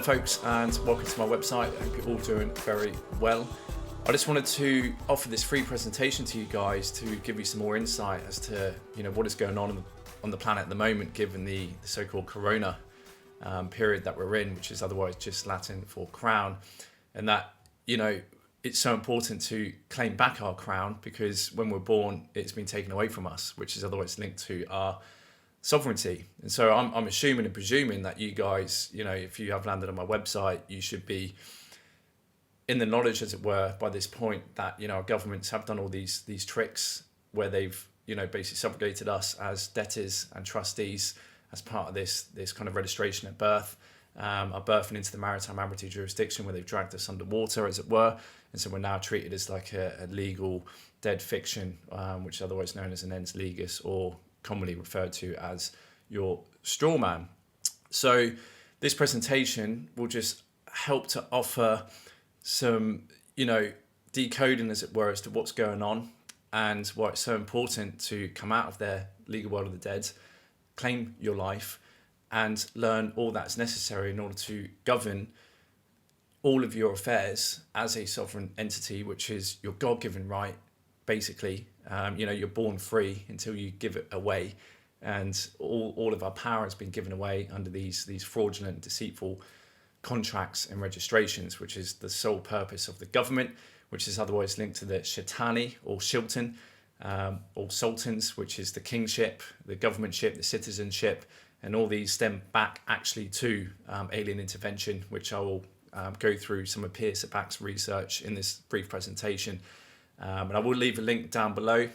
Hello folks, and welcome to my website. I hope you're all doing very well. I just wanted to offer this free presentation to you guys to give you some more insight as to what is going on the planet at the moment, given the so-called corona period that we're in, which is otherwise just Latin for crown, and that it's so important to claim back our crown, because when we're born it's been taken away from us, which is otherwise linked to our sovereignty. And so I'm assuming and presuming that you guys, if you have landed on my website, you should be in the knowledge, as it were, by this point that our governments have done all these tricks where they've basically subjugated us as debtors and trustees as part of this kind of registration at birth, are birthing into the maritime admiralty jurisdiction, where they've dragged us underwater, as it were. And so we're now treated as like a legal dead fiction, which is otherwise known as an ens legis, or commonly referred to as your straw man. So this presentation will just help to offer some, decoding, as it were, as to what's going on and why it's so important to come out of their legal world of the dead, claim your life, and learn all that's necessary in order to govern all of your affairs as a sovereign entity, which is your God-given right, basically. You're born free until you give it away, and all of our power has been given away under these fraudulent, deceitful contracts and registrations, which is the sole purpose of the government, which is otherwise linked to the Shaitani or Shilton, or sultans, which is the kingship, the governmentship, the citizenship, and all these stem back actually to alien intervention, which I will go through some of Pierce Back's research in this brief presentation. And I will leave a link down below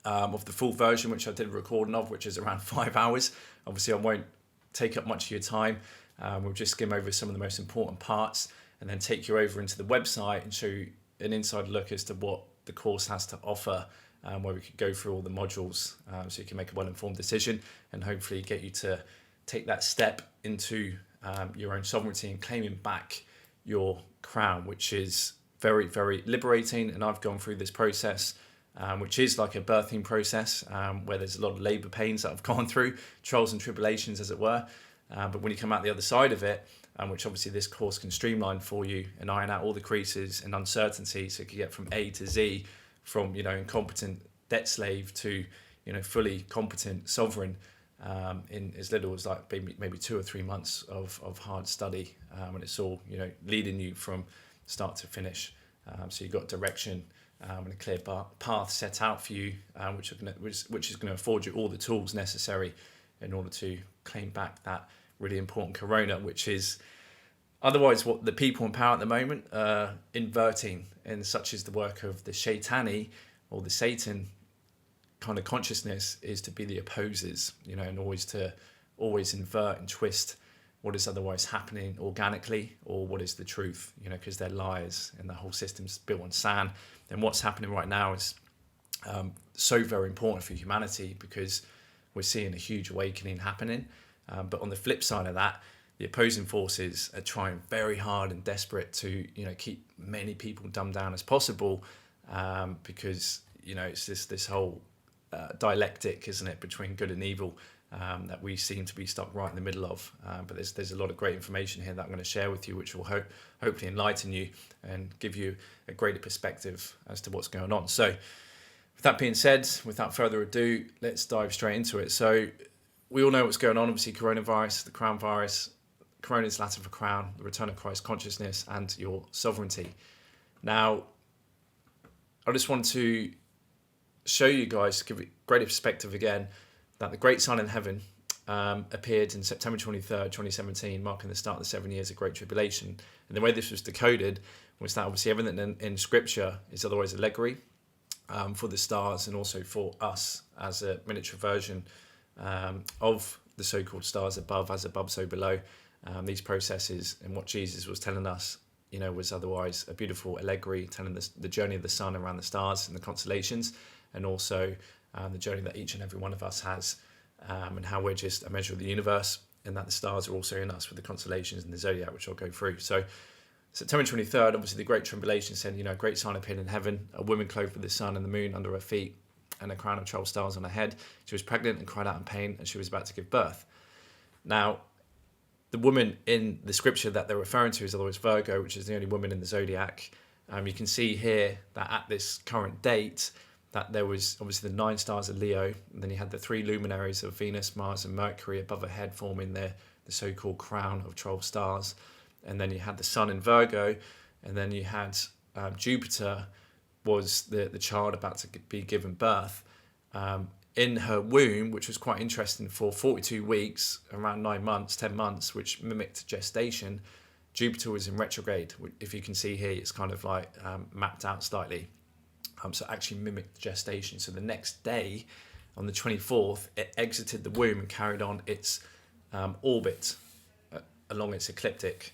of the full version, which I did a recording of, which is around 5 hours. Obviously, I won't take up much of your time. We'll just skim over some of the most important parts and then take you over into the website and show you an inside look as to what the course has to offer, where we could go through all the modules, so you can make a well-informed decision and hopefully get you to take that step into your own sovereignty and claiming back your crown, which is very, very liberating. And I've gone through this process, which is like a birthing process, where there's a lot of labour pains that I've gone through, trials and tribulations, as it were. But when you come out the other side of it, which obviously this course can streamline for you and iron out all the creases and uncertainty, so you can get from A to Z, from incompetent debt slave to fully competent sovereign, in as little as like maybe 2 or 3 months of hard study, and it's all leading you from start to finish. So you've got direction and a clear path set out for you, which is going to afford you all the tools necessary in order to claim back that really important corona, which is otherwise what the people in power at the moment are inverting, and such is the work of the Shaitani or the Satan kind of consciousness, is to be the opposers, and always invert and twist what is otherwise happening organically, or what is the truth, because they're liars and the whole system's built on sand. And what's happening right now is so very important for humanity, because we're seeing a huge awakening happening. But on the flip side of that, the opposing forces are trying very hard and desperate to keep many people dumbed down as possible, because it's this whole dialectic, isn't it, between good and evil, that we seem to be stuck right in the middle of. But there's a lot of great information here that I'm going to share with you, which will hopefully enlighten you and give you a greater perspective as to what's going on. So with that being said, without further ado, let's dive straight into it. So we all know what's going on. Obviously, coronavirus, the crown virus. Corona is Latin for crown, the return of Christ consciousness, and your sovereignty. Now, I just want to show you guys, to give you greater perspective again, that the great sign in heaven appeared in September 23rd, 2017, marking the start of the 7 years of Great Tribulation. And the way this was decoded was that obviously everything in Scripture is otherwise allegory, for the stars and also for us as a miniature version of the so-called stars above, as above so below. These processes and what Jesus was telling us, was otherwise a beautiful allegory, telling us the journey of the sun around the stars and the constellations, and also the journey that each and every one of us has, and how we're just a measure of the universe, and that the stars are also in us with the constellations and the zodiac, which I'll go through. So September 23rd, obviously the Great Tribulation said, a great sign appeared in heaven, a woman clothed with the sun and the moon under her feet, and a crown of 12 stars on her head. She was pregnant and cried out in pain, and she was about to give birth. Now, the woman in the scripture that they're referring to is otherwise Virgo, which is the only woman in the zodiac. You can see here that at this current date, that there was obviously the 9 stars of Leo, and then you had the 3 luminaries of Venus, Mars, and Mercury above her head, forming the so-called crown of 12 stars. And then you had the sun in Virgo, and then you had Jupiter was the child about to be given birth. In her womb, which was quite interesting, for 42 weeks, around 9 months, 10 months, which mimicked gestation, Jupiter was in retrograde. If you can see here, it's kind of like mapped out slightly. So it actually mimicked gestation. So the next day, on the 24th, it exited the womb and carried on its orbit along its ecliptic.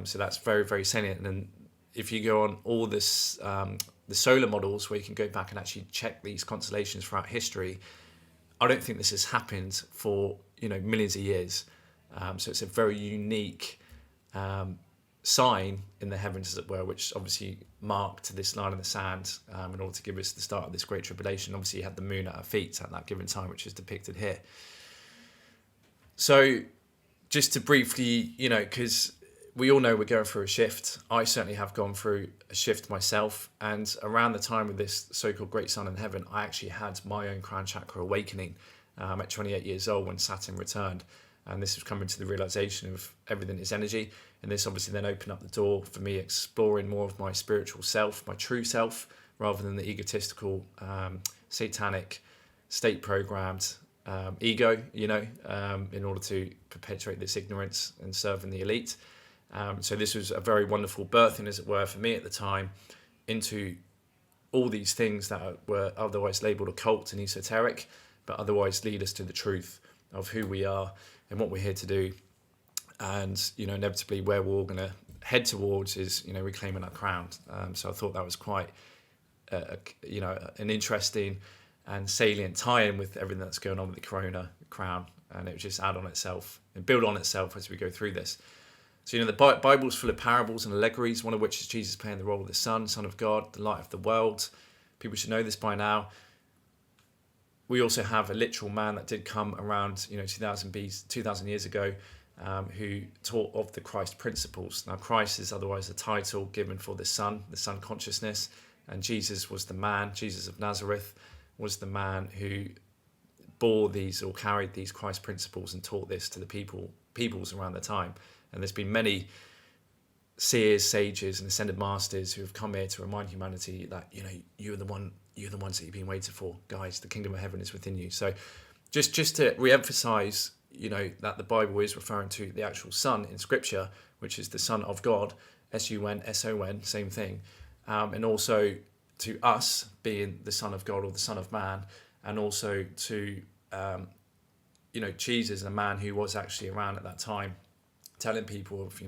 So that's very, very salient. And if you go on all this, the solar models, where you can go back and actually check these constellations throughout history, I don't think this has happened for millions of years. So it's a very unique sign in the heavens, as it were, which obviously marked this line in the sand in order to give us the start of this great tribulation. Obviously, you had the moon at her feet at that given time, which is depicted here. So just to briefly, because we all know we're going through a shift. I certainly have gone through a shift myself. And around the time of this so-called great sun in heaven, I actually had my own crown chakra awakening at 28 years old when Saturn returned. And this was coming to the realization of everything is energy. And this obviously then opened up the door for me exploring more of my spiritual self, my true self, rather than the egotistical, satanic, state-programmed ego, in order to perpetuate this ignorance and serving the elite. So this was a very wonderful birthing, as it were, for me at the time, into all these things that were otherwise labelled occult and esoteric, but otherwise lead us to the truth of who we are and what we're here to do. And, inevitably where we're all going to head towards is, reclaiming our crown. So I thought that was quite, an interesting and salient tie-in with everything that's going on with the corona crown. And it would just add on itself and build on itself as we go through this. So, the Bible's full of parables and allegories, one of which is Jesus playing the role of the Son of God, the light of the world. People should know this by now. We also have a literal man that did come around, 2,000 years ago, who taught of the Christ principles. Now, Christ is otherwise a title given for the Son consciousness, and Jesus was the man. Jesus of Nazareth was the man who bore these or carried these Christ principles and taught this to the peoples around the time. And there's been many seers, sages, and ascended masters who have come here to remind humanity that you're the ones that you've been waiting for, guys. The kingdom of heaven is within you. So, just to re-emphasize, that the Bible is referring to the actual Son in Scripture, which is the Son of God, S-U-N, same thing, and also to us being the Son of God or the Son of Man, and also to Jesus, a man who was actually around at that time, telling people of,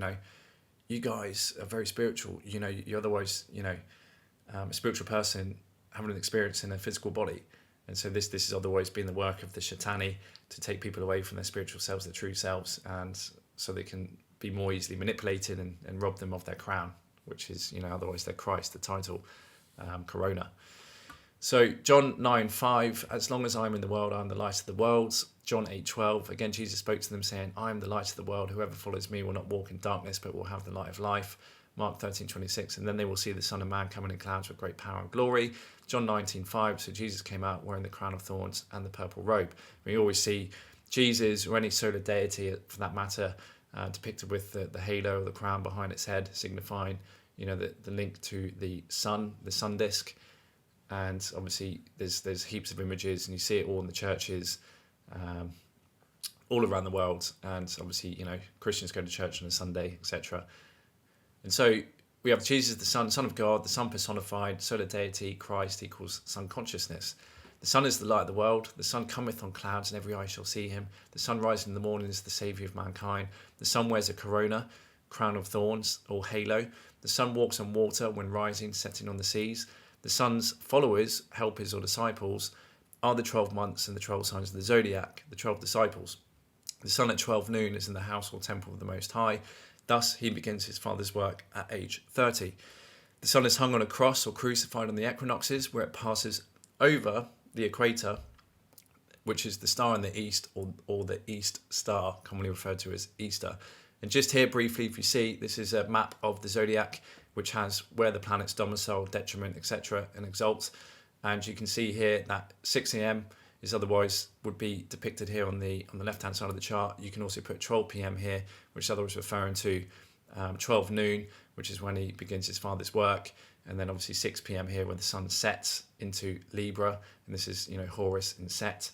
you guys are very spiritual. You're otherwise, a spiritual person having an experience in a physical body. And so this has otherwise been the work of the Shaitani to take people away from their spiritual selves, their true selves, and so they can be more easily manipulated and rob them of their crown, which is, otherwise their Christ, the title, Corona. So John 9:5, as long as I'm in the world, I'm the light of the world. John 8:12, again, Jesus spoke to them saying, I am the light of the world. Whoever follows me will not walk in darkness, but will have the light of life. Mark 13:26, and then they will see the Son of Man coming in clouds with great power and glory. John 19:5, so Jesus came out wearing the crown of thorns and the purple robe. We always see Jesus, or any solar deity for that matter, depicted with the halo or the crown behind its head, signifying, the link to the sun disk. And obviously there's heaps of images, and you see it all in the churches all around the world. And obviously, Christians go to church on a Sunday, etc. And so we have Jesus, the Son of God, the Son personified, solar deity, Christ equals Son consciousness. The Son is the light of the world. The Son cometh on clouds, and every eye shall see him. The sun rising in the morning is the Saviour of mankind. The Son wears a corona, crown of thorns, or halo. The Son walks on water when rising, setting on the seas. The Son's followers, helpers or disciples, are the 12 months and the 12 signs of the zodiac, the 12 disciples. The Son at 12 noon is in the house or temple of the Most High. Thus he begins his Father's work at age 30. The Sun is hung on a cross or crucified on the equinoxes, where it passes over the equator, which is the star in the east, or the East Star, commonly referred to as Easter. And just here briefly, if you see, this is a map of the zodiac, which has where the planets domicile, detriment, etc., and exalt. And you can see here that 6 a.m. is otherwise would be depicted here on the left-hand side of the chart. You can also put 12 p.m. here, which is otherwise referring to 12 noon, which is when he begins his father's work. And then obviously 6 p.m. here where the sun sets into Libra. And this is, Horus in Set.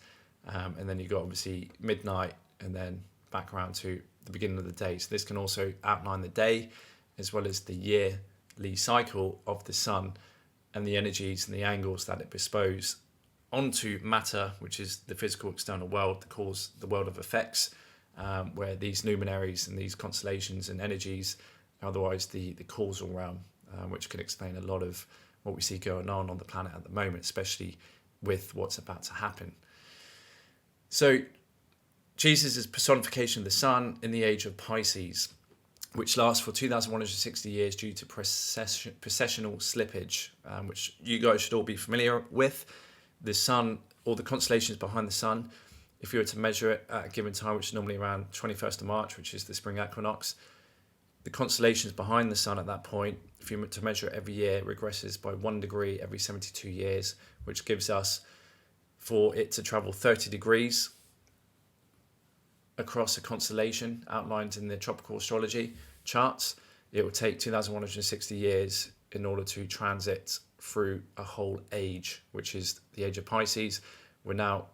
And then you've got obviously midnight and then back around to the beginning of the day. So this can also outline the day as well as the yearly cycle of the sun and the energies and the angles that it bestows onto matter, which is the physical external world, that calls the world of effects, where these luminaries and these constellations and energies are otherwise the causal realm, which can explain a lot of what we see going on the planet at the moment, especially with what's about to happen. So Jesus is personification of the sun in the age of Pisces, which lasts for 2,160 years due to precessional slippage, which you guys should all be familiar with. The sun, or the constellations behind the sun, if you were to measure it at a given time, which is normally around 21st of March, which is the spring equinox, the constellations behind the sun at that point, if you were to measure it every year, regresses by 1 degree every 72 years, which gives us, for it to travel 30 degrees across a constellation outlined in the tropical astrology charts, it will take 2,160 years in order to transit through a whole age, which is the age of Pisces. We're now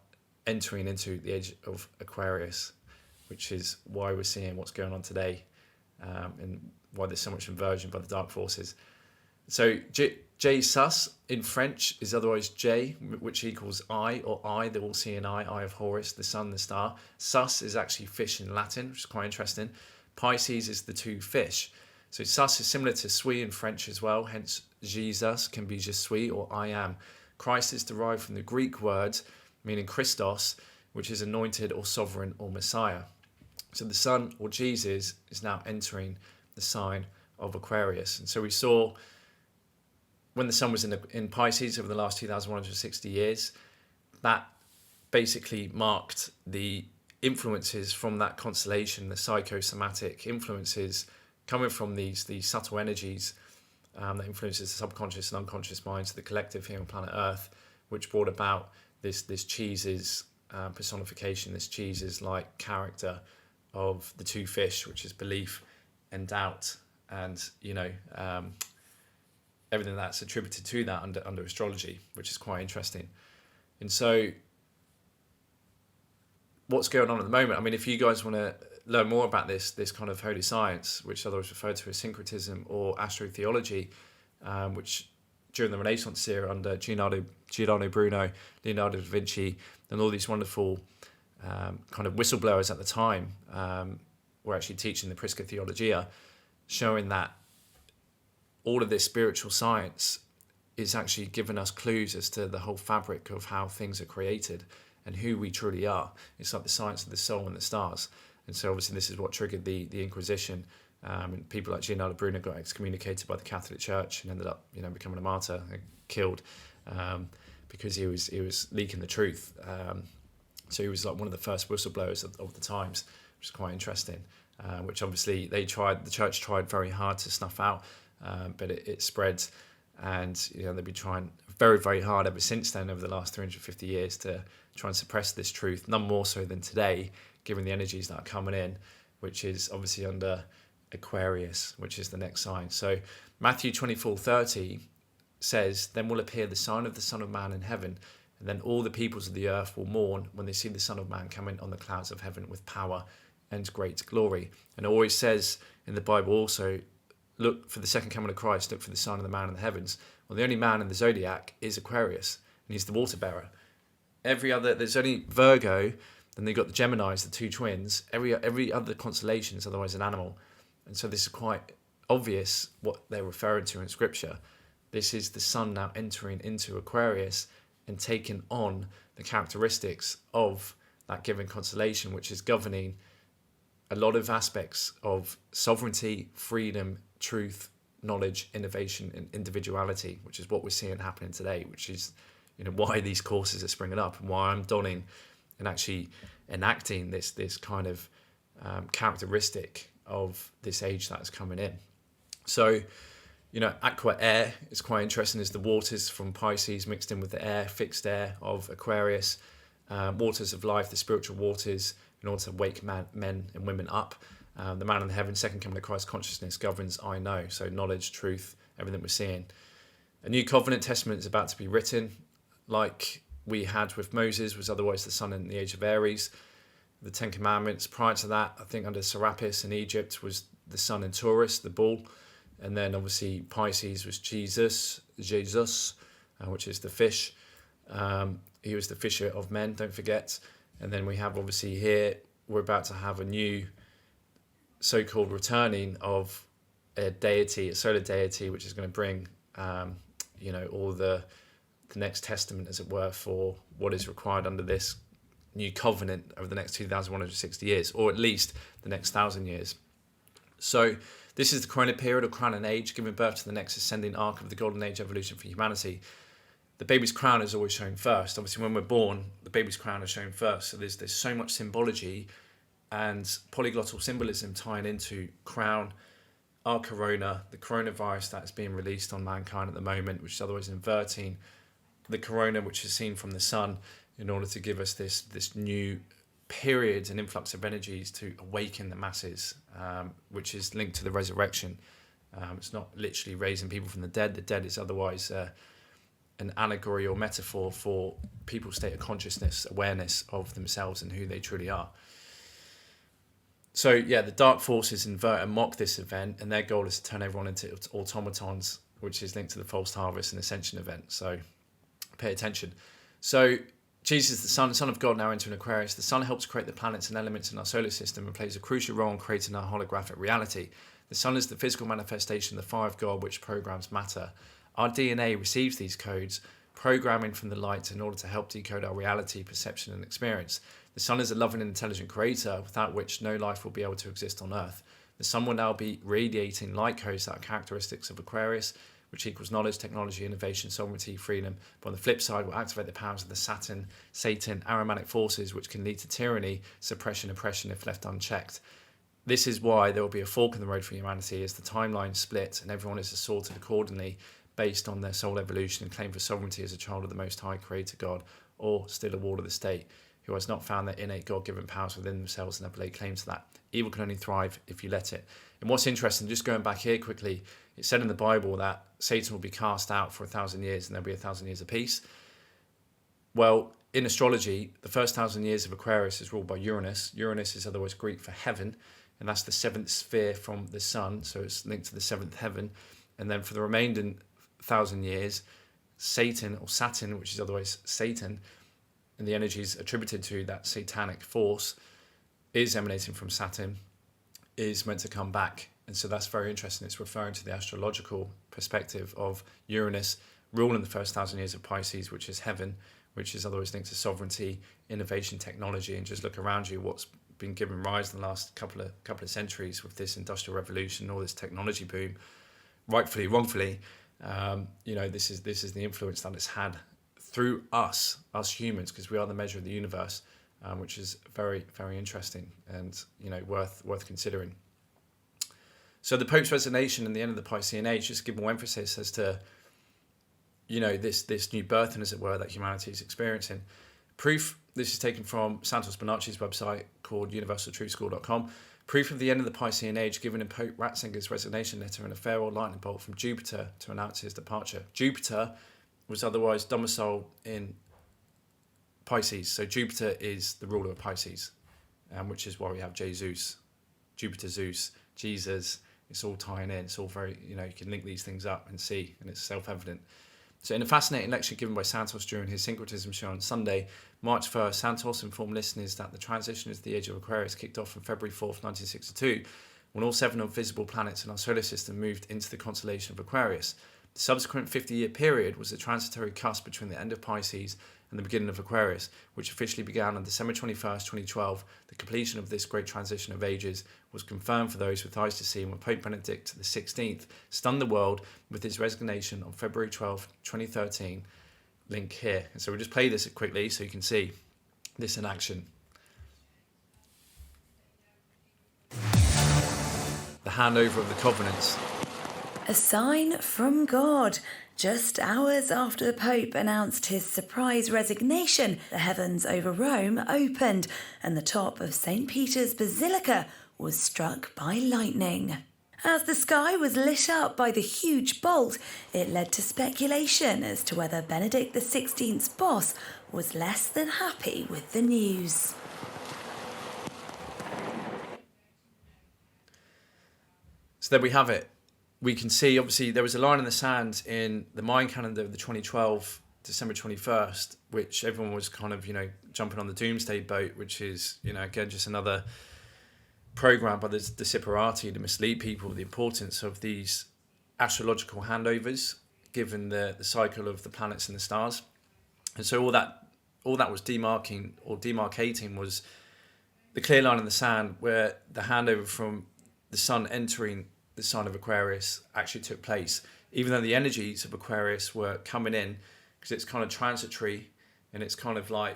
entering into the age of Aquarius, which is why we're seeing what's going on today, and why there's so much inversion by the dark forces. So Jesus in French is otherwise J, which equals I, or I, the all-seeing eye of Horus, the sun, the star. Sus is actually fish in Latin, which is quite interesting. Pisces is the two fish. So sus is similar to suis in French as well, hence Jesus can be je suis or I am. Christ is derived from the Greek word meaning Christos, which is anointed or sovereign or Messiah. So the sun, or Jesus, is now entering the sign of Aquarius. And so we saw when the sun was in Pisces over the last 2,160 years, that basically marked the influences from that constellation, the psychosomatic influences coming from these subtle energies that influences the subconscious and unconscious minds of the collective here on planet Earth, which brought about this Jesus personification, this Jesus-like character of the two fish, which is belief and doubt, and everything that's attributed to that under astrology, which is quite interesting. And so what's going on at the moment, I mean, if you guys want to learn more about this kind of holy science, which others refer to as syncretism or astrotheology, which during the Renaissance era under Giordano Bruno, Leonardo da Vinci, and all these wonderful kind of whistleblowers at the time were actually teaching the Prisca Theologia, showing that all of this spiritual science is actually giving us clues as to the whole fabric of how things are created and who we truly are. It's like the science of the soul and the stars. And so obviously this is what triggered the Inquisition. And people like Giordano Bruno got excommunicated by the Catholic Church and ended up, becoming a martyr and killed because he was leaking the truth. So he was like one of the first whistleblowers of the times, which is quite interesting. Which obviously the church tried very hard to snuff out, but it spread, and they've been trying very, very hard ever since then over the last 350 years to try and suppress this truth, none more so than today, given the energies that are coming in, which is obviously under Aquarius, which is the next sign. So Matthew 24:30 says, "Then will appear the sign of the Son of Man in heaven, and then all the peoples of the earth will mourn when they see the Son of Man coming on the clouds of heaven with power and great glory." And it always says in the Bible also, look for the second coming of Christ, look for the sign of the man in the heavens. Well, the only man in the zodiac is Aquarius, and he's the water bearer. There's only Virgo, then they've got the Geminis, the two twins. Every other constellation is otherwise an animal. And so this is quite obvious what they're referring to in Scripture. This is the sun now entering into Aquarius and taking on the characteristics of that given constellation, which is governing a lot of aspects of sovereignty, freedom, truth, knowledge, innovation, and individuality, which is what we're seeing happening today, which is why these courses are springing up and why I'm donning and actually enacting this kind of characteristic of this age that is coming in. So, aqua air is quite interesting, is the waters from Pisces mixed in with the air, fixed air of Aquarius, waters of life, the spiritual waters, in order to wake men and women up. The man in the heaven, second coming of Christ consciousness governs I know, so knowledge, truth, everything we're seeing. A new covenant testament is about to be written, like we had with Moses, was otherwise the sun in the age of Aries. The Ten Commandments, prior to that, I think under Serapis in Egypt, was the sun in Taurus, the bull. And then obviously Pisces was Jesus, which is the fish. He was the fisher of men, don't forget. And then we have obviously here, we're about to have a new so-called returning of a deity, a solar deity, which is going to bring, all the next testament, as it were, for what is required under this new covenant over the next 2,160 years, or at least the next 1,000 years. So this is the Corona period, or crowning age, giving birth to the next ascending arc of the golden age evolution for humanity. The baby's crown is always shown first. Obviously, when we're born, the baby's crown is shown first. So there's so much symbology and polyglottal symbolism tying into crown, our corona, the coronavirus that is being released on mankind at the moment, which is otherwise inverting the corona, which is seen from the sun, in order to give us this new period and influx of energies to awaken the masses, which is linked to the resurrection. It's not literally raising people from the dead. The dead is otherwise an allegory or metaphor for people's state of consciousness, awareness of themselves and who they truly are. So yeah, the dark forces invert and mock this event, and their goal is to turn everyone into automatons, which is linked to the false harvest and ascension event. So pay attention. So Jesus, the Son of God, now entering Aquarius. The Sun helps create the planets and elements in our solar system and plays a crucial role in creating our holographic reality. The Sun is the physical manifestation of the fire of God, which programs matter. Our DNA receives these codes, programming from the light in order to help decode our reality, perception, and experience. The Sun is a loving and intelligent creator, without which no life will be able to exist on Earth. The Sun will now be radiating light codes that are characteristics of Aquarius, which equals knowledge, technology, innovation, sovereignty, freedom. But on the flip side, will activate the powers of the Satan, arhimanic forces, which can lead to tyranny, suppression, oppression if left unchecked. This is why there will be a fork in the road for humanity as the timeline splits and everyone is assorted accordingly based on their soul evolution and claim for sovereignty as a child of the Most High Creator God, or still a ward of the state, who has not found their innate God-given powers within themselves and have laid claim to that. Evil can only thrive if you let it. And what's interesting, just going back here quickly, it said in the Bible that Satan will be cast out for 1,000 years and there'll be 1,000 years of peace. Well, in astrology, the first 1,000 years of Aquarius is ruled by Uranus. Uranus is otherwise Greek for heaven, and that's the seventh sphere from the sun, so it's linked to the seventh heaven. And then for the remaining 1,000 years, Satan, or Saturn, which is otherwise Satan, and the energies attributed to that satanic force is emanating from Saturn, is meant to come back. And so that's very interesting. It's referring to the astrological perspective of Uranus ruling the first 1,000 years of Pisces, which is heaven, which is otherwise linked to sovereignty, innovation, technology. And just look around you, what's been given rise in the last couple of centuries with this industrial revolution, all this technology boom, rightfully, wrongfully. This is the influence that it's had through us humans, because we are the measure of the universe, which is very, very interesting and worth considering. So the Pope's resignation and the end of the Piscean age just give more emphasis as to this new birthing, as it were, that humanity is experiencing. Proof, this is taken from Santos Bonacci's website called universaltruthschool.com. Proof of the end of the Piscean age given in Pope Ratzinger's resignation letter and a farewell lightning bolt from Jupiter to announce his departure. Jupiter was otherwise domiciled in Pisces. So Jupiter is the ruler of Pisces, which is why we have Jesus, Jupiter, Zeus, Jesus. It's all tying in. It's all very, you can link these things up and see, and it's self-evident. So in a fascinating lecture given by Santos during his syncretism show on Sunday, March 1st, Santos informed listeners that the transition into the age of Aquarius kicked off on February 4th, 1962, when all 7 visible planets in our solar system moved into the constellation of Aquarius. The subsequent 50-year period was the transitory cusp between the end of Pisces and the beginning of Aquarius, which officially began on December 21st, 2012. The completion of this great transition of ages was confirmed for those with eyes to see when Pope Benedict XVI stunned the world with his resignation on February 12, 2013. Link here. And so we'll just play this quickly so you can see this in action. handover of the covenants. A sign from God. Just hours after the Pope announced his surprise resignation, the heavens over Rome opened and the top of St. Peter's Basilica was struck by lightning. As the sky was lit up by the huge bolt, it led to speculation as to whether Benedict XVI's boss was less than happy with the news. So there we have it. We can see, obviously, there was a line in the sand in the Mayan calendar of the 2012, December 21st, which everyone was kind of, jumping on the doomsday boat, which is, again, just another program by the Desiderati to mislead people of the importance of these astrological handovers, given the cycle of the planets and the stars. And so all that was demarcating was the clear line in the sand where the handover from the sun entering the sign of Aquarius actually took place, even though the energies of Aquarius were coming in, because it's kind of transitory and it's kind of like,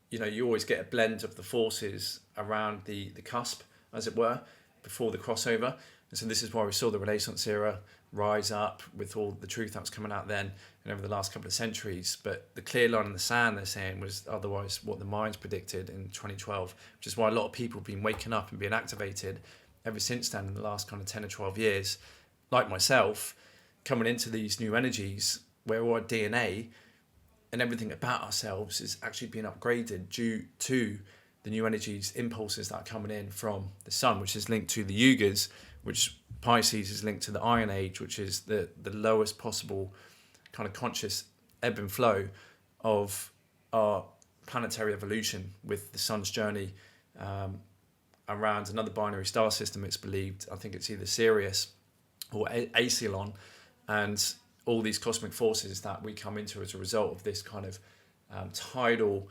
you always get a blend of the forces around the cusp, as it were, before the crossover. And so this is why we saw the Renaissance era rise up with all the truth that was coming out then and over the last couple of centuries. But the clear line in the sand, they're saying, was otherwise what the Mayans predicted in 2012, which is why a lot of people have been waking up and being activated ever since then in the last kind of 10 or 12 years, like myself, coming into these new energies where our DNA and everything about ourselves is actually being upgraded due to the new energies, impulses that are coming in from the sun, which is linked to the Yugas, which Pisces is linked to the Iron Age, which is the lowest possible kind of conscious ebb and flow of our planetary evolution, with the sun's journey around another binary star system, it's believed. I think it's either Sirius or Ascalon, and all these cosmic forces that we come into as a result of this kind of tidal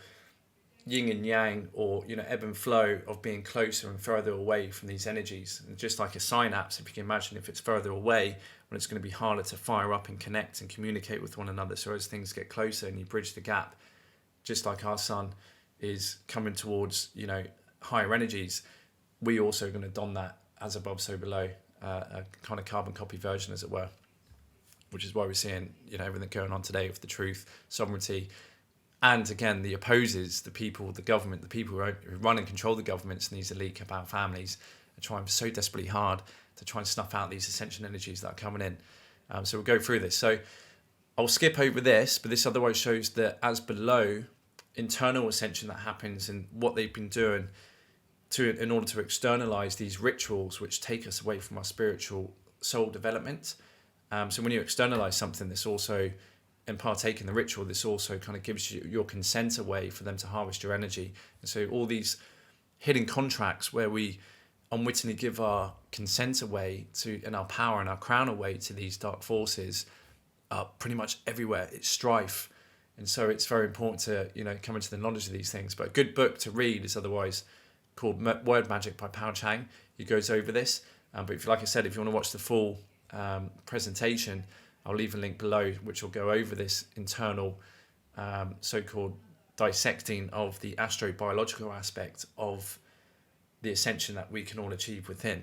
yin and yang, or ebb and flow of being closer and further away from these energies. And just like a synapse, if you can imagine, if it's further away, when it's going to be harder to fire up and connect and communicate with one another. So as things get closer and you bridge the gap, just like our sun is coming towards higher energies, we also are going to don that as above so below, a kind of carbon copy version, as it were, which is why we're seeing everything going on today with the truth, sovereignty, and again the opposes, the people, the government, the people who run and control the governments and these elite cabal families are trying so desperately hard to try and snuff out these ascension energies that are coming in. So we'll go through this. So I'll skip over this, but this otherwise shows that as below, internal ascension that happens and what they've been doing in order to externalize these rituals which take us away from our spiritual soul development. So when you externalize something, this also, and partake in the ritual, this also kind of gives you your consent away for them to harvest your energy. And so all these hidden contracts where we unwittingly give our consent away to, and our power and our crown away to these dark forces, are pretty much everywhere. It's strife. And so it's very important to, come into the knowledge of these things. But a good book to read is otherwise called Word Magic by Pao Chang. He goes over this. But if, like I said, if you want to watch the full presentation, I'll leave a link below which will go over this internal so-called dissecting of the astrobiological aspect of the ascension that we can all achieve within.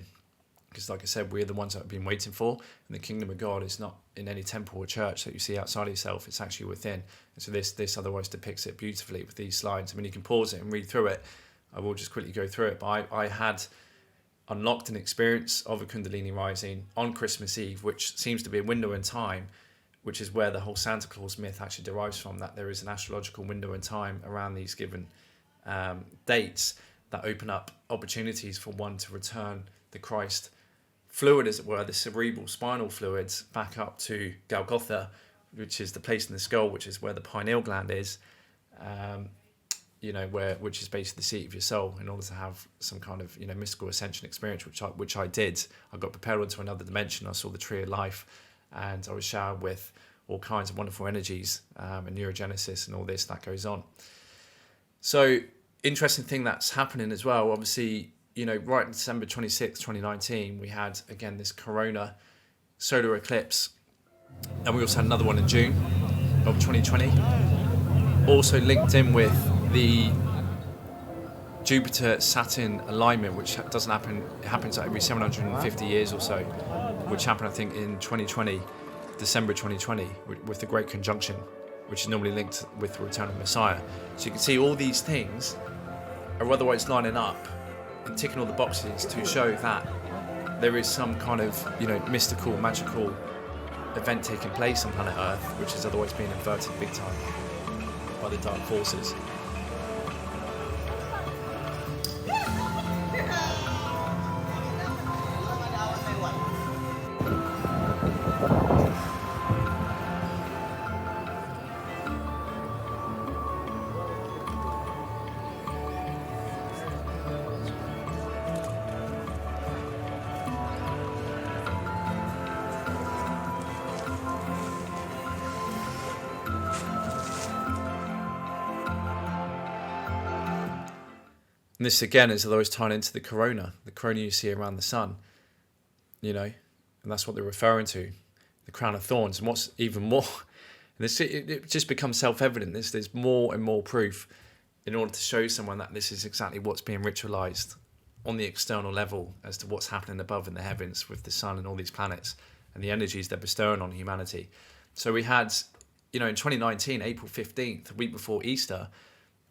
Because like I said, we're the ones that have been waiting for, and the kingdom of God is not in any temple or church that you see outside of yourself, it's actually within. And so this otherwise depicts it beautifully with these slides. I mean, you can pause it and read through it. I will just quickly go through it, but I had unlocked an experience of a Kundalini rising on Christmas Eve, which seems to be a window in time, which is where the whole Santa Claus myth actually derives from, that there is an astrological window in time around these given dates that open up opportunities for one to return the Christ fluid, as it were, the cerebral spinal fluids, back up to Golgotha, which is the place in the skull, which is where the pineal gland is, which is basically the seat of your soul, in order to have some kind of mystical ascension experience, which I did. I got propelled into another dimension. I saw the tree of life, and I was showered with all kinds of wonderful energies and neurogenesis and all this that goes on. So interesting thing that's happening as well, obviously, right in December 26, 2019, we had again this corona solar eclipse, and we also had another one in June of 2020, also linked in with the Jupiter-Saturn alignment, which doesn't happen, it happens every 750 years or so, which happened, I think, in 2020, December 2020, with the Great Conjunction, which is normally linked with the return of Messiah. So you can see all these things are otherwise lining up and ticking all the boxes to show that there is some kind of, mystical, magical event taking place on planet Earth, which is otherwise being inverted big time by the dark forces. And this again is always tying into the corona you see around the sun, and that's what they're referring to, the crown of thorns. And what's even more, it just becomes self-evident. There's more and more proof in order to show someone that this is exactly what's being ritualized on the external level as to what's happening above in the heavens with the sun and all these planets and the energies they're bestowing on humanity. So we had, in 2019, April 15th, a week before Easter,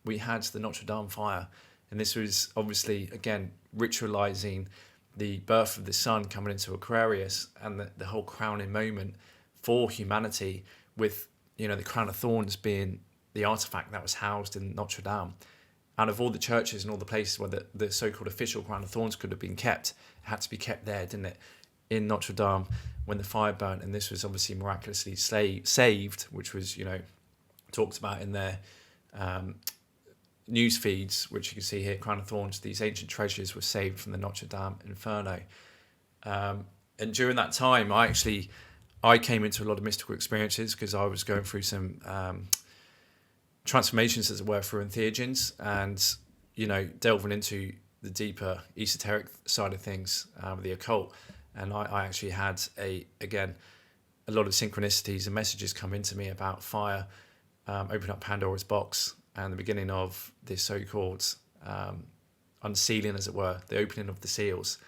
we had the Notre Dame fire. And this was obviously, again, ritualizing the birth of the sun coming into Aquarius and the whole crowning moment for humanity with, the crown of thorns being the artifact that was housed in Notre Dame. Out of all the churches and all the places where the so-called official crown of thorns could have been kept, it had to be kept there, didn't it? In Notre Dame when the fire burnt. And this was obviously miraculously saved, which was, talked about in their news feeds, which you can see here, crown of thorns. These ancient treasures were saved from the Notre Dame inferno. And during that time, I came into a lot of mystical experiences because I was going through some transformations, as it were, through entheogens and, delving into the deeper esoteric side of things, the occult. And I actually had, a lot of synchronicities and messages come into me about fire, open up Pandora's box, and the beginning of this so-called unsealing, as it were, the opening of the seals,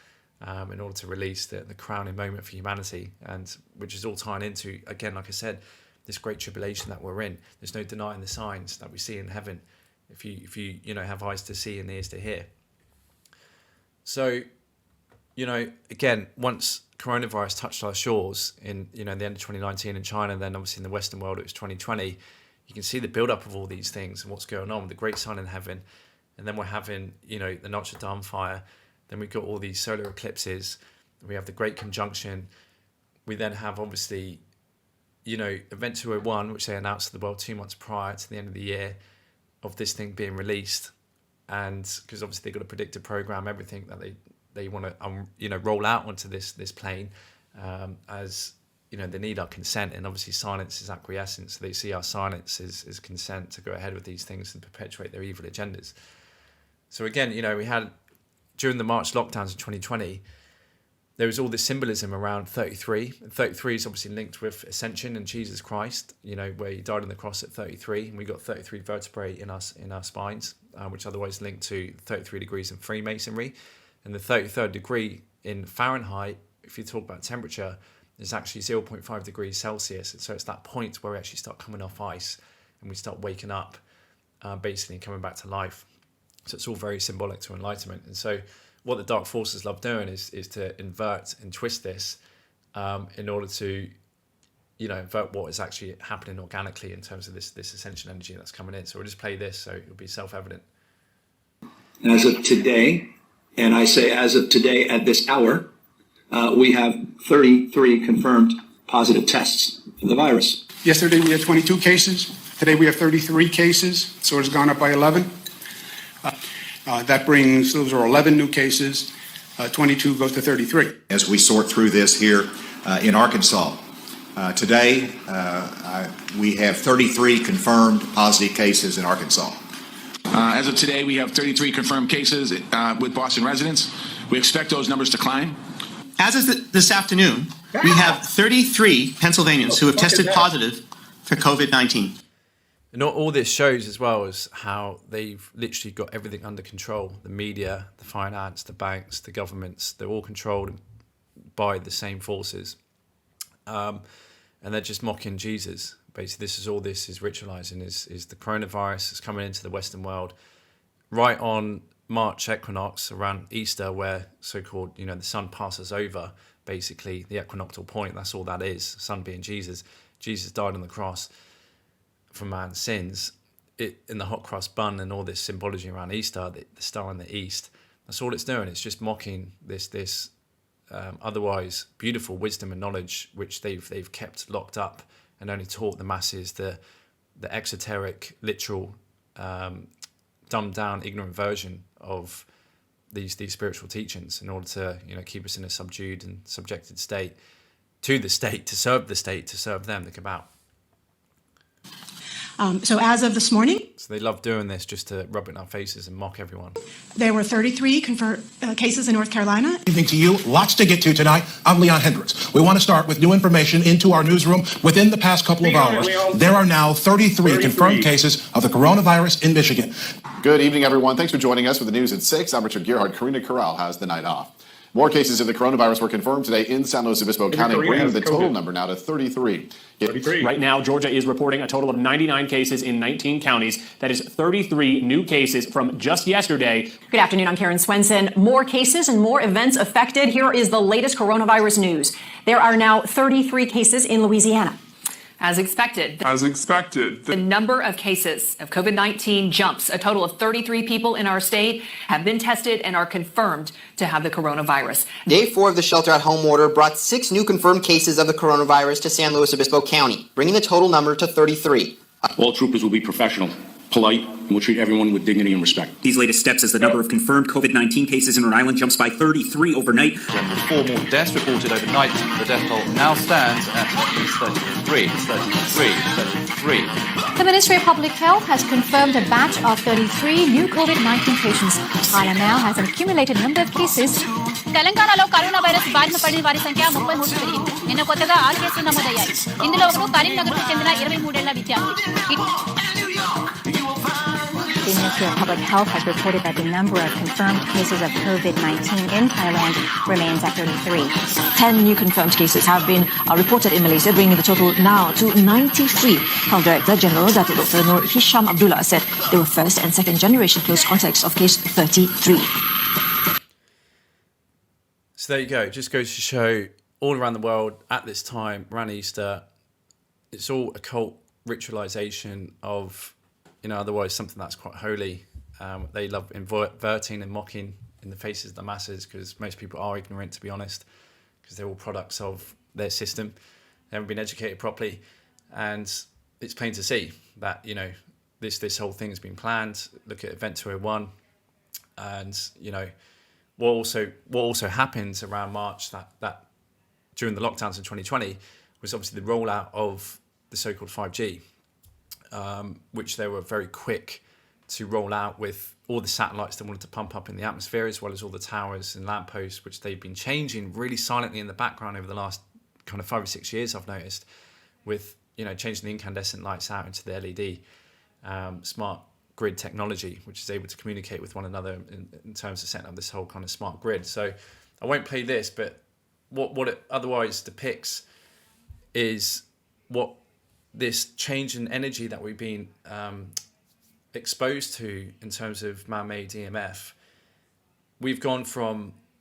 in order to release the crowning moment for humanity, and which is all tying into, again, like I said, this great tribulation that we're in. There's no denying the signs that we see in heaven if you have eyes to see and ears to hear. So, again, once coronavirus touched our shores in the end of 2019 in China, and then obviously in the Western world it was 2020. You can see the build-up of all these things and what's going on with the great sun in heaven. And then we're having, the Notre Dame fire. Then we've got all these solar eclipses. We have the Great Conjunction. We then have, obviously, Event 201, which they announced to the world 2 months prior to the end of the year, of this thing being released. And because obviously they've got a predictive program, everything that they want to, roll out onto this plane as... they need our consent, and obviously silence is acquiescence. So they see our silence as consent to go ahead with these things and perpetuate their evil agendas. So again, we had, during the March lockdowns in 2020, there was all this symbolism around 33. And 33 is obviously linked with ascension and Jesus Christ, where he died on the cross at 33. And we got 33 vertebrae in our spines, which otherwise linked to 33 degrees in Freemasonry. And the 33rd degree in Fahrenheit, if you talk about temperature, is actually 0.5 degrees Celsius. And so it's that point where we actually start coming off ice and we start waking up, basically coming back to life. So it's all very symbolic to enlightenment. And so what the dark forces love doing is to invert and twist this in order to, invert what is actually happening organically in terms of this ascension energy that's coming in. So we'll just play this so it'll be self-evident. As of today, and I say as of today at this hour, we have 33 confirmed positive tests for the virus. Yesterday we had 22 cases. Today we have 33 cases, so it's gone up by 11. That brings, those are 11 new cases. 22 goes to 33. As we sort through this here in Arkansas, today we have 33 confirmed positive cases in Arkansas. As of today, we have 33 confirmed cases with Boston residents. We expect those numbers to climb. As of this afternoon, we have 33 Pennsylvanians who have tested positive for COVID-19. And all this shows as well is how they've literally got everything under control. The media, the finance, the banks, the governments, they're all controlled by the same forces. And they're just mocking Jesus. Basically, this is ritualizing, is the coronavirus is coming into the Western world right on March equinox around Easter, where so-called, the sun passes over, basically, the equinoctial point. That's all that is, sun being Jesus. Jesus died on the cross for man's sins. In the hot cross bun and all this symbology around Easter, the star in the east, that's all it's doing. It's just mocking this otherwise beautiful wisdom and knowledge which they've kept locked up and only taught the masses the exoteric, literal, dumbed down, ignorant version of these spiritual teachings in order to keep us in a subdued and subjected state to the state, to serve them, the cabal. So as of this morning, So they love doing this just to rub it in our faces and mock everyone. there were 33 confirmed cases in North Carolina. Evening to you. Lots to get to tonight. I'm Leon Hendricks. We want to start with new information into our newsroom. Within the past couple of hours, there are now 33 confirmed cases of the coronavirus in Michigan. Good evening, everyone. Thanks for joining us for the news at 6. I'm Richard Gerhard. Karina Corral has the night off. More cases of the coronavirus were confirmed today in San Luis Obispo County, bringing the total number now to 33. Right now, Georgia is reporting a total of 99 cases in 19 counties. That is 33 new cases from just yesterday. Good afternoon, I'm Karen Swenson. More cases and more events affected. Here is the latest coronavirus news. There are now 33 cases in Louisiana. As expected, the number of cases of COVID-19 jumps. A total of 33 people in our state have been tested and are confirmed to have the coronavirus. Day 4 of the shelter-at-home order brought 6 new confirmed cases of the coronavirus to San Luis Obispo County, bringing the total number to 33. All troopers will be professional, polite, and will treat everyone with dignity and respect. These latest steps as the number of confirmed COVID-19 cases in Rhode Island jumps by 33 overnight. And with 4 more deaths reported overnight, the death toll now stands at 33. The Ministry of Public Health has confirmed a batch of 33 new COVID-19 patients. Thailand now has an accumulated number of cases. తెలంగాణలో corona virus బారిన పడిన వారి సంఖ్య 33 పెరిగింది. నిన్న కొత్తగా 6 కేసులు నమోదయ్యాయి. ఇందులో ఒకరు కరీంనగర్కు చెందిన 23 ఏళ్ల విద్యార్థి. The Ministry of Public Health has reported that the number of confirmed cases of COVID-19 in Thailand remains at 33. 10 new confirmed cases have been reported in Malaysia, bringing the total now to 93. Health Director General Datuk Dr. Nur Hisham Abdullah said they were first and second generation close contacts of case 33. So there you go. It just goes to show all around the world at this time, around Easter, it's all occult ritualization of, otherwise something that's quite holy. They love inverting and mocking in the faces of the masses because most people are ignorant, to be honest, because they're all products of their system. They haven't been educated properly. And it's plain to see that, this whole thing's been planned. Look at Event 201. And, what also happened around March that during the lockdowns in 2020 was obviously the rollout of the so-called 5G, which they were very quick to roll out with all the satellites they wanted to pump up in the atmosphere, as well as all the towers and lampposts, which they've been changing really silently in the background over the last kind of 5 or 6 years, I've noticed, with, changing the incandescent lights out into the LED smart grid technology, which is able to communicate with one another in terms of setting up this whole kind of smart grid. So I won't play this, but what it otherwise depicts is what this change in energy that we've been exposed to in terms of man-made EMF. We've gone from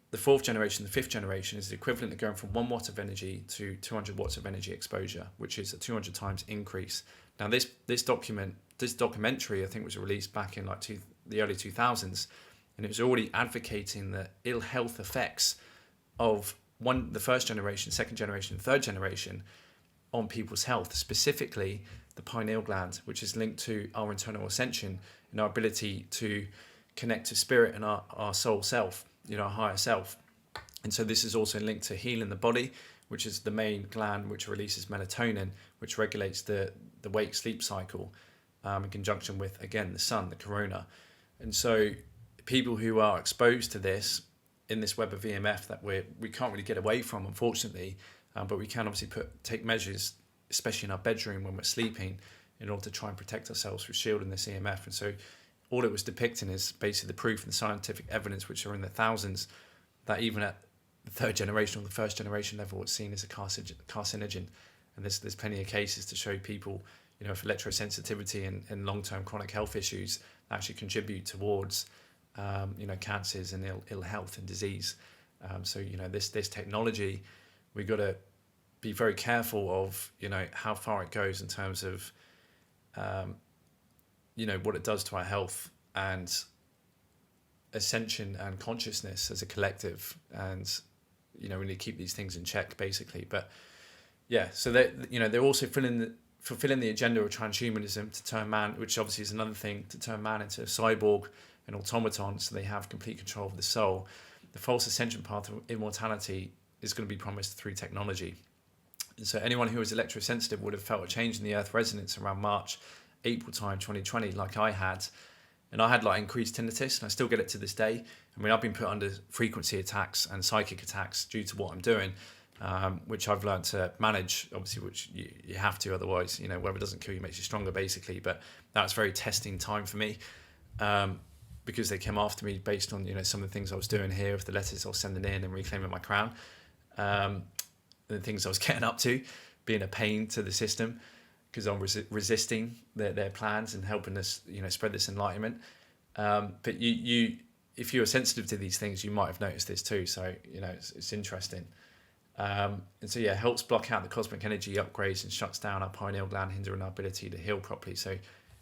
the 4th generation, the 5th generation is the equivalent of going from 1 watt of energy to 200 watts of energy exposure, which is a 200 times increase. Now this documentary, I think, was released back in the early 2000s, and it was already advocating the ill health effects of the 1st generation, 2nd generation, 3rd generation on people's health, specifically the pineal gland, which is linked to our internal ascension and our ability to connect to spirit and our soul self, our higher self. And so this is also linked to healing the body, which is the main gland which releases melatonin, which regulates the wake-sleep cycle in conjunction with, again, the sun, the corona. And so people who are exposed to this in this web of EMF that we can't really get away from, unfortunately, but we can obviously take measures, especially in our bedroom when we're sleeping, in order to try and protect ourselves through shielding this EMF. And so all it was depicting is basically the proof and the scientific evidence, which are in the thousands, that even at the third generation or the first generation level, it's seen as a carcinogen. And there's plenty of cases to show people, if electrosensitivity and long-term chronic health issues actually contribute towards, cancers and ill health and disease. So this technology, we've got to be very careful of, how far it goes in terms of, what it does to our health and ascension and consciousness as a collective. And, we need to keep these things in check, basically. But yeah, so they're also fulfilling the agenda of transhumanism to turn man, which obviously is another thing, to turn man into a cyborg, an automaton, so they have complete control of the soul. The false ascension path of immortality is going to be promised through technology. And so anyone who was electrosensitive would have felt a change in the Earth resonance around March, April time 2020, like I had. And I had increased tinnitus, and I still get it to this day. I mean, I've been put under frequency attacks and psychic attacks due to what I'm doing, which I've learned to manage, obviously, which you have to, otherwise, whatever doesn't kill you makes you stronger, basically. But that was very testing time for me, because they came after me based on, some of the things I was doing here, with the letters I was sending in and reclaiming my crown, the things I was getting up to, being a pain to the system, because I'm resisting their plans and helping us, spread this enlightenment. But if you're sensitive to these things, you might have noticed this too. So, it's interesting. And so, yeah, it helps block out the cosmic energy upgrades and shuts down our pineal gland, hindering our ability to heal properly. So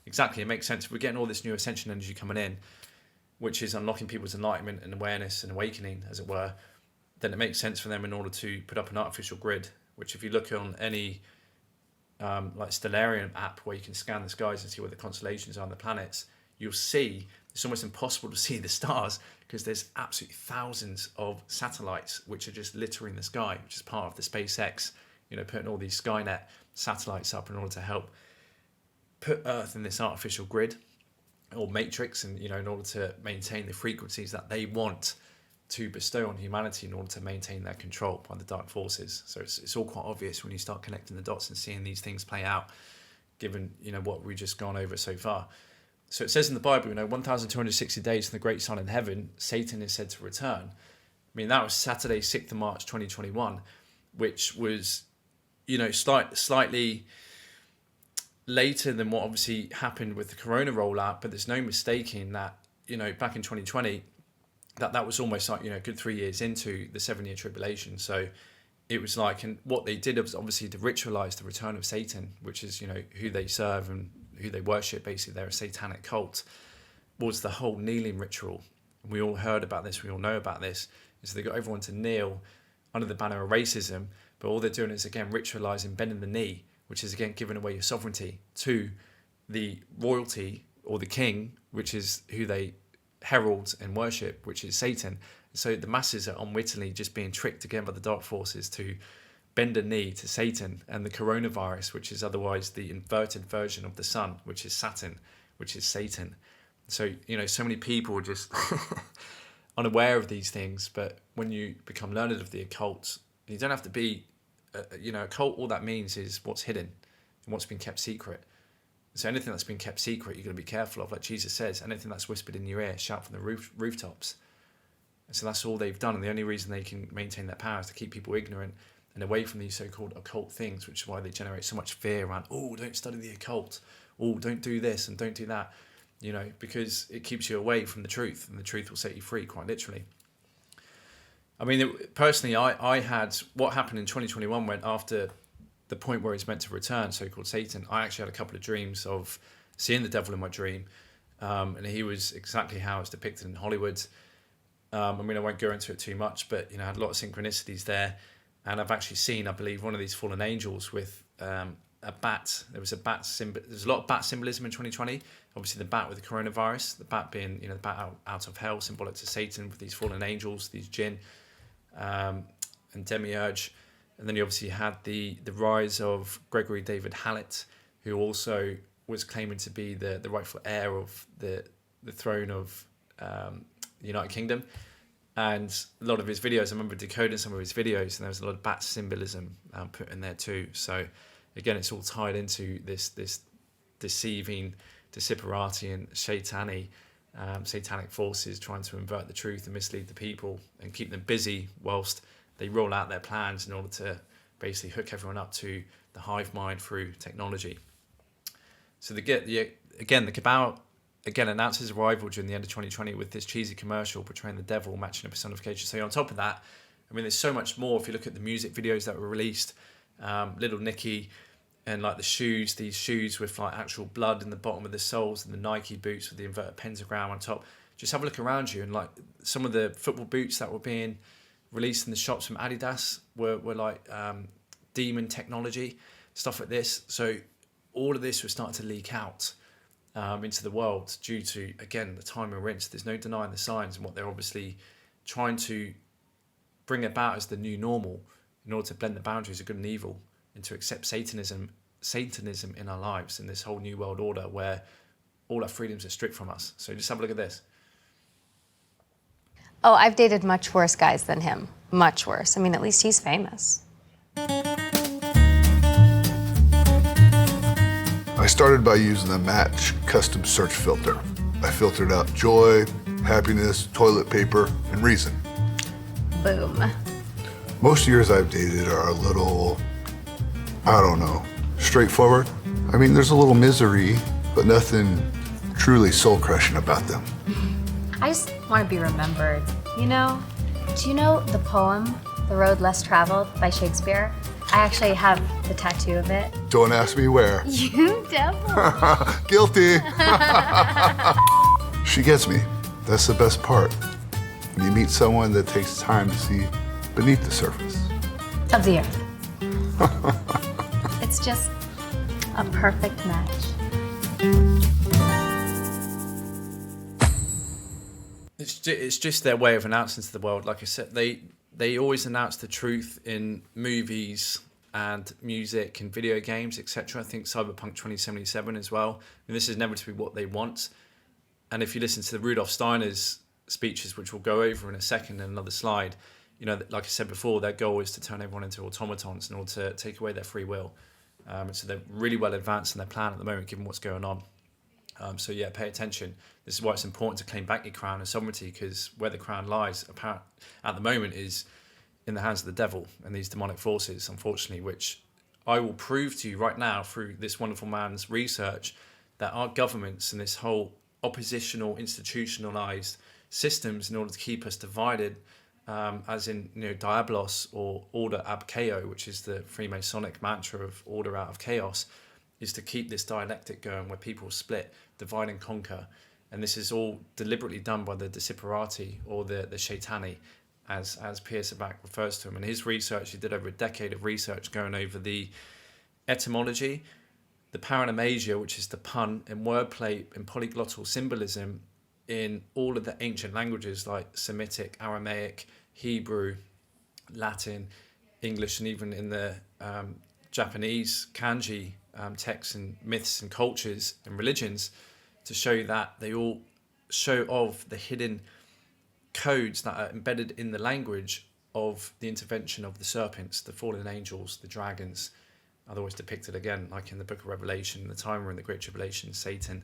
exactly, it makes sense. If we're getting all this new ascension energy coming in, which is unlocking people's enlightenment and awareness and awakening, as it were, then it makes sense for them in order to put up an artificial grid, which if you look on any Stellarium app where you can scan the skies and see where the constellations are on the planets, you'll see it's almost impossible to see the stars because there's absolutely thousands of satellites which are just littering the sky, which is part of the SpaceX, putting all these Skynet satellites up in order to help put Earth in this artificial grid or matrix, and in order to maintain the frequencies that they want to bestow on humanity in order to maintain their control by the dark forces. So it's all quite obvious when you start connecting the dots and seeing these things play out, given what we've just gone over so far. So it says in the Bible, 1,260 days from the great sun in heaven, Satan is said to return. I mean, that was Saturday, 6th of March, 2021, which was, slightly later than what obviously happened with the corona rollout, but there's no mistaking that, back in 2020, that was almost like, a good 3 years into the 7-year tribulation. So it was and what they did was obviously to ritualize the return of Satan, which is, who they serve and who they worship. Basically, they're a satanic cult, was the whole kneeling ritual. And we all heard about this, we all know about this, is they got everyone to kneel under the banner of racism, but all they're doing is, again, ritualizing bending the knee, which is, again, giving away your sovereignty to the royalty or the king, which is who they herald and worship, which is Satan. So the masses are unwittingly just being tricked again by the dark forces to bend a knee to Satan and the coronavirus, which is otherwise the inverted version of the sun, which is Saturn, which is Satan. So, so many people are just unaware of these things. But when you become learned of the occult, you don't have to be, a cult. All that means is what's hidden and what's been kept secret. So anything that's been kept secret, you're going to be careful of. Like Jesus says, anything that's whispered in your ear, shout from the rooftops. And so that's all they've done. And the only reason they can maintain their power is to keep people ignorant and away from these so-called occult things, which is why they generate so much fear around, don't study the occult. Don't do this and don't do that. Because it keeps you away from the truth, and the truth will set you free, quite literally. I mean, personally, I had what happened in 2021 went after the point where he's meant to return, so-called Satan. I actually had a couple of dreams of seeing the devil in my dream, and he was exactly how it's depicted in Hollywood. I mean, I won't go into it too much, but I had a lot of synchronicities there, and I've actually seen, I believe, one of these fallen angels with a bat. There was a bat symbol. There's a lot of bat symbolism in 2020. Obviously, the bat with the coronavirus, the bat being, the bat out of hell, symbolic to Satan, with these fallen angels, these jinn, and demiurge. And then you obviously had the rise of Gregory David Hallett, who also was claiming to be the rightful heir of the throne of the United Kingdom. And a lot of his videos, I remember decoding some of his videos, and there was a lot of bat symbolism put in there too. So again, it's all tied into this deceiving, disiparati and satanic forces trying to invert the truth and mislead the people and keep them busy whilst they roll out their plans in order to basically hook everyone up to the hive mind through technology. So the Cabal announced his arrival during the end of 2020 with this cheesy commercial portraying the devil matching a personification. So on top of that, I mean, there's so much more. If you look at the music videos that were released, Little Nicky and like these shoes with like actual blood in the bottom of the soles, and the Nike boots with the inverted pentagram on top. Just have a look around you, and like some of the football boots that were being released in the shops from Adidas were like demon technology, stuff like this. So all of this was starting to leak out into the world due to, again, the time we're in. So there's no denying the signs and what they're obviously trying to bring about as the new normal in order to blend the boundaries of good and evil and to accept Satanism in our lives in this whole new world order where all our freedoms are stripped from us. So just have a look at this. Oh, I've dated much worse guys than him. Much worse. I mean, at least he's famous. I started by using the Match custom search filter. I filtered out joy, happiness, toilet paper, and reason. Boom. Most years I've dated are a little, I don't know, straightforward. I mean, there's a little misery, but nothing truly soul-crushing about them. I just want to be remembered, you know? Do you know the poem, The Road Less Traveled by Shakespeare? I actually have the tattoo of it. Don't ask me where. You devil. Guilty. She gets me. That's the best part. When you meet someone that takes time to see beneath the surface. Of the earth. It's just a perfect match. It's just their way of announcing to the world. Like I said, they always announce the truth in movies and music and video games, etc. I think Cyberpunk 2077 as well. I mean, this is inevitably what they want. And if you listen to the Rudolf Steiner's speeches, which we'll go over in a second in another slide, you know, like I said before, their goal is to turn everyone into automatons in order to take away their free will. So they're really well advanced in their plan at the moment, given what's going on. So yeah, pay attention. This is why it's important to claim back your crown and sovereignty, because where the crown lies at the moment is in the hands of the devil and these demonic forces, unfortunately, which I will prove to you right now through this wonderful man's research that our governments and this whole oppositional, institutionalized systems in order to keep us divided, as in, you know, diabolos or order ab chaos, which is the Freemasonic mantra of order out of chaos, is to keep this dialectic going where people split, divide and conquer. And this is all deliberately done by the disiparati or the shaitani, as Pierre Sabak refers to him. And his research, he did over a decade of research going over the etymology, the paranomasia, which is the pun and wordplay and polyglottal symbolism in all of the ancient languages like Semitic, Aramaic, Hebrew, Latin, English, and even in the Japanese kanji texts and myths and cultures and religions, to show that they all show of the hidden codes that are embedded in the language of the intervention of the serpents, the fallen angels, the dragons, otherwise depicted again like in the book of Revelation, the time we're in the Great Tribulation, Satan,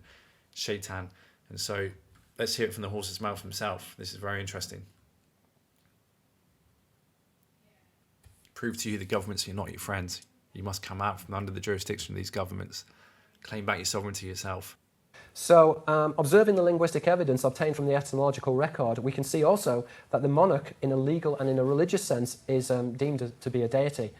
Shaitan. And so let's hear it from the horse's mouth himself. This is very interesting. Prove to you the governments are not your friends. You must come out from under the jurisdiction of these governments. Claim back your sovereignty yourself. So, observing the linguistic evidence obtained from the etymological record, we can see also that the monarch, in a legal and in a religious sense, is deemed to be a deity.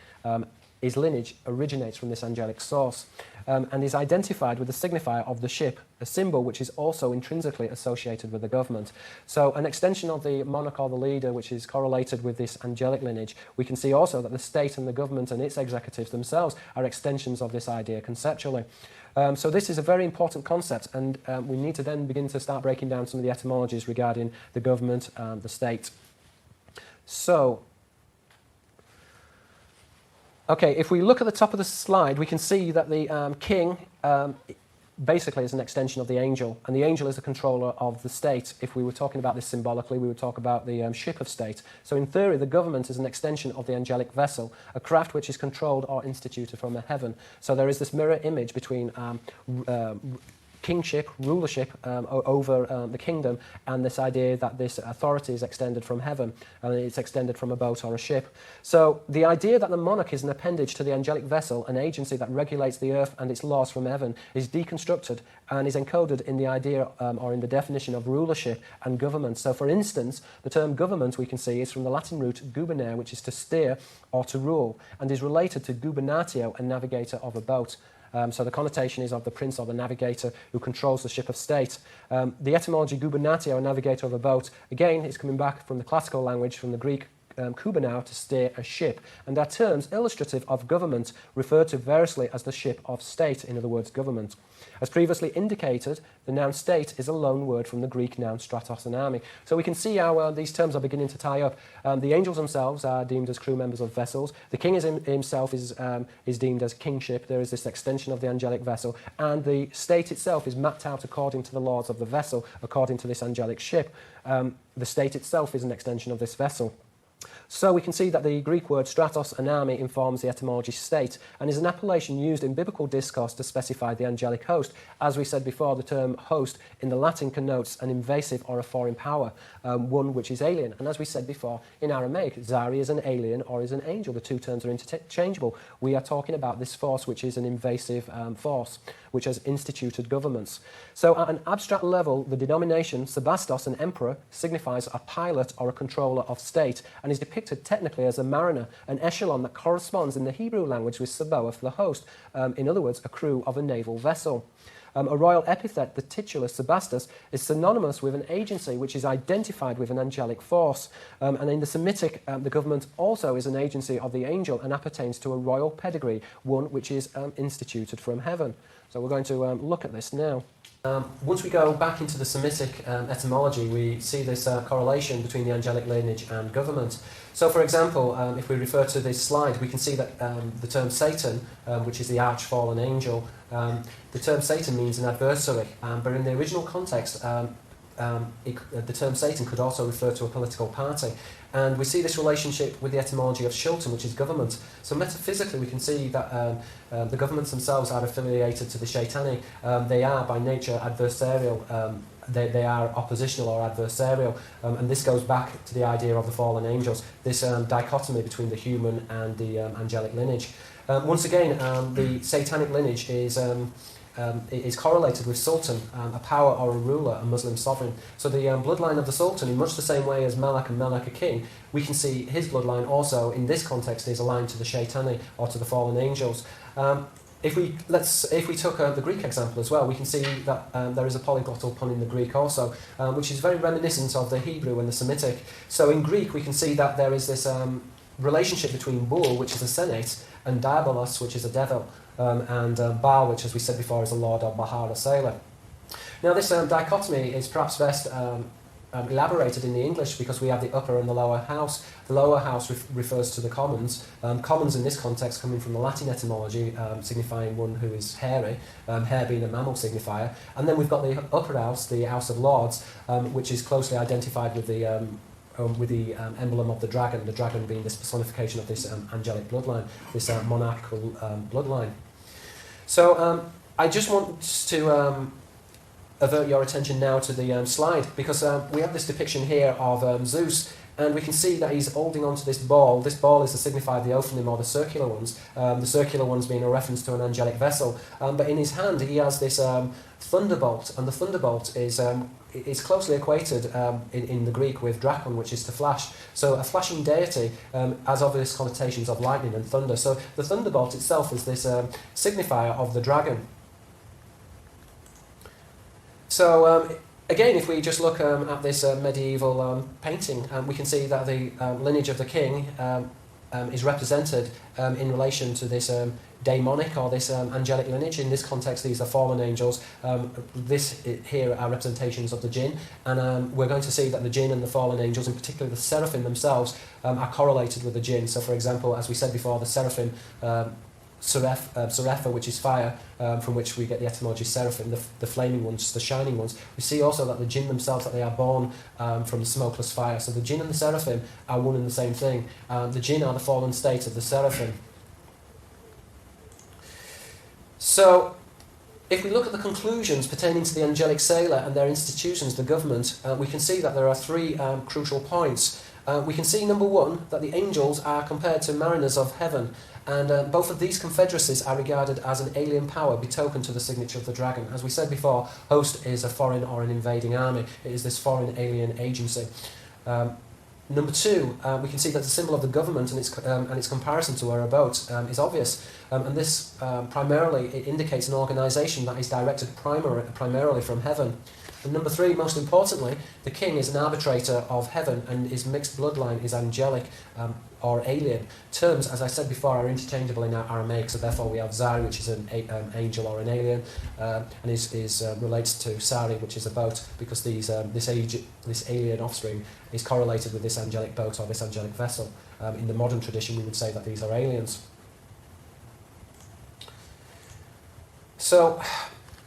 His lineage originates from this angelic source and is identified with the signifier of the ship, a symbol which is also intrinsically associated with the government. So an extension of the monarch or the leader, which is correlated with this angelic lineage, we can see also that the state and the government and its executives themselves are extensions of this idea conceptually. So this is a very important concept, and we need to then begin to start breaking down some of the etymologies regarding the government and the state. So, okay, if we look at the top of the slide, we can see that the king basically is an extension of the angel, and the angel is a controller of the state. If we were talking about this symbolically, we would talk about the ship of state. So in theory, the government is an extension of the angelic vessel, a craft which is controlled or instituted from heaven. So there is this mirror image between kingship, rulership over the kingdom, and this idea that this authority is extended from heaven, and it's extended from a boat or a ship. So the idea that the monarch is an appendage to the angelic vessel, an agency that regulates the earth and its laws from heaven, is deconstructed and is encoded in the idea or in the definition of rulership and government. So for instance, the term government, we can see, is from the Latin root gubernare, which is to steer or to rule, and is related to gubernatio, a navigator of a boat. So the connotation is of the prince or the navigator who controls the ship of state. The etymology gubernatio, a navigator of a boat, again is coming back from the classical language, from the Greek kubernao, to steer a ship. And are terms illustrative of government, referred to variously as the ship of state, in other words, government. As previously indicated, the noun state is a loan word from the Greek noun stratos and army. So we can see how these terms are beginning to tie up. The angels themselves are deemed as crew members of vessels. The king himself is deemed as kingship. There is this extension of the angelic vessel. And the state itself is mapped out according to the laws of the vessel, according to this angelic ship. The state itself is an extension of this vessel. So we can see that the Greek word stratos anami informs the etymology state and is an appellation used in biblical discourse to specify the angelic host. As we said before, the term host in the Latin connotes an invasive or a foreign power, one which is alien. And as we said before, in Aramaic, Zari is an alien or is an angel. The two terms are interchangeable. We are talking about this force which is an invasive force, which has instituted governments. So at an abstract level, the denomination sebastos, an emperor, signifies a pilot or a controller of state, and is depicted technically as a mariner, an echelon that corresponds in the Hebrew language with Sabaoth, the host, in other words, a crew of a naval vessel. A royal epithet, the titular sebastos, is synonymous with an agency which is identified with an angelic force. And in the Semitic, the government also is an agency of the angel and appertains to a royal pedigree, one which is instituted from heaven. So we're going to look at this now. Once we go back into the Semitic etymology, we see this correlation between the angelic lineage and government. So, for example, if we refer to this slide, we can see that the term Satan, which is the arch-fallen angel, the term Satan means an adversary, but in the original context, the term Satan could also refer to a political party. And we see this relationship with the etymology of Shulton, which is government. So metaphysically, we can see that the governments themselves are affiliated to the Shaitani. They are, by nature, adversarial. They are oppositional or adversarial. And this goes back to the idea of the fallen angels, this dichotomy between the human and the angelic lineage. Once again, the satanic lineage is correlated with Sultan, a power or a ruler, a Muslim sovereign. So the bloodline of the Sultan, in much the same way as Malak and Malak a king, we can see his bloodline also, in this context, is aligned to the Shaitani, or to the fallen angels. If we took the Greek example as well, we can see that there is a polyglottal pun in the Greek also, which is very reminiscent of the Hebrew and the Semitic. So in Greek, we can see that there is this relationship between Bul, which is a senate, and Diabolos, which is a devil, and Baal, which, as we said before, is a lord, or Bahar, a sailor. Now, this dichotomy is perhaps best elaborated in the English, because we have the upper and the lower house. The lower house refers to the commons. Commons in this context coming from the Latin etymology, signifying one who is hairy, hair being a mammal signifier. And then we've got the upper house, the House of Lords, which is closely identified with the emblem of the dragon being this personification of this angelic bloodline, this monarchical bloodline. So I just want to avert your attention now to the slide, because we have this depiction here of Zeus, and we can see that he's holding onto this ball. This ball is to signify the ophanim, or the circular ones being a reference to an angelic vessel. But in his hand he has this thunderbolt, and the thunderbolt is closely equated in the Greek with drakon, which is to flash. So a flashing deity has obvious connotations of lightning and thunder. So the thunderbolt itself is this signifier of the dragon. So again, if we just look at this medieval painting, we can see that the lineage of the king is represented in relation to this daemonic, or this angelic lineage. In this context, these are fallen angels. Here are representations of the jinn, and we're going to see that the jinn and the fallen angels, in particular the seraphim themselves, are correlated with the jinn. So, for example, as we said before, the seraphim Serapha, which is fire, from which we get the etymology seraphim, the flaming ones, the shining ones. We see also that the jinn themselves, that they are born from the smokeless fire. So the jinn and the seraphim are one and the same thing. The jinn are the fallen state of the seraphim. So, if we look at the conclusions pertaining to the angelic sailor and their institutions, the government, we can see that there are three crucial points. We can see, number one, that the angels are compared to mariners of heaven, and both of these confederacies are regarded as an alien power betokened to the signature of the dragon. As we said before, host is a foreign or an invading army. It is this foreign alien agency. Number two, we can see that the symbol of the government and its comparison to our boat is obvious, and this primarily it indicates an organisation that is directed primarily from heaven. And number three, most importantly, the king is an arbitrator of heaven, and his mixed bloodline is angelic or alien. Terms, as I said before, are interchangeable in Aramaic, so therefore we have Zari, which is an angel or an alien, and is relates to Sari, which is a boat, because this alien offspring is correlated with this angelic boat or this angelic vessel. In the modern tradition, we would say that these are aliens. So,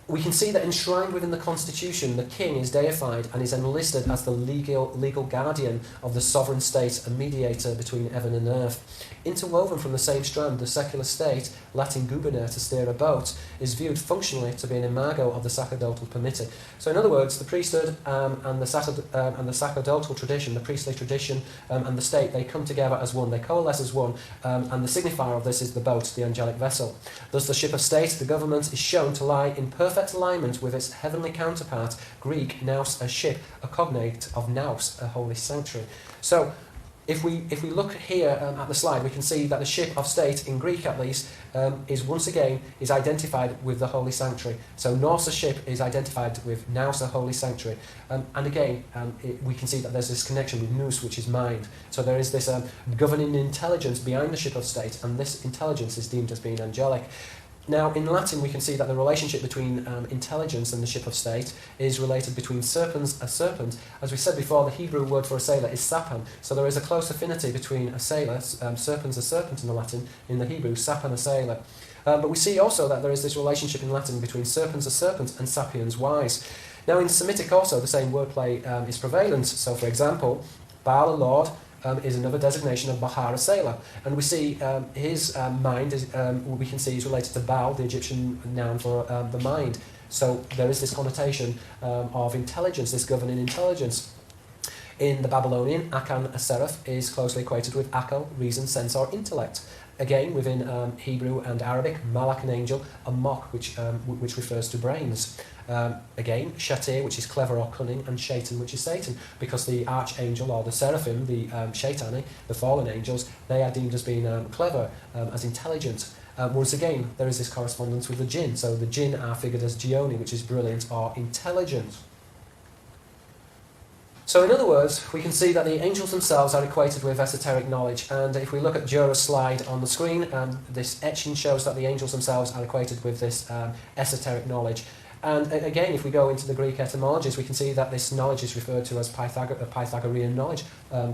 we can see that enshrined within the Constitution, the king is deified and is enlisted as the legal guardian of the sovereign state, a mediator between heaven and earth. Interwoven from the same strand, the secular state, Latin gubernare, to steer a boat, is viewed functionally to be an imago of the sacerdotal permittee. So in other words, the priesthood and the sacerdotal tradition, the priestly tradition and the state, they come together as one, they coalesce as one, and the signifier of this is the boat, the angelic vessel. Thus the ship of state, the government, is shown to lie in perfect alignment with its heavenly counterpart, Greek, nous, a ship, a cognate of nous, a holy sanctuary. So, if we look here at the slide, we can see that the ship of state, in Greek at least, is identified with the holy sanctuary. So nous, a ship, is identified with nous, a holy sanctuary. And again, we can see that there's this connection with nous, which is mind. So there is this governing intelligence behind the ship of state, and this intelligence is deemed as being angelic. Now, in Latin, we can see that the relationship between intelligence and the ship of state is related between serpens, a serpent. As we said before, the Hebrew word for a sailor is sapan, so there is a close affinity between a sailor, serpens, a serpent in the Latin, in the Hebrew, sapan, a sailor. But we see also that there is this relationship in Latin between serpens, a serpent, and sapiens, wise. Now, in Semitic also, the same wordplay is prevalent. So, for example, Baal, a lord, is another designation of Bahar, a sailor. And we see his mind, we can see is related to Baal, the Egyptian noun for the mind. So there is this connotation of intelligence, this governing intelligence. In the Babylonian, Akan, a seraph, is closely equated with Akal, reason, sense, or intellect. Again, within Hebrew and Arabic, Malak, an angel, a Mok, which refers to brains. Again, Shatir, which is clever or cunning, and Shaitan, which is Satan, because the archangel or the seraphim, the Shaitani, the fallen angels, they are deemed as being clever, as intelligent. Once again, there is this correspondence with the jinn. So the jinn are figured as Gioni, which is brilliant or intelligent. So in other words, we can see that the angels themselves are equated with esoteric knowledge, and if we look at Jura's slide on the screen, this etching shows that the angels themselves are equated with this esoteric knowledge. And again, if we go into the Greek etymologies, we can see that this knowledge is referred to as Pythagorean knowledge,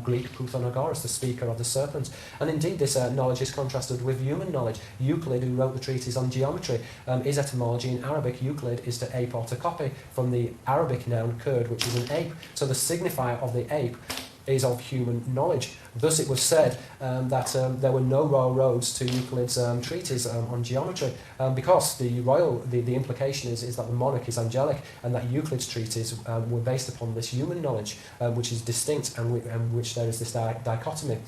Greek Puthanagoras, the speaker of the serpent. And indeed, this knowledge is contrasted with human knowledge. Euclid, who wrote the treatise on geometry, his etymology in Arabic, Euclid, is to ape or to copy, from the Arabic noun kurd, which is an ape. So the signifier of the ape is of human knowledge. Thus it was said that there were no royal roads to Euclid's treatise on geometry, because the implication is that the monarch is angelic, and that Euclid's treatise were based upon this human knowledge, which is distinct, and which there is this dichotomy.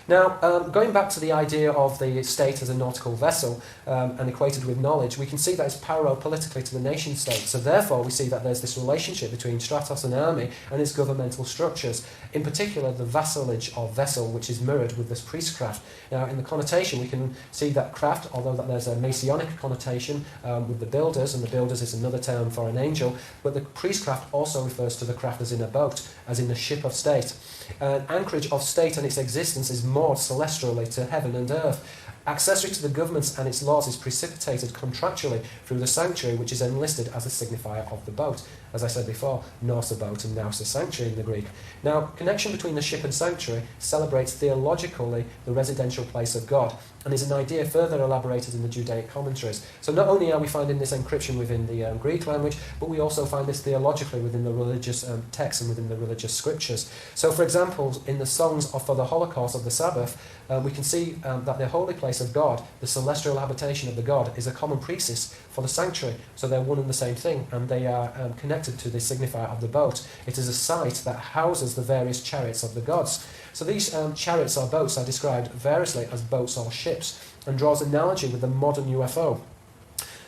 Now, going back to the idea of the state as a nautical vessel and equated with knowledge, we can see that it's parallel politically to the nation state. So therefore, we see that there's this relationship between Stratos and army and its governmental structures. In particular, the vassalage or vessel, which is mirrored with this priestcraft. Now, in the connotation, we can see that craft, although that there's a Masonic connotation with the builders, and the builders is another term for an angel, but the priestcraft also refers to the craft as in a boat, as in the ship of state. Anchorage of state and its existence is moored celestially to heaven and earth. Accessory to the government and its laws is precipitated contractually through the sanctuary, which is enlisted as a signifier of the boat. As I said before, nous a boat and nous a sanctuary in the Greek. Now, connection between the ship and sanctuary celebrates theologically the residential place of God, and is an idea further elaborated in the Judaic commentaries. So not only are we finding this encryption within the Greek language, but we also find this theologically within the religious texts and within the religious scriptures. So, for example, in the songs for the Holocaust of the Sabbath, we can see that the holy place of God, the celestial habitation of the God, is a common precis for the sanctuary. So they're one and the same thing, and they are connected to the signifier of the boat. It is a site that houses the various chariots of the gods. So these chariots or boats are described variously as boats or ships, and draws analogy with the modern UFO.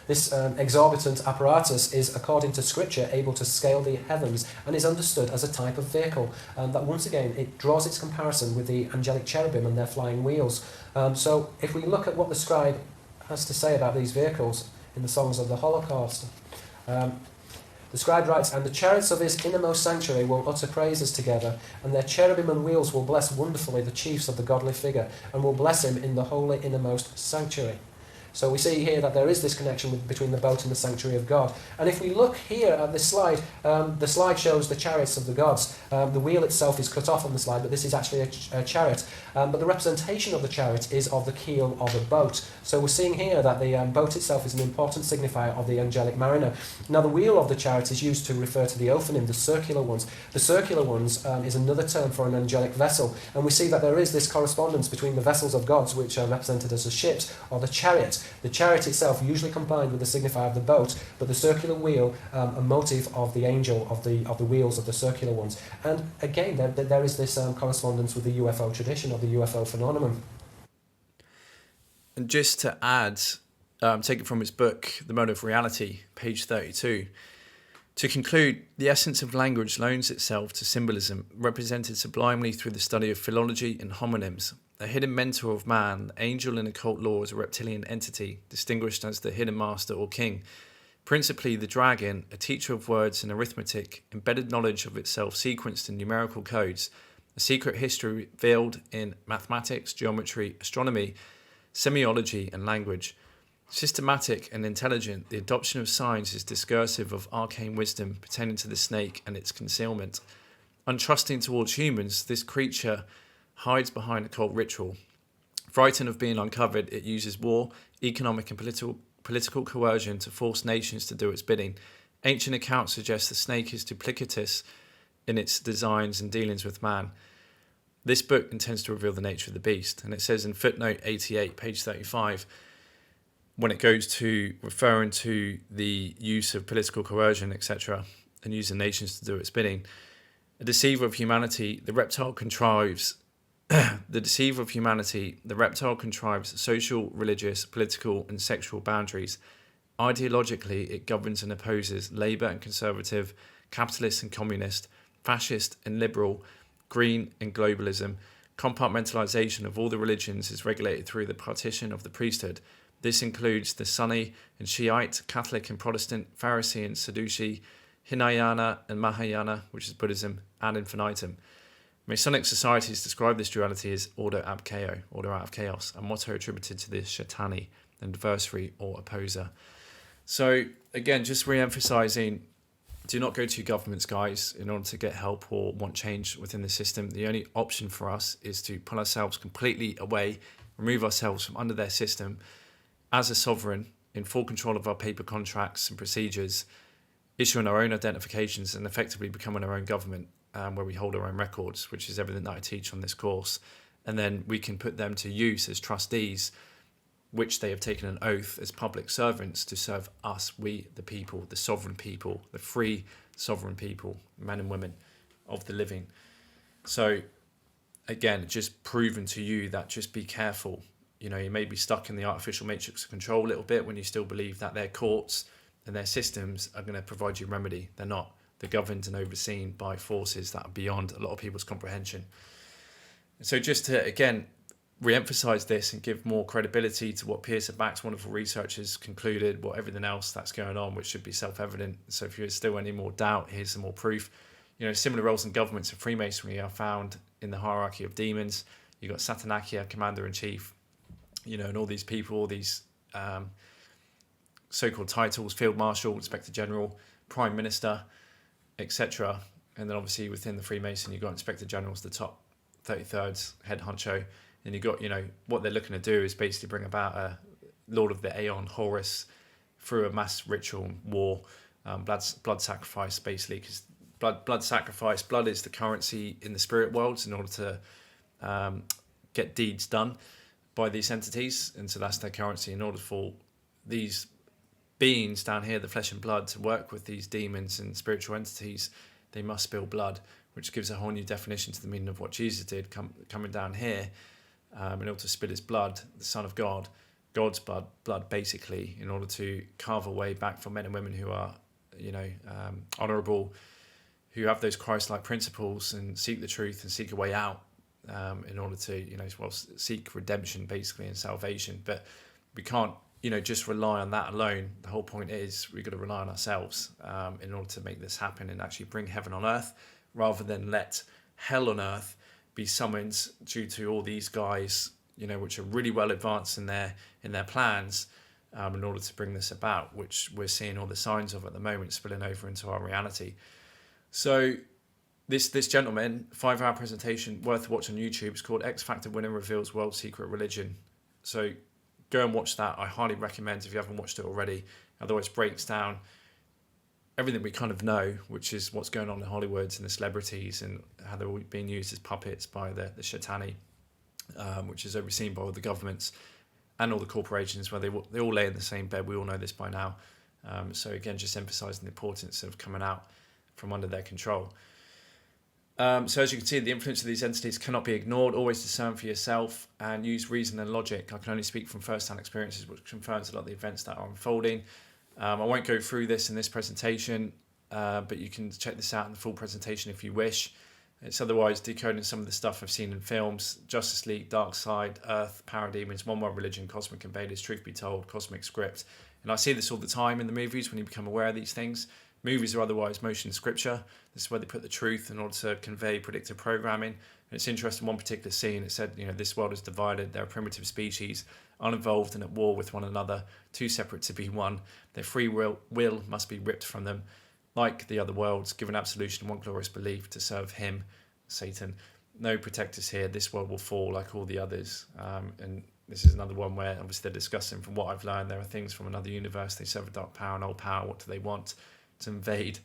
This exorbitant apparatus is, according to scripture, able to scale the heavens and is understood as a type of vehicle. That once again, it draws its comparison with the angelic cherubim and their flying wheels. So if we look at what the scribe has to say about these vehicles in the songs of the Holocaust, the scribe writes, "And the chariots of his innermost sanctuary will utter praises together, and their cherubim and wheels will bless wonderfully the chiefs of the godly figure, and will bless him in the holy innermost sanctuary." So we see here that there is this connection between the boat and the sanctuary of God. And if we look here at this slide, the slide shows the chariots of the gods. The wheel itself is cut off on the slide, but this is actually a chariot. But the representation of the chariot is of the keel of a boat. So we're seeing here that the boat itself is an important signifier of the angelic mariner. Now the wheel of the chariot is used to refer to the ophanim, the circular ones. The circular ones is another term for an angelic vessel. And we see that there is this correspondence between the vessels of gods, which are represented as the ships, or the chariot. The chariot itself usually combined with the signifier of the boat, but the circular wheel a motive of the angel of the wheels of the circular ones. And again, there is this correspondence with the UFO tradition of the UFO phenomenon. And just to add, take it from his book, The Mode of Reality, page 32. To conclude, the essence of language loans itself to symbolism, represented sublimely through the study of philology and homonyms. A hidden mentor of man, the angel in occult law is a reptilian entity, distinguished as the hidden master or king. Principally, the dragon, a teacher of words and arithmetic, embedded knowledge of itself sequenced in numerical codes, a secret history veiled in mathematics, geometry, astronomy, semiology, and language. Systematic and intelligent, the adoption of signs is discursive of arcane wisdom pertaining to the snake and its concealment. Untrusting towards humans, this creature hides behind occult ritual. Frightened of being uncovered, it uses war, economic and political coercion to force nations to do its bidding. Ancient accounts suggest the snake is duplicitous in its designs and dealings with man. This book intends to reveal the nature of the beast, and it says in footnote 88, page 35, when it goes to referring to the use of political coercion, etc., and using nations to do its bidding, a deceiver of humanity, the reptile contrives social, religious, political, and sexual boundaries. Ideologically, it governs and opposes Labour and Conservative, capitalist and communist, fascist and liberal, green and globalism. Compartmentalisation of all the religions is regulated through the partition of the priesthood. This includes the Sunni and Shiite, Catholic and Protestant, Pharisee and Sadducee, Hinayana and Mahayana, which is Buddhism, ad infinitum. Masonic societies describe this duality as order ab chaos, order out of chaos, a motto attributed to the Shaitani, an adversary or opposer. So again, just re-emphasizing, do not go to your governments, guys, in order to get help or want change within the system. The only option for us is to pull ourselves completely away, remove ourselves from under their system as a sovereign, in full control of our paper contracts and procedures, issuing our own identifications and effectively becoming our own government. Where we hold our own records, which is everything that I teach on this course. And then we can put them to use as trustees, which they have taken an oath as public servants to serve us, we the people, the sovereign people, the free sovereign people, men and women of the living. So again, just proven to you that just be careful. You know, you may be stuck in the artificial matrix of control a little bit when you still believe that their courts and their systems are going to provide you remedy. They're not. They're governed and overseen by forces that are beyond a lot of people's comprehension. So just to, again, re-emphasize this and give more credibility to what Pearson Back's wonderful research has concluded, what everything else that's going on, which should be self-evident. So if there's still any more doubt, here's some more proof. You know, similar roles in governments of Freemasonry are found in the hierarchy of demons. You've got Satanakia, Commander-in-Chief, and all these people, all these so-called titles: Field Marshal, Inspector General, Prime Minister, etc. And then obviously within the Freemason, you've got Inspector Generals, the top 33rd head honcho, and you've got, what they're looking to do is basically bring about a Lord of the Aeon, Horus, through a mass ritual war, blood sacrifice, basically, because blood sacrifice, blood is the currency in the spirit worlds in order to get deeds done by these entities, and so that's their currency. In order for these beings down here, the flesh and blood, to work with these demons and spiritual entities, they must spill blood, which gives a whole new definition to the meaning of what Jesus did coming down here, in order to spill his blood, the Son of God, God's blood basically, in order to carve a way back for men and women who are, honourable, who have those Christ-like principles and seek the truth and seek a way out, in order to, seek redemption basically and salvation. But we can't, just rely on that alone. The whole point is we've got to rely on ourselves in order to make this happen and actually bring heaven on earth, rather than let hell on earth be summoned due to all these guys, which are really well advanced in their plans, in order to bring this about, which we're seeing all the signs of at the moment spilling over into our reality. So this gentleman, 5-hour presentation worth a watch on YouTube. It's called X Factor Winner Reveals World Secret Religion. So go and watch that. I highly recommend if you haven't watched it already. Otherwise, it breaks down everything we kind of know, which is what's going on in Hollywood and the celebrities and how they're all being used as puppets by the Shaitani, which is overseen by all the governments and all the corporations, where they all lay in the same bed. We all know this by now. So again, just emphasising the importance of coming out from under their control. So as you can see, the influence of these entities cannot be ignored. Always discern for yourself and use reason and logic. I can only speak from first-hand experiences, which confirms a lot of the events that are unfolding. I won't go through this in this presentation, but you can check this out in the full presentation if you wish. It's otherwise decoding some of the stuff I've seen in films: Justice League, Dark Side, Earth, Parademons, One World Religion, Cosmic Invaders, Truth Be Told, Cosmic Script. And I see this all the time in the movies when you become aware of these things. Movies are otherwise motion scripture. This is where they put the truth in order to convey predictive programming. And it's interesting, one particular scene, it said, this world is divided. There are primitive species, uninvolved and at war with one another, too separate to be one. Their free will must be ripped from them. Like the other worlds, given absolution and one glorious belief to serve him, Satan. No protectors here. This world will fall like all the others. And this is another one where obviously they're discussing, from what I've learned, there are things from another universe. They serve a dark power and old power. What do they want? To invade,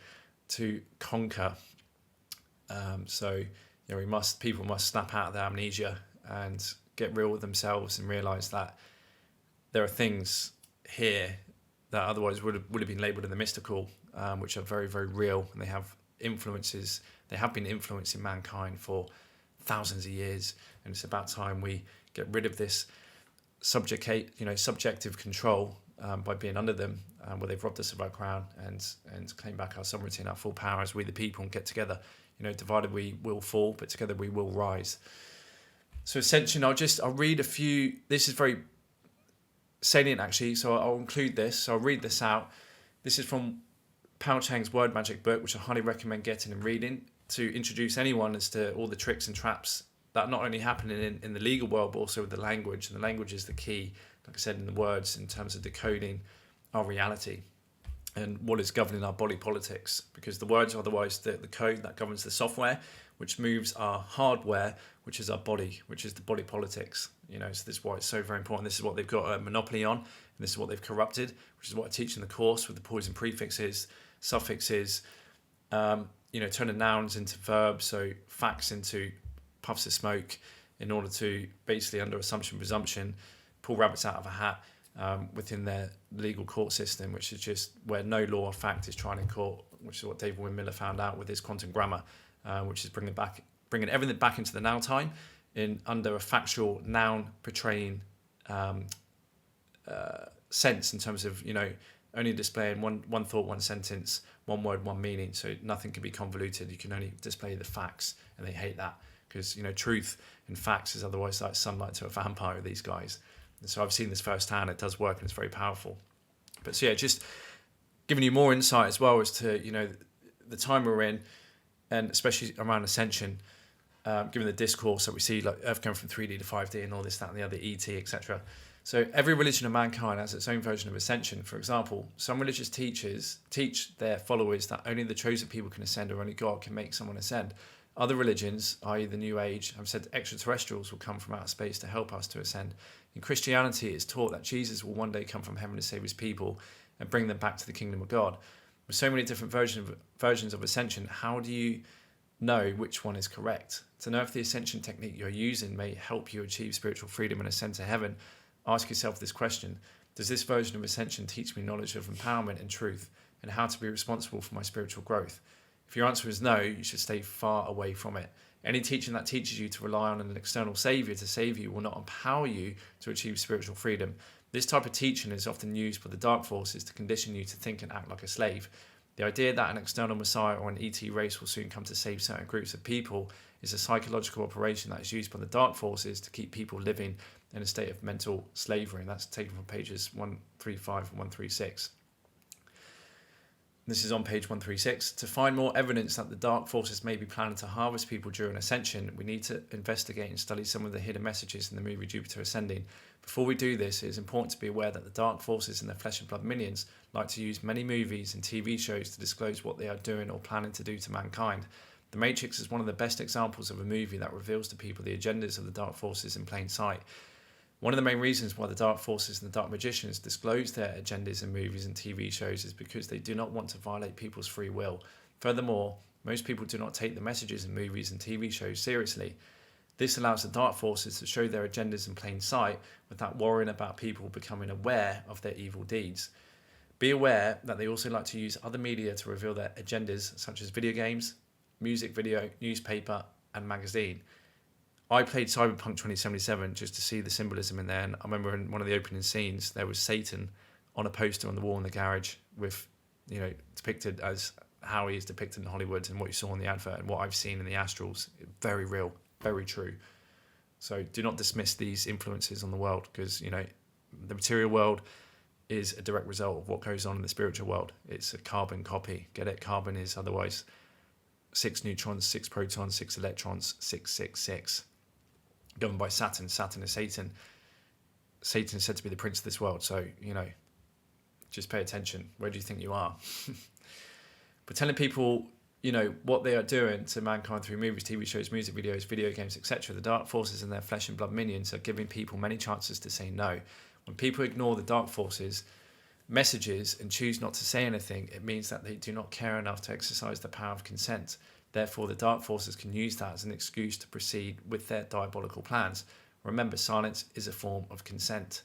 to conquer. So people must snap out of their amnesia and get real with themselves and realise that there are things here that otherwise would have been labelled in the mystical, which are very, very real, and they have influences. They have been influencing mankind for thousands of years, and it's about time we get rid of this subjective control by being under them, where they've robbed us of our crown and claim back our sovereignty and our full power as we the people, and get together. Divided we will fall, but together we will rise. So ascension, I'll read a few. This is very salient actually, so I'll include this. So I'll read this out. This is from Pao Chang's Word Magic book, which I highly recommend getting and reading, to introduce anyone as to all the tricks and traps that not only happening in the legal world, but also with the language. And the language is the key, like I said, in the words, in terms of decoding our reality and what is governing our body politics. Because the words are otherwise the code that governs the software, which moves our hardware, which is our body, which is the body politics. So this is why it's so very important. This is what they've got a monopoly on, and this is what they've corrupted, which is what I teach in the course with the poison prefixes, suffixes, turning nouns into verbs, so facts into puffs of smoke, in order to basically, under assumption presumption, pull rabbits out of a hat within their legal court system, which is just where no law or fact is tried in court, which is what David Wynne Miller found out with his quantum grammar, which is bringing everything back into the now time under a factual noun portraying sense, in terms of only displaying one thought, one sentence, one word, one meaning. So nothing can be convoluted. You can only display the facts, and they hate that because truth and facts is otherwise like sunlight to a vampire. These guys. And so I've seen this firsthand. It does work, and it's very powerful. But so yeah, just giving you more insight as well as to the time we're in, and especially around ascension. given the discourse that we see, like Earth going from 3D to 5D and all this, that, and the other, ET, etc. So every religion of mankind has its own version of ascension. For example, some religious teachers teach their followers that only the chosen people can ascend, or only God can make someone ascend. Other religions, i.e. the New Age, have said extraterrestrials will come from outer space to help us to ascend. In Christianity, it's taught that Jesus will one day come from heaven to save his people and bring them back to the kingdom of God. With so many different versions of ascension, how do you know which one is correct? To know if the ascension technique you're using may help you achieve spiritual freedom and ascend to heaven, ask yourself this question: does this version of ascension teach me knowledge of empowerment and truth, and how to be responsible for my spiritual growth? If your answer is no, you should stay far away from it. Any teaching that teaches you to rely on an external saviour to save you will not empower you to achieve spiritual freedom. This type of teaching is often used by the dark forces to condition you to think and act like a slave. The idea that an external messiah or an ET race will soon come to save certain groups of people is a psychological operation that is used by the dark forces to keep people living in a state of mental slavery. And that's taken from pages 135 and 136. This is on page 136. To find more evidence that the dark forces may be planning to harvest people during ascension, we need to investigate and study some of the hidden messages in the movie Jupiter Ascending. Before we do this, it is important to be aware that the dark forces and their flesh and blood minions like to use many movies and TV shows to disclose what they are doing or planning to do to mankind. The Matrix is one of the best examples of a movie that reveals to people the agendas of the dark forces in plain sight. One of the main reasons why the dark forces and the dark magicians disclose their agendas in movies and TV shows is because they do not want to violate people's free will. Furthermore, most people do not take the messages in movies and TV shows seriously. This allows the dark forces to show their agendas in plain sight without worrying about people becoming aware of their evil deeds. Be aware that they also like to use other media to reveal their agendas, such as video games, music video, newspaper, and magazine. I played Cyberpunk 2077 just to see the symbolism in there, and I remember in one of the opening scenes there was Satan on a poster on the wall in the garage with, depicted as how he is depicted in Hollywood and what you saw in the advert and what I've seen in the astrals. Very real, very true. So do not dismiss these influences on the world, because the material world is a direct result of what goes on in the spiritual world. It's a carbon copy. Get it? Carbon is otherwise 6 neutrons, 6 protons, 6 electrons, 666. Governed by Saturn. Saturn is Satan. Satan is said to be the prince of this world. So, just pay attention. Where do you think you are? But telling people, what they are doing to mankind through movies, TV shows, music videos, video games, etc., the dark forces and their flesh and blood minions are giving people many chances to say no. When people ignore the dark forces messages and choose not to say anything, it means that they do not care enough to exercise the power of consent. Therefore, the dark forces can use that as an excuse to proceed with their diabolical plans. Remember, silence is a form of consent.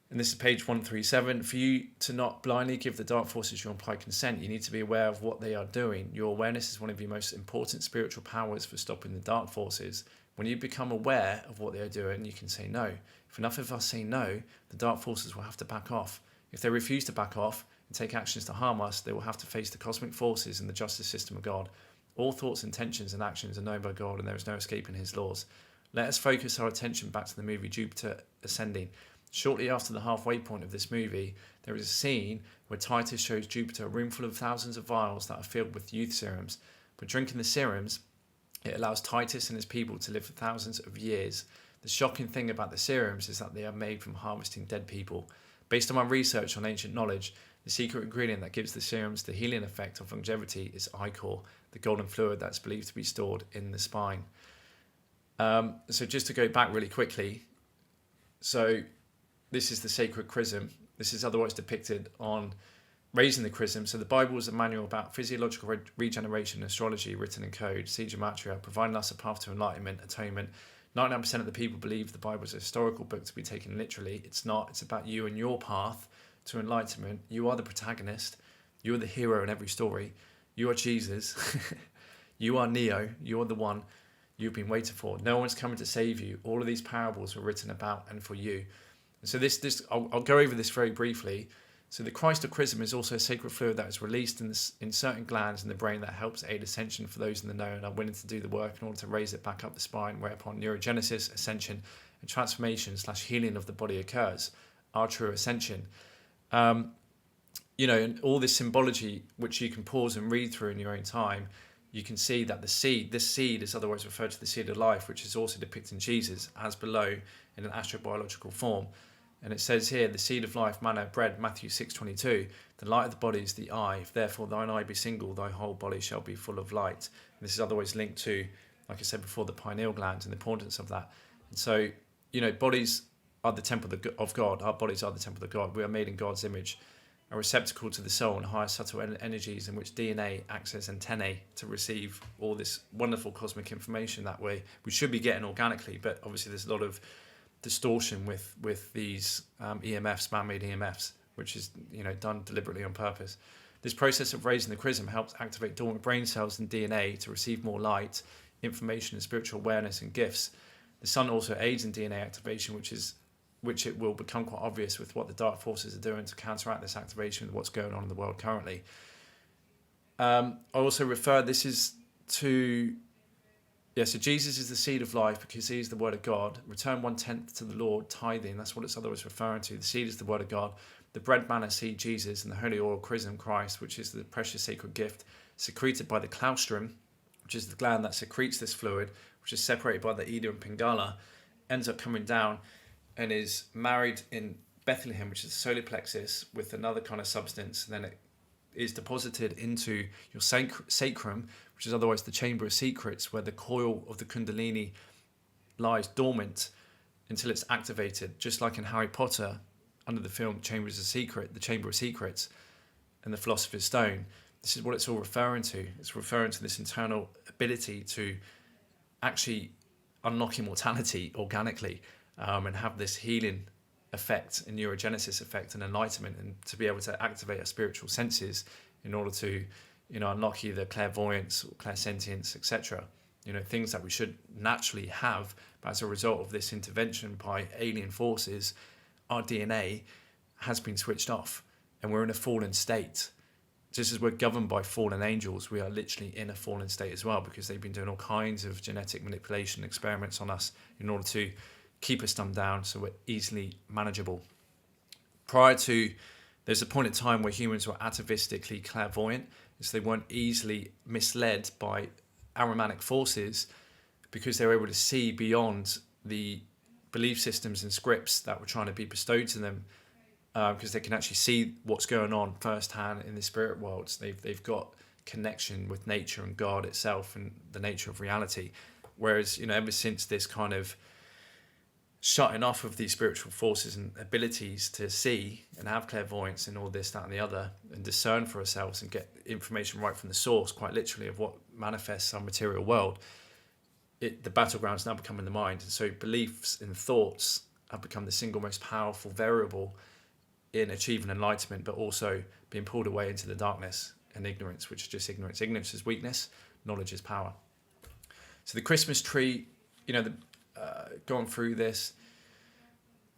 And this is page 137. For you to not blindly give the dark forces your implied consent, you need to be aware of what they are doing. Your awareness is one of your most important spiritual powers for stopping the dark forces. When you become aware of what they are doing, you can say no. If enough of us say no, the dark forces will have to back off. If they refuse to back off and take actions to harm us, they will have to face the cosmic forces and the justice system of God. All thoughts, intentions, and actions are known by God, and there is no escaping his laws. Let us focus our attention back to the movie Jupiter Ascending. Shortly after the halfway point of this movie, there is a scene where Titus shows Jupiter a room full of thousands of vials that are filled with youth serums. By drinking the serums, it allows Titus and his people to live for thousands of years. The shocking thing about the serums is that they are made from harvesting dead people. Based on my research on ancient knowledge, the secret ingredient that gives the serums the healing effect of longevity is ichor, the golden fluid that's believed to be stored in the spine. So just to go back really quickly, so this is the sacred chrism. This is otherwise depicted on Raising the Chrism. So the Bible is a manual about physiological regeneration and astrology written in code, see gematria, providing us a path to enlightenment, atonement. 99% of the people believe the Bible is a historical book to be taken literally. It's not. It's about you and your path to enlightenment. You are the protagonist. You are the hero in every story. You are Jesus. You are Neo. You are the one you've been waiting for. No one's coming to save you. All of these parables were written about and for you. And so I'll go over this very briefly. So the Christal chrism is also a sacred fluid that is released in certain glands in the brain that helps aid ascension for those in the know and are willing to do the work in order to raise it back up the spine, whereupon neurogenesis, ascension, and transformation/healing of the body occurs, our true ascension. And all this symbology, which you can pause and read through in your own time, you can see that this seed is otherwise referred to the seed of life, which is also depicting Jesus as below in an astrobiological form. And it says here, the seed of life, manna of bread, Matthew 6:22, the light of the body is the eye. If therefore thine eye be single, thy whole body shall be full of light. And this is otherwise linked to, like I said before, the pineal gland and the importance of that. And so, bodies are the temple of God. Our bodies are the temple of God. We are made in God's image, a receptacle to the soul and higher subtle energies in which DNA acts as antennae to receive all this wonderful cosmic information that we should be getting organically. But obviously there's a lot of distortion with these EMFs, man-made EMFs, which is done deliberately on purpose. This process of raising the chrism helps activate dormant brain cells and DNA to receive more light, information and spiritual awareness and gifts. The sun also aids in DNA activation, which it will become quite obvious with what the dark forces are doing to counteract this activation with what's going on in the world currently. I also refer this is to so Jesus is the seed of life because he is the word of God. Return 1/10 to the Lord, tithing, that's what it's otherwise referring to. The seed is the word of God. The bread, manna, seed, Jesus, and the holy oil, chrism, Christ, which is the precious sacred gift secreted by the claustrum, which is the gland that secretes this fluid, which is separated by the Ida and Pingala, ends up coming down and is married in Bethlehem, which is the solar plexus, with another kind of substance. And then it is deposited into your sacrum, which is otherwise the chamber of secrets, where the coil of the Kundalini lies dormant until it's activated, just like in Harry Potter, under the film the Chamber of Secrets, and the Philosopher's Stone. This is what it's all referring to. It's referring to this internal ability to actually unlock immortality organically, and have this healing effect, a neurogenesis effect, and enlightenment, and to be able to activate our spiritual senses in order to, unlock either clairvoyance or clairsentience, etc. Things that we should naturally have, but as a result of this intervention by alien forces, our DNA has been switched off, and we're in a fallen state. Just as we're governed by fallen angels, we are literally in a fallen state as well, because they've been doing all kinds of genetic manipulation experiments on us in order to keep us dumbed down so we're easily manageable. There's a point in time where humans were atavistically clairvoyant, so they weren't easily misled by arhimanic forces, because they were able to see beyond the belief systems and scripts that were trying to be bestowed to them, because they can actually see what's going on firsthand in the spirit worlds. They've got connection with nature and God itself and the nature of reality. Whereas, ever since this kind of shutting off of these spiritual forces and abilities to see and have clairvoyance and all this, that and the other, and discern for ourselves and get information right from the source, quite literally, of what manifests our material world, the battleground's now become in the mind. And so beliefs and thoughts have become the single most powerful variable in achieving enlightenment, but also being pulled away into the darkness and ignorance, which is just ignorance. Ignorance is weakness, knowledge is power. So the Christmas tree, going through this.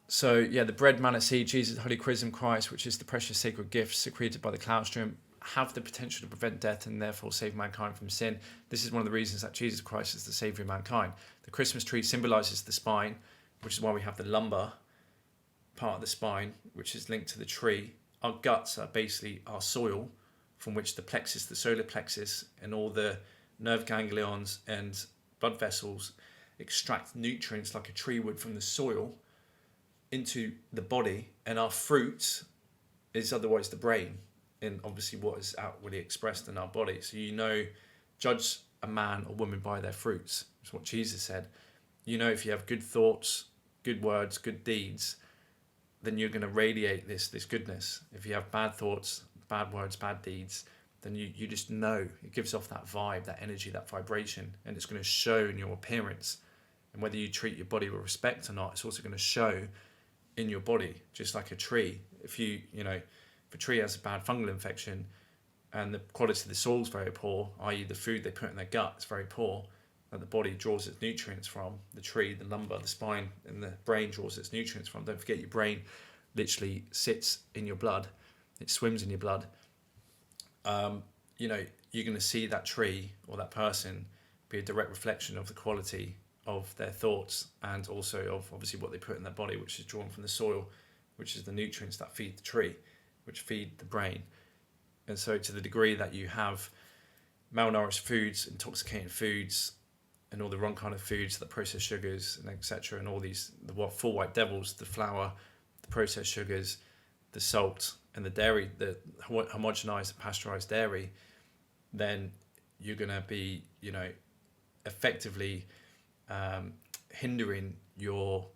So the bread, manna, seed, Jesus, holy chrism, Christ, which is the precious sacred gift secreted by the claustrum, have the potential to prevent death and therefore save mankind from sin. This is one of the reasons that Jesus Christ is the saviour of mankind. The Christmas tree symbolises the spine, which is why we have the lumbar part of the spine, which is linked to the tree. Our guts are basically our soil, from which the plexus, the solar plexus, and all the nerve ganglions and blood vessels extract nutrients like a tree would from the soil into the body. And our fruit is otherwise the brain, and obviously what is outwardly expressed in our body. So judge a man or woman by their fruits. That's what Jesus said. If you have good thoughts, good words, good deeds, then you're going to radiate this goodness. If you have bad thoughts, bad words, bad deeds, then you just know. It gives off that vibe, that energy, that vibration, and it's going to show in your appearance. And whether you treat your body with respect or not, it's also going to show in your body, just like a tree. If a tree has a bad fungal infection and the quality of the soil is very poor, i.e. the food they put in their gut is very poor, that the body draws its nutrients from, the tree, the lumbar, the spine, and the brain draws its nutrients from. Don't forget, your brain literally sits in your blood. It swims in your blood. You're going to see that tree or that person be a direct reflection of the quality of their thoughts, and also of obviously what they put in their body, which is drawn from the soil, which is the nutrients that feed the tree, which feed the brain. And so to the degree that you have malnourished foods, intoxicating foods, and all the wrong kind of foods, the processed sugars, and etc., and all these full white devils, the flour, the processed sugars, the salt, and the dairy, the homogenized and pasteurized dairy, then you're going to be, effectively hindering your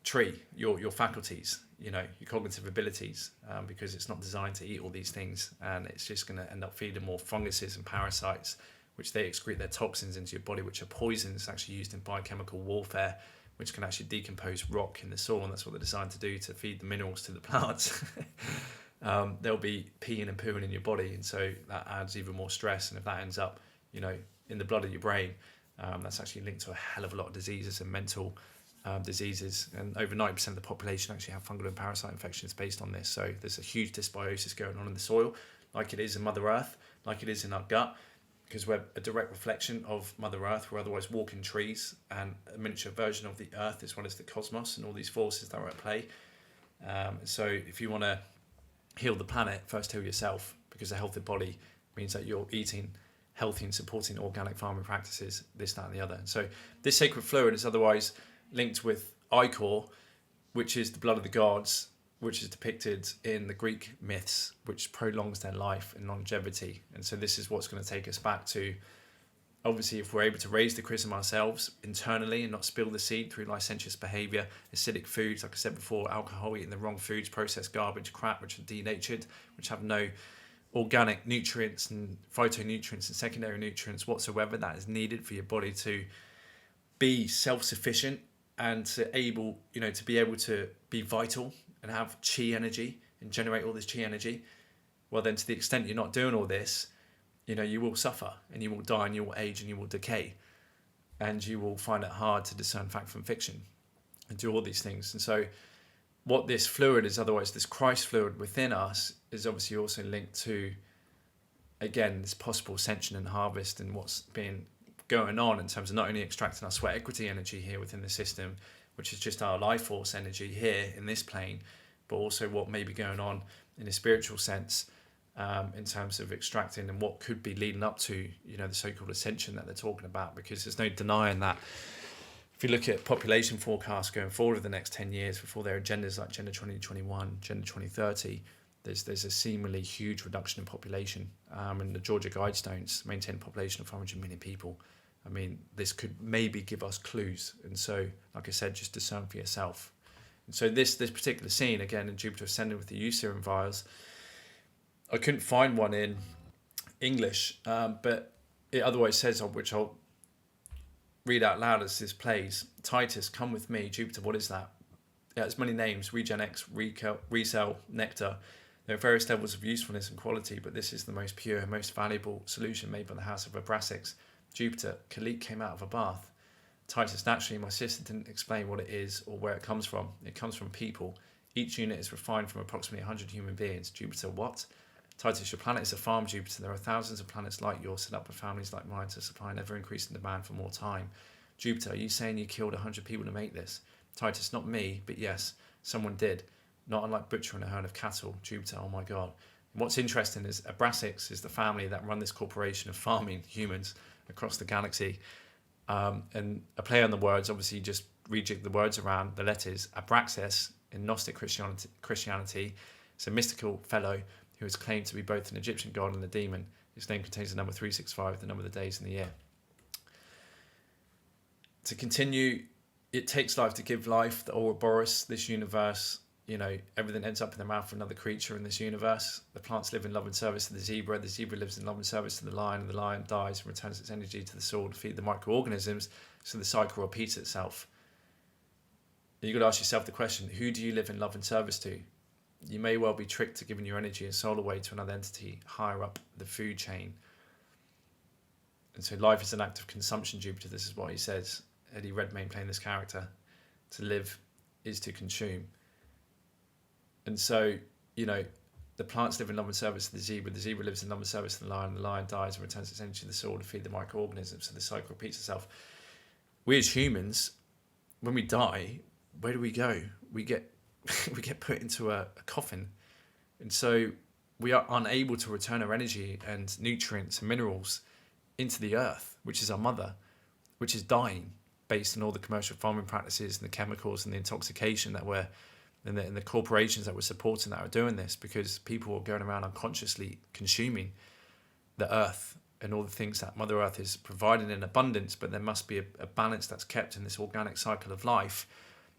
tree, your faculties, your cognitive abilities, because it's not designed to eat all these things, and it's just going to end up feeding more funguses and parasites, which they excrete their toxins into your body, which are poisons actually used in biochemical warfare, which can actually decompose rock in the soil, and that's what they're designed to do, to feed the minerals to the plants. They'll be peeing and pooing in your body, and so that adds even more stress. And if that ends up, in the blood of your brain, that's actually linked to a hell of a lot of diseases and mental diseases. And over 90% of the population actually have fungal and parasite infections based on this. So there's a huge dysbiosis going on in the soil, like it is in Mother Earth, like it is in our gut, because we're a direct reflection of Mother Earth. We're otherwise walking trees, and a miniature version of the Earth, as well as the cosmos and all these forces that are at play. So if you want to heal the planet, first heal yourself, because a healthy body means that you're eating healthy and supporting organic farming practices, this, that, and the other. And so this sacred fluid is otherwise linked with ichor, which is the blood of the gods, which is depicted in the Greek myths, which prolongs their life and longevity. And so this is what's going to take us back to, obviously, if we're able to raise the chrism ourselves internally and not spill the seed through licentious behaviour, acidic foods, like I said before, alcohol, eating the wrong foods, processed garbage, crap, which are denatured, which have no organic nutrients and phytonutrients and secondary nutrients whatsoever that is needed for your body to be self-sufficient and to be able to be vital and have chi energy and generate all this chi energy. Well, then, to the extent you're not doing all this, you will suffer, and you will die, and you will age, and you will decay, and you will find it hard to discern fact from fiction and do all these things. And so what this fluid is, otherwise this Christ fluid within us, is obviously also linked to, again, this possible ascension and harvest, and what's been going on in terms of not only extracting our sweat equity energy here within the system, which is just our life force energy here in this plane, but also what may be going on in a spiritual sense, in terms of extracting and what could be leading up to, the so-called ascension that they're talking about. Because there's no denying that if you look at population forecasts going forward over the next 10 years, before their agendas like Agenda 2021, Agenda 2030, there's a seemingly huge reduction in population. And the Georgia Guidestones maintain a population of 500 million people. I mean, this could maybe give us clues. And so, like I said, just discern for yourself. And so this particular scene, again, in Jupiter ascending with the Userum vials, I couldn't find one in English, but it otherwise says, which I'll read out loud as this plays: Titus, come with me. Jupiter, what is that? Yeah, it's many names: Regen X, Resell, Nectar. There are various levels of usefulness and quality, but this is the most pure and most valuable solution made by the House of Abrasics. Jupiter, Kalik came out of a bath. Titus, naturally, my sister didn't explain what it is or where it comes from. It comes from people. Each unit is refined from approximately 100 human beings. Jupiter, what? Titus, your planet is a farm, Jupiter. There are thousands of planets like yours set up by families like mine to supply an ever-increasing demand for more time. Jupiter, are you saying you killed 100 people to make this? Titus, not me, but yes, someone did. Not unlike butchering a herd of cattle. Jupiter, oh my God. And what's interesting is Abrasics is the family that run this corporation of farming humans across the galaxy. And a play on the words, obviously you just rejig the words around the letters. Abraxas, in Gnostic Christianity, is a mystical fellow who is claimed to be both an Egyptian god and a demon. His name contains the number 365, the number of the days in the year. To continue, it takes life to give life. The Ouroboros, this universe, everything ends up in the mouth of another creature in this universe. The plants live in love and service to the zebra lives in love and service to the lion, and the lion dies and returns its energy to the soil to feed the microorganisms, so the cycle repeats itself. And you've got to ask yourself the question, who do you live in love and service to? You may well be tricked to giving your energy and soul away to another entity higher up the food chain. And so life is an act of consumption, Jupiter. This is what he says. Eddie Redmayne playing this character. To live is to consume. And so, the plants live in love and service to the zebra lives in love and service to the lion dies and returns its energy to the soil to feed the microorganisms, so the cycle repeats itself. We as humans, when we die, where do we go? We get put into a coffin. And so we are unable to return our energy and nutrients and minerals into the earth, which is our mother, which is dying based on all the commercial farming practices and the chemicals and the intoxication that we're and the corporations that we're supporting that are doing this, because people are going around unconsciously consuming the earth and all the things that Mother Earth is providing in abundance. But there must be a balance that's kept in this organic cycle of life,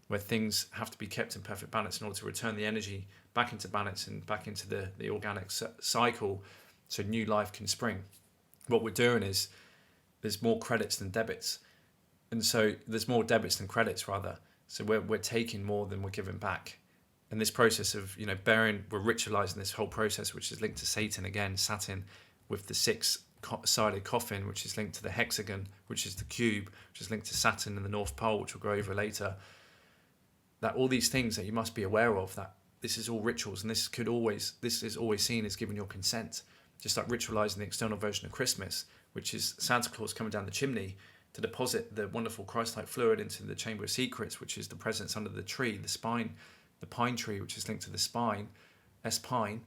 where things have to be kept in perfect balance in order to return the energy back into balance and back into the organic cycle, so new life can spring. What we're doing is there's more credits than debits, and so there's more debits than credits rather. So we're taking more than we're giving back. And this process of, we're ritualizing this whole process, which is linked to Satan again, Saturn, with the six-sided coffin, which is linked to the hexagon, which is the cube, which is linked to Saturn and the North Pole, which we'll go over later. That all these things that you must be aware of, that this is all rituals, and this is always seen as giving your consent. Just like ritualizing the external version of Christmas, which is Santa Claus coming down the chimney to deposit the wonderful Christ-like fluid into the Chamber of Secrets, which is the presence under the tree, the spine, the pine tree, which is linked to the spine, S-pine,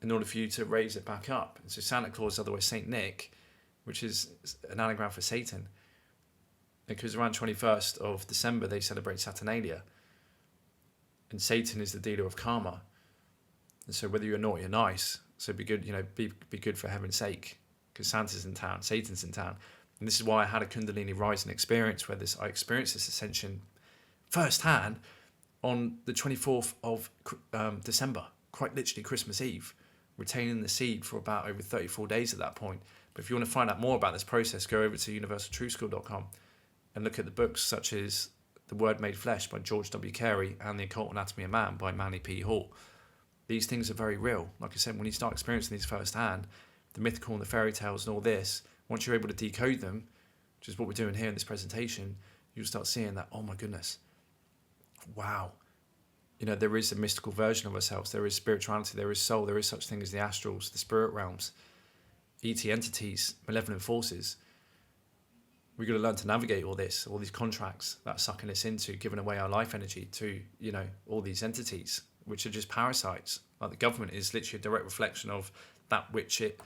in order for you to raise it back up. And so Santa Claus, otherwise Saint Nick, which is an anagram for Satan, because around 21st of December they celebrate Saturnalia, and Satan is the dealer of karma. And so whether you're naughty or nice, so be good, be good for heaven's sake, because Santa's in town, Satan's in town. And this is why I had a Kundalini rising experience where I experienced this ascension firsthand on the 24th of December, quite literally Christmas Eve, retaining the seed for about over 34 days at that point. But if you want to find out more about this process, go over to universaltruthschool.com and look at the books such as The Word Made Flesh by George W. Carey and The Occult Anatomy of Man by Manly P. Hall. These things are very real. Like I said, when you start experiencing these firsthand, the mythical and the fairy tales and all this, once you're able to decode them, which is what we're doing here in this presentation, you'll start seeing that, oh my goodness, wow. There is a mystical version of ourselves. There is spirituality, there is soul, there is such thing as the astrals, the spirit realms, ET entities, malevolent forces. We've got to learn to navigate all this, all these contracts that are sucking us into, giving away our life energy to, all these entities, which are just parasites. Like the government is literally a direct reflection of that which it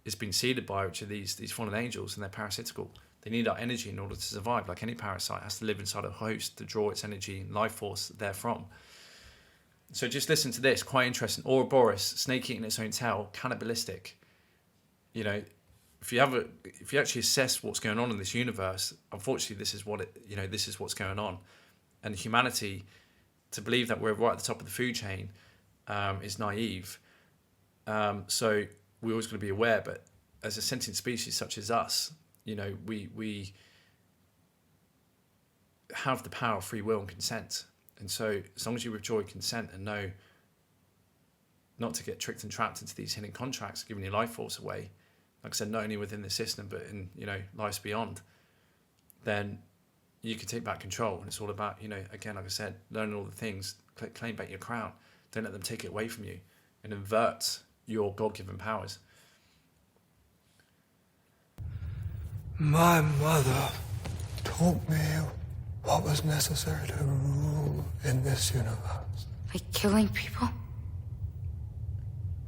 is being seeded by, which are these fallen angels, and they're parasitical. They need our energy in order to survive. Like any parasite has to live inside a host to draw its energy and life force therefrom. So just listen to this, quite interesting. Ouroboros, snake eating its own tail, cannibalistic. If you actually assess what's going on in this universe, unfortunately, this is what's going on. And humanity, to believe that we're right at the top of the food chain, is naive. So we're always going to be aware, but as a sentient species such as us, we have the power of free will and consent. And so as long as you withdraw consent and know not to get tricked and trapped into these hidden contracts, giving your life force away, like I said, not only within the system, but in, lives beyond, then you can take back control. And it's all about, again, like I said, learning all the things, claim back your crown. Don't let them take it away from you and invert your God-given powers. My mother taught me what was necessary to rule in this universe. By killing people?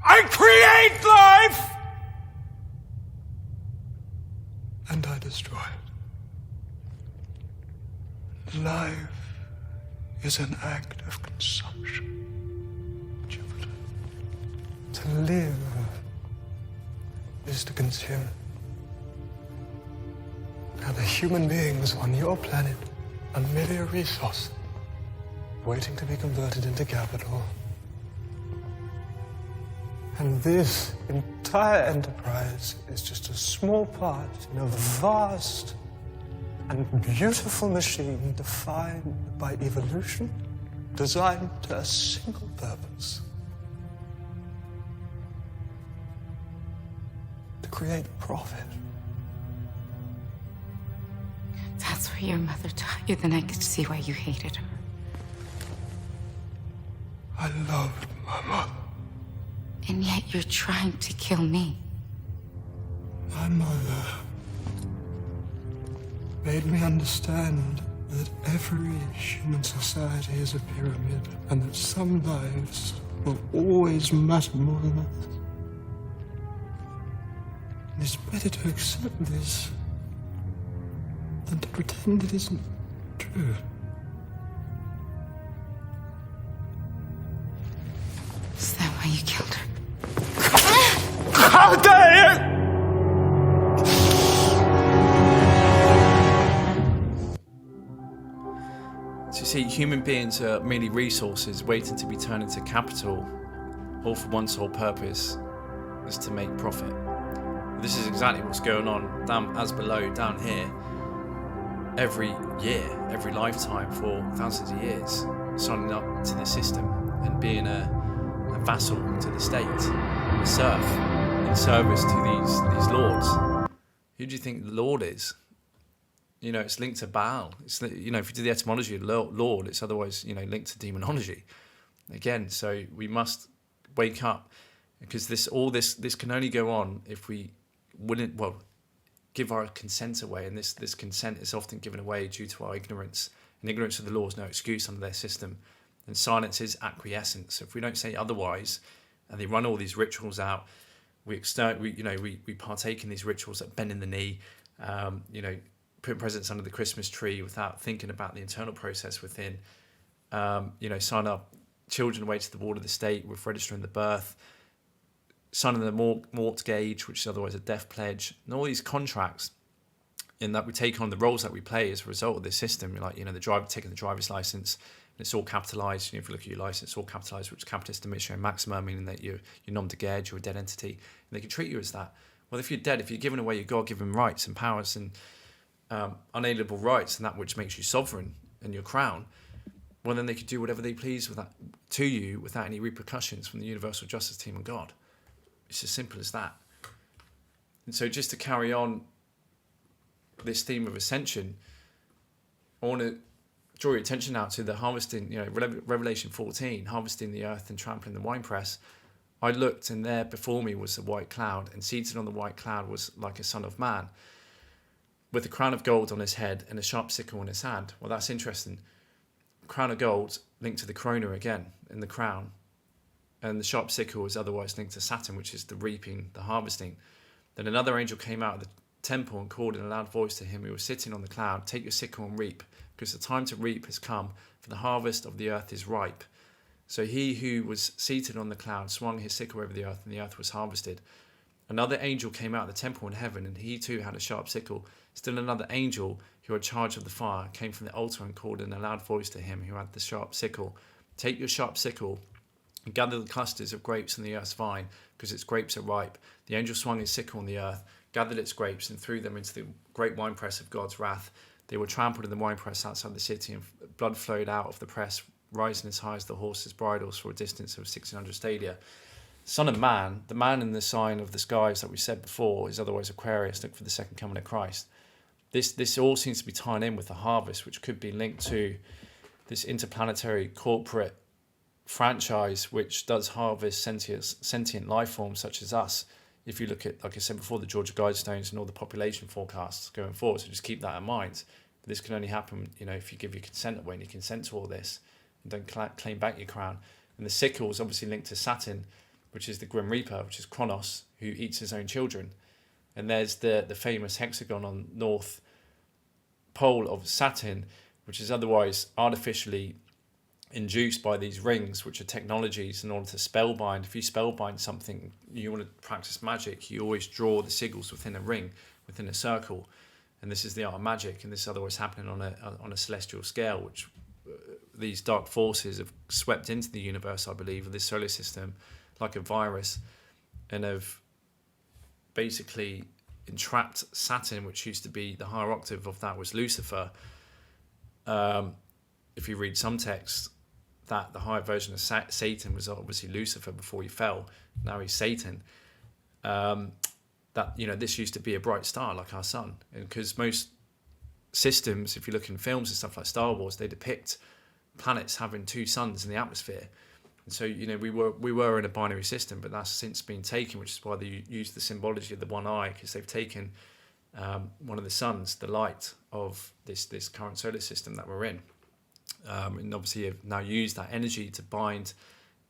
I create life! And I destroy it. Life is an act of consumption, Jupiter. To live is to consume. Now the human beings on your planet are merely a resource, waiting to be converted into capital. And this entire enterprise is just a small part in a vast and beautiful machine defined by evolution, designed to a single purpose: to create profit. That's what your mother taught you, then I could see why you hated her. I loved my mother. And yet you're trying to kill me. My mother made me understand that every human society is a pyramid, and that some lives will always matter more than others. And it's better to accept this than to pretend it isn't true. Is that why you killed her? How dare you! So you see, human beings are merely resources waiting to be turned into capital, all for one sole purpose, is to make profit. This is exactly what's going on down as below, down here, every year, every lifetime for thousands of years, signing up to the system and being a vassal to the state, a serf in service to these lords. Who do you think the Lord is? You know, it's linked to Baal. It's, you know, if you do the etymology of Lord, it's otherwise, you know, linked to demonology. Again, so we must wake up, because this can only go on if we wouldn't, well, give our consent away, and this consent is often given away due to our ignorance, and ignorance of the law is no excuse under their system, and silence is acquiescence. So if we don't say otherwise, and they run all these rituals out, we partake in these rituals that bend in the knee, you know, put presents under the Christmas tree without thinking about the internal process within, you know, sign up children away to the ward of the state with registering the birth, signing the mortgage, which is otherwise a death pledge, and all these contracts in that we take on the roles that we play as a result of this system. Like, you know, the driver taking the driver's license, and it's all capitalized. You know, if you look at your license, it's all capitalized, which is capitis demitio maxima, meaning that you're non de gege, you're a dead entity, and they can treat you as that. Well, if you're dead, if you're giving away your God-given rights and powers and unalienable rights, and that which makes you sovereign and your crown, well, then they could do whatever they please with that to you without any repercussions from the universal justice team and God. It's as simple as that. And so, just to carry on this theme of ascension, I want to draw your attention now to the harvesting, you know, Revelation 14, harvesting the earth and trampling the winepress. I looked, and there before me was a white cloud, and seated on the white cloud was like a son of man, with a crown of gold on his head and a sharp sickle in his hand. Well, that's interesting. Crown of gold linked to the corona again in the crown, and the sharp sickle is otherwise linked to Saturn, which is the reaping, the harvesting. Then another angel came out of the temple and called in a loud voice to him who was sitting on the cloud, "Take your sickle and reap, because the time to reap has come, for the harvest of the earth is ripe." So he who was seated on the cloud swung his sickle over the earth, and the earth was harvested. Another angel came out of the temple in heaven, and he too had a sharp sickle. Still another angel who had charge of the fire came from the altar and called in a loud voice to him who had the sharp sickle, "Take your sharp sickle and gather the clusters of grapes on the earth's vine, because its grapes are ripe." The angel swung his sickle on the earth, gathered its grapes, and threw them into the great winepress of God's wrath. They were trampled in the winepress outside the city, and blood flowed out of the press, rising as high as the horses' bridles for a distance of 1,600 stadia. Son of Man, the man in the sign of the skies that we said before, is otherwise Aquarius. Look for the second coming of Christ. This all seems to be tying in with the harvest, which could be linked to this interplanetary corporate franchise, which does harvest sentient life forms such as us. If you look at, like I said before, the Georgia Guidestones and all the population forecasts going forward, so just keep that in mind. But this can only happen, you know, if you give your consent away and you consent to all this and don't claim back your crown. And the sickle is obviously linked to Saturn, which is the Grim Reaper, which is Kronos, who eats his own children. And there's the famous hexagon on north pole of Saturn, which is otherwise artificially induced by these rings, which are technologies in order to spellbind. If you spellbind something, you want to practice magic, you always draw the sigils within a ring, within a circle. And this is the art of magic, and this is otherwise happening on a celestial scale, which these dark forces have swept into the universe, I believe, of this solar system, like a virus, and have basically entrapped Saturn, which used to be the higher octave of that was Lucifer. If you read some texts, that the higher version of Satan was obviously Lucifer before he fell. Now he's Satan. That, you know, this used to be a bright star like our sun, and because most systems, if you look in films and stuff like Star Wars, they depict planets having two suns in the atmosphere. And so, you know, we were in a binary system, but that's since been taken, which is why they use the symbology of the one eye, because they've taken one of the suns, the light of this current solar system that we're in, and obviously have now used that energy to bind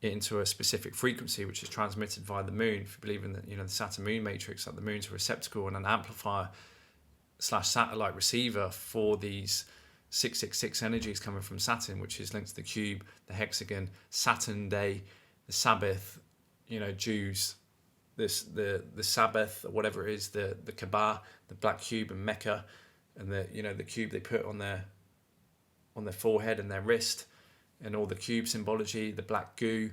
it into a specific frequency, which is transmitted via the moon. If you believe in the, the Saturn-Moon matrix, that the moon's a receptacle and an amplifier / satellite receiver for these 666 energies coming from Saturn, which is linked to the cube, the hexagon, Saturn day, the Sabbath, Jews, the Sabbath or whatever it is, the Kaaba, the black cube and Mecca, and the cube they put on their forehead and their wrist, and all the cube symbology, the black goo,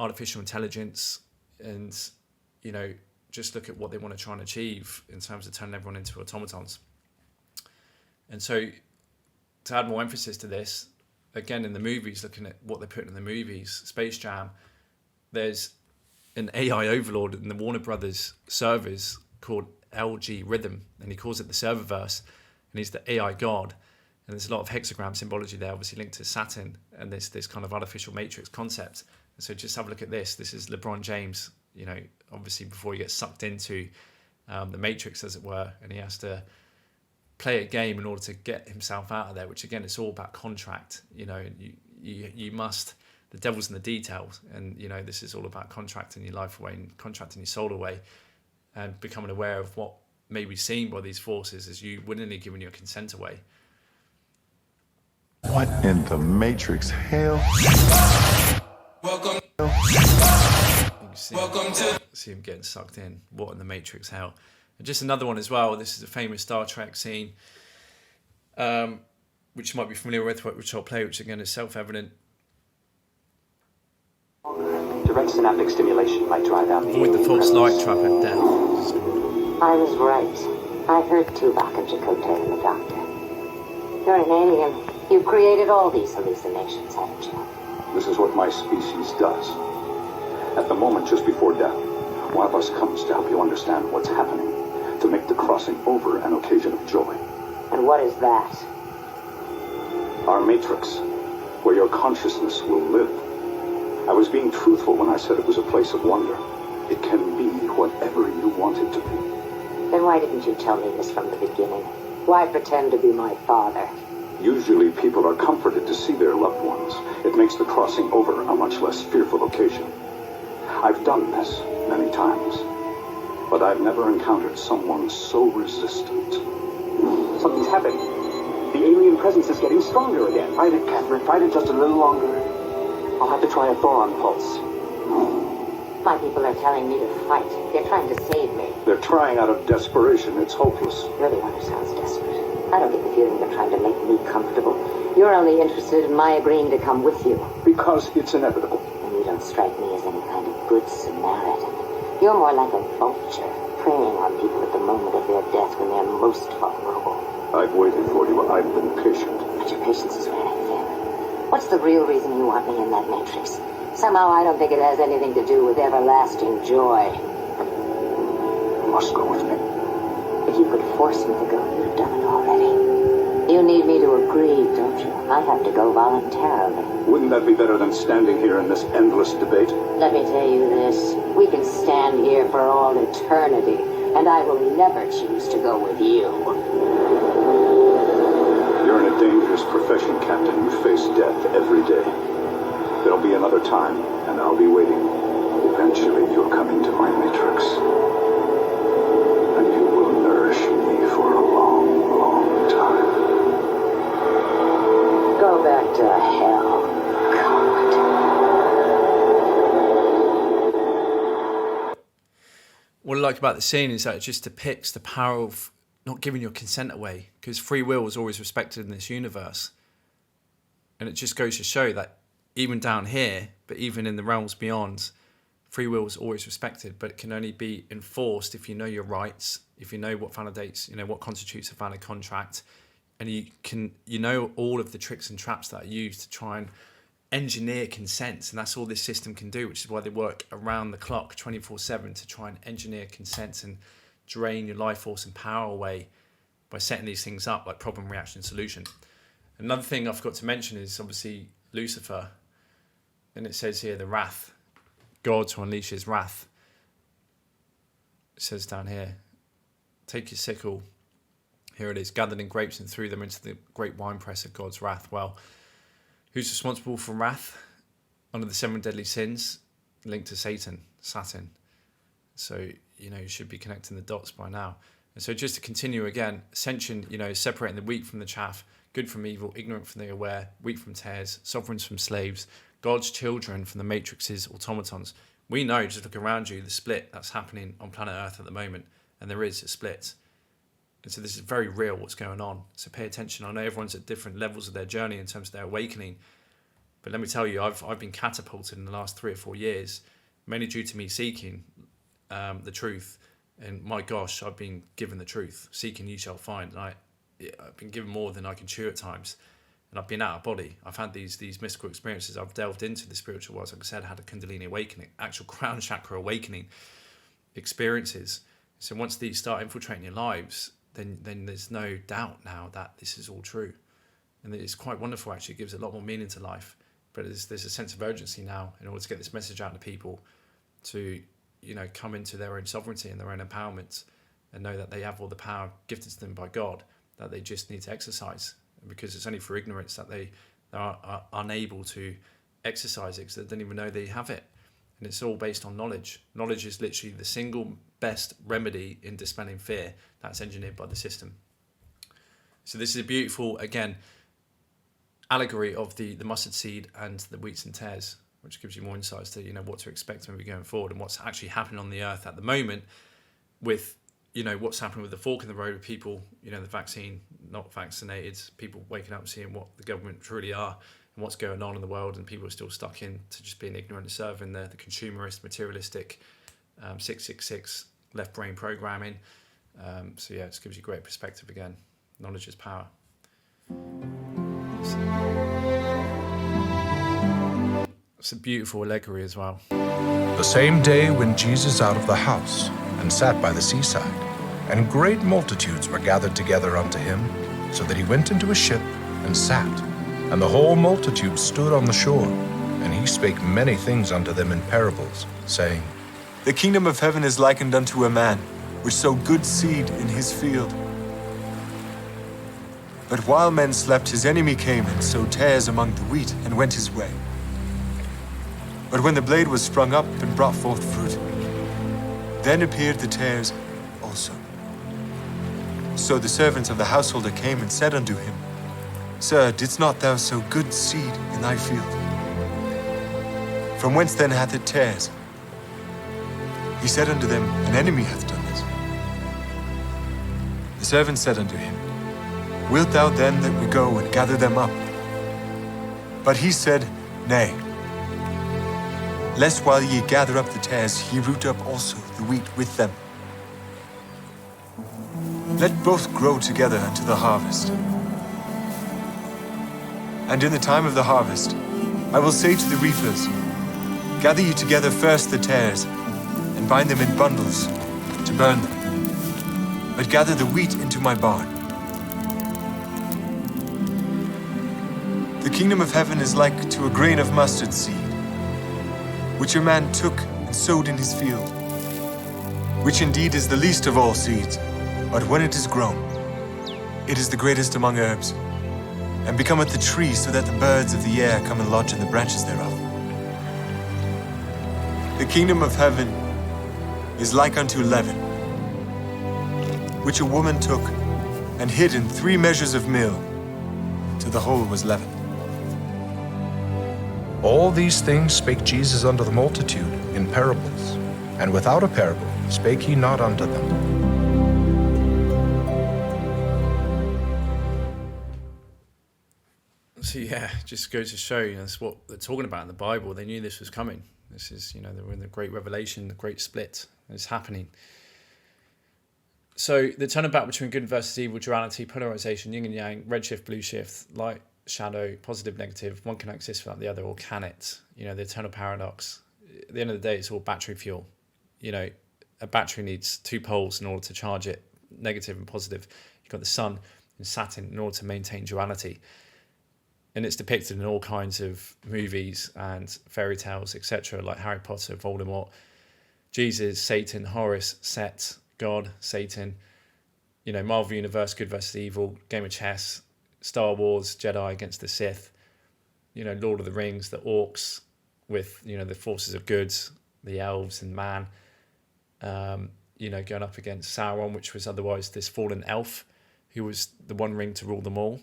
artificial intelligence, and just look at what they want to try and achieve in terms of turning everyone into automatons. And so to add more emphasis to this, again in the movies, looking at what they're putting in the movies, Space Jam, there's an AI overlord in the Warner Brothers servers called LG Rhythm, and he calls it the serververse, and he's the AI god. And there's a lot of hexagram symbology there, obviously linked to Saturn and this kind of artificial matrix concept. And so just have a look at this. This is LeBron James, obviously before he gets sucked into the matrix, as it were, and he has to play a game in order to get himself out of there, which again, it's all about contract. You must, the devil's in the details, and this is all about contracting your life away and contracting your soul away, and becoming aware of what may be seen by these forces as you willingly giving your consent away. What in the Matrix hell? Welcome. See him getting sucked in. What in the Matrix hell? And just another one as well. This is a famous Star Trek scene, which you might be familiar with, which I'll play, which again is self-evident. Direct synaptic stimulation might drive out Avoid the false light trap and death. I was right. I heard Tuvok and Chakotay and the doctor. You're an alien. You created all these hallucinations, haven't you? This is what my species does. At the moment just before death, one of us comes to help you understand what's happening, to make the crossing over an occasion of joy. And what is that? Our matrix, where your consciousness will live. I was being truthful when I said it was a place of wonder. It can be whatever you want it to be. Then why didn't you tell me this from the beginning? Why pretend to be my father? Usually people are comforted to see their loved ones. It makes the crossing over a much less fearful occasion. I've done this many times, but I've never encountered someone so resistant. Something's happening. The alien presence is getting stronger again. Fight it, Catherine. Fight it just a little longer. I'll have to try a Thoron pulse. My people are telling me to fight. They're trying to save me. They're trying out of desperation. It's hopeless. You're the one who sounds desperate. I don't get the feeling they're trying to make me comfortable. You're only interested in my agreeing to come with you. Because it's inevitable. And you don't strike me as any kind of good Samaritan. You're more like a vulture, preying on people at the moment of their death when they're most vulnerable. I've waited for you. I've been patient. But your patience is wearing thin. What's the real reason you want me in that matrix? Somehow I don't think it has anything to do with everlasting joy. You must go with me. If you could force me to go, you've done it already. You need me to agree, don't you? I have to go voluntarily. Wouldn't that be better than standing here in this endless debate? Let me tell you this. We can stand here for all eternity, and I will never choose to go with you. You're in a dangerous profession, Captain. You face death every day. There'll be another time, and I'll be waiting. Eventually, you'll come into my matrix. And you will nourish me for a long, long time. Go back to hell, God. What I like about the scene is that it just depicts the power of not giving your consent away, because free will is always respected in this universe. And it just goes to show that even down here, but even in the realms beyond, free will is always respected, but it can only be enforced if you know your rights, if you know what validates, what constitutes a valid contract, and you know all of the tricks and traps that are used to try and engineer consent. And that's all this system can do, which is why they work around the clock 24/7 to try and engineer consent and drain your life force and power away by setting these things up like problem, reaction, solution. Another thing I forgot to mention is obviously Lucifer. And it says here, the wrath, God to unleash his wrath. It says down here, take your sickle, here it is, gathered in grapes and threw them into the great winepress of God's wrath. Well, who's responsible for wrath? under the 7 deadly sins linked to Saturn. So, you should be connecting the dots by now. And so just to continue again, ascension, separating the wheat from the chaff, good from evil, ignorant from the aware, wheat from tares, sovereigns from slaves, God's children from the matrix's automatons. We know, just look around you, the split that's happening on planet Earth at the moment, and there is a split. And so this is very real, what's going on. So pay attention. I know everyone's at different levels of their journey in terms of their awakening, but let me tell you, I've been catapulted in the last 3 or 4 years, mainly due to me seeking the truth. And my gosh, I've been given the truth. Seeking you shall find. And I've been given more than I can chew at times. And I've been out of body. I've had these mystical experiences. I've delved into the spiritual world. Like I said, I had a Kundalini awakening, actual crown chakra awakening experiences. So once these start infiltrating your lives, then there's no doubt now that this is all true. And it's quite wonderful, actually. It gives a lot more meaning to life. But there's a sense of urgency now in order to get this message out to people to, come into their own sovereignty and their own empowerment and know that they have all the power gifted to them by God that they just need to exercise. Because it's only for ignorance that they are unable to exercise it because they don't even know they have it. And it's all based on knowledge. Knowledge is literally the single best remedy in dispelling fear that's engineered by the system. So this is a beautiful, again, allegory of the mustard seed and the wheats and tares, which gives you more insights to what to expect when we're going forward and what's actually happening on the earth at the moment with what's happening with the fork in the road with people, the vaccine, not vaccinated, people waking up and seeing what the government truly are and what's going on in the world, and people are still stuck in to just being ignorant and serving the consumerist, materialistic 666 left brain programming. So yeah, it just gives you great perspective again. Knowledge is power. It's a beautiful allegory as well. The same day when Jesus out of the house and sat by the seaside, and great multitudes were gathered together unto him, so that he went into a ship and sat, and the whole multitude stood on the shore, and he spake many things unto them in parables, saying, The kingdom of heaven is likened unto a man, which sowed good seed in his field. But while men slept, his enemy came and sowed tares among the wheat, and went his way. But when the blade was sprung up and brought forth fruit, then appeared the tares also. So the servants of the householder came and said unto him, Sir, didst not thou sow good seed in thy field? From whence then hath it tares? He said unto them, An enemy hath done this. The servant said unto him, Wilt thou then that we go and gather them up? But he said, Nay, lest while ye gather up the tares, ye root up also the wheat with them. Let both grow together unto the harvest. And in the time of the harvest, I will say to the reapers, Gather ye together first the tares, and bind them in bundles to burn them, but gather the wheat into my barn. The kingdom of heaven is like to a grain of mustard seed, which a man took and sowed in his field, which indeed is the least of all seeds, but when it is grown, it is the greatest among herbs, and becometh a tree, so that the birds of the air come and lodge in the branches thereof. The kingdom of heaven is like unto leaven, which a woman took and hid in 3 measures of meal, till the whole was leavened. All these things spake Jesus unto the multitude in parables, and without a parable spake he not unto them. So yeah, just goes to show, that's what they're talking about in the Bible. They knew this was coming. This is, they were in the great revelation, the great split is happening. So the turnabout between good versus evil, duality, polarization, yin and yang, redshift, blue shift, light, shadow, positive, negative, one can exist without the other, or can it? The eternal paradox. At the end of the day, it's all battery fuel. A battery needs 2 poles in order to charge it, negative and positive. You've got the sun and Saturn in order to maintain duality. And it's depicted in all kinds of movies and fairy tales, etc., like Harry Potter, Voldemort, Jesus, Satan, Horus, Set, God, Satan, Marvel Universe, good versus evil, game of chess, Star Wars, Jedi against the Sith, Lord of the Rings, the orcs, with, you know, the forces of good, the elves and man, you know, going up against Sauron, which was otherwise this fallen elf who was the One Ring to rule them all,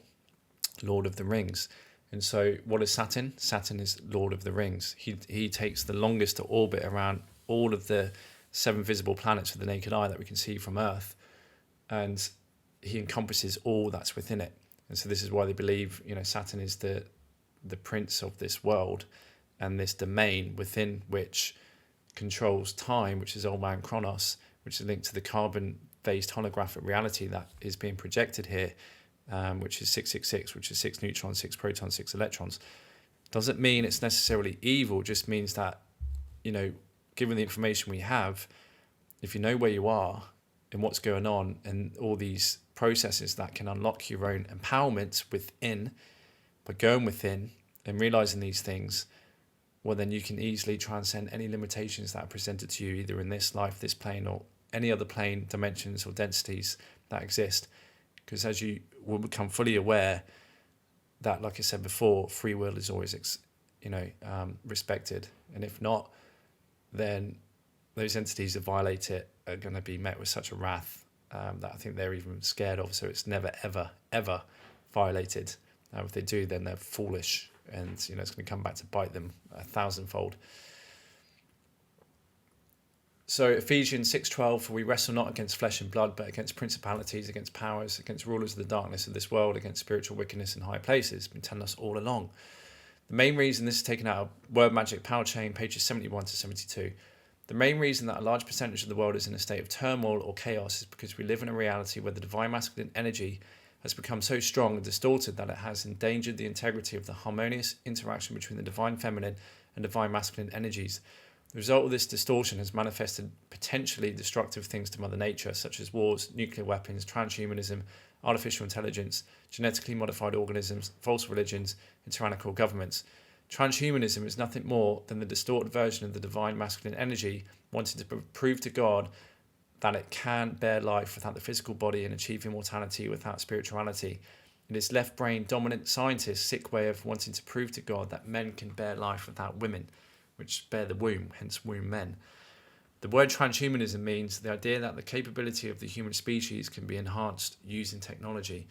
Lord of the Rings. And so what is Saturn? Saturn is Lord of the Rings. He takes the longest to orbit around all of the 7 visible planets with the naked eye that we can see from Earth. And he encompasses all that's within it. And so this is why they believe, you know, Saturn is the prince of this world and this domain within which controls time, which is old man Kronos, which is linked to the carbon-based holographic reality that is being projected here, which is 666, which is 6 neutrons, 6 protons, 6 electrons. Doesn't mean it's necessarily evil, just means that, you know, given the information we have, if you know where you are and what's going on and all these processes that can unlock your own empowerment within, by going within and realizing these things, well, then you can easily transcend any limitations that are presented to you, either in this life, this plane, or any other plane, dimensions, or densities that exist. Because as you will become fully aware that, like I said before, free will is always, respected. And if not, then those entities that violate it are going to be met with such a wrath that I think they're even scared of. So it's never, ever, ever violated. If they do, then they're foolish, and it's going to come back to bite them 1,000-fold. So Ephesians 6:12, for we wrestle not against flesh and blood, but against principalities, against powers, against rulers of the darkness of this world, against spiritual wickedness in high places. It's been telling us all along. The main reason, this is taken out of Word Magic Power Chain, pages 71 to 72. The main reason that a large percentage of the world is in a state of turmoil or chaos is because we live in a reality where the divine masculine energy has become so strong and distorted that it has endangered the integrity of the harmonious interaction between the divine feminine and divine masculine energies. The result of this distortion has manifested potentially destructive things to Mother Nature, such as wars, nuclear weapons, transhumanism, artificial intelligence, genetically modified organisms, false religions, and tyrannical governments. Transhumanism is nothing more than the distorted version of the divine masculine energy wanting to prove to God that it can bear life without the physical body and achieve immortality without spirituality. It is left brain dominant scientists' sick way of wanting to prove to God that men can bear life without women, which bear the womb, hence womb men. The word transhumanism means the idea that the capability of the human species can be enhanced using technology.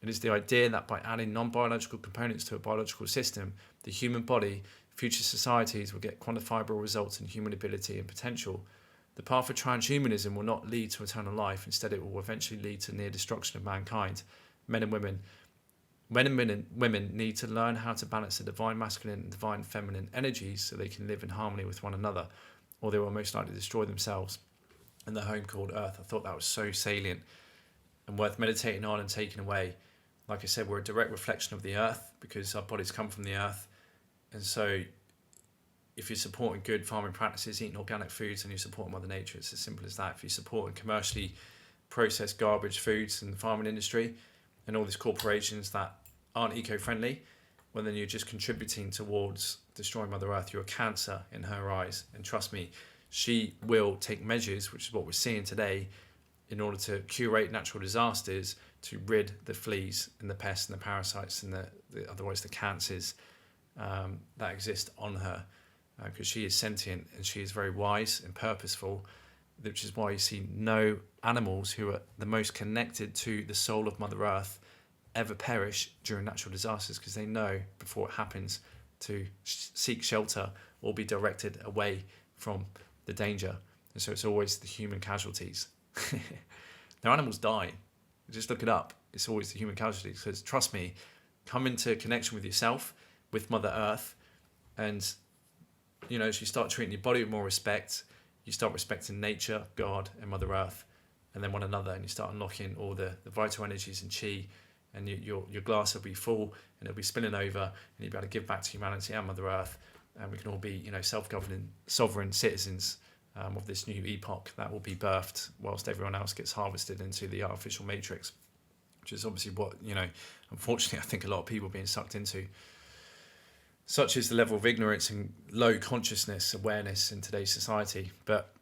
It is the idea that by adding non-biological components to a biological system, the human body, future societies will get quantifiable results in human ability and potential. The path of transhumanism will not lead to eternal life. Instead, it will eventually lead to near destruction of mankind. Men and women need to learn how to balance the divine masculine and divine feminine energies so they can live in harmony with one another, or they will most likely destroy themselves and the home called Earth. I thought that was so salient and worth meditating on and taking away. Like I said, we're a direct reflection of the Earth because our bodies come from the Earth. And so if you're supporting good farming practices, eating organic foods, and you're supporting Mother Nature, it's as simple as that. If you're supporting commercially processed garbage foods in the farming industry and all these corporations that aren't eco-friendly, well, then you're just contributing towards destroying Mother Earth. You're a cancer in her eyes. And trust me, she will take measures, which is what we're seeing today, in order to curate natural disasters, to rid the fleas and the pests and the parasites and otherwise the cancers that exist on her. Because she is sentient and she is very wise and purposeful, which is why you see no animals who are the most connected to the soul of Mother Earth ever perish during natural disasters, because they know before it happens to seek shelter or be directed away from the danger. And so it's always the human casualties. No animals die. Just look it up. It's always the human casualties. Because trust me, come into connection with yourself, with Mother Earth, and as you start treating your body with more respect, you start respecting nature, God, and Mother Earth, and then one another, and you start unlocking all the vital energies and chi, and your glass will be full, and it'll be spilling over, and you'll be able to give back to humanity and Mother Earth, and we can all be, self-governing, sovereign citizens of this new epoch that will be birthed, whilst everyone else gets harvested into the artificial matrix, which is obviously what, unfortunately, I think a lot of people are being sucked into. Such is the level of ignorance and low consciousness awareness in today's society. But,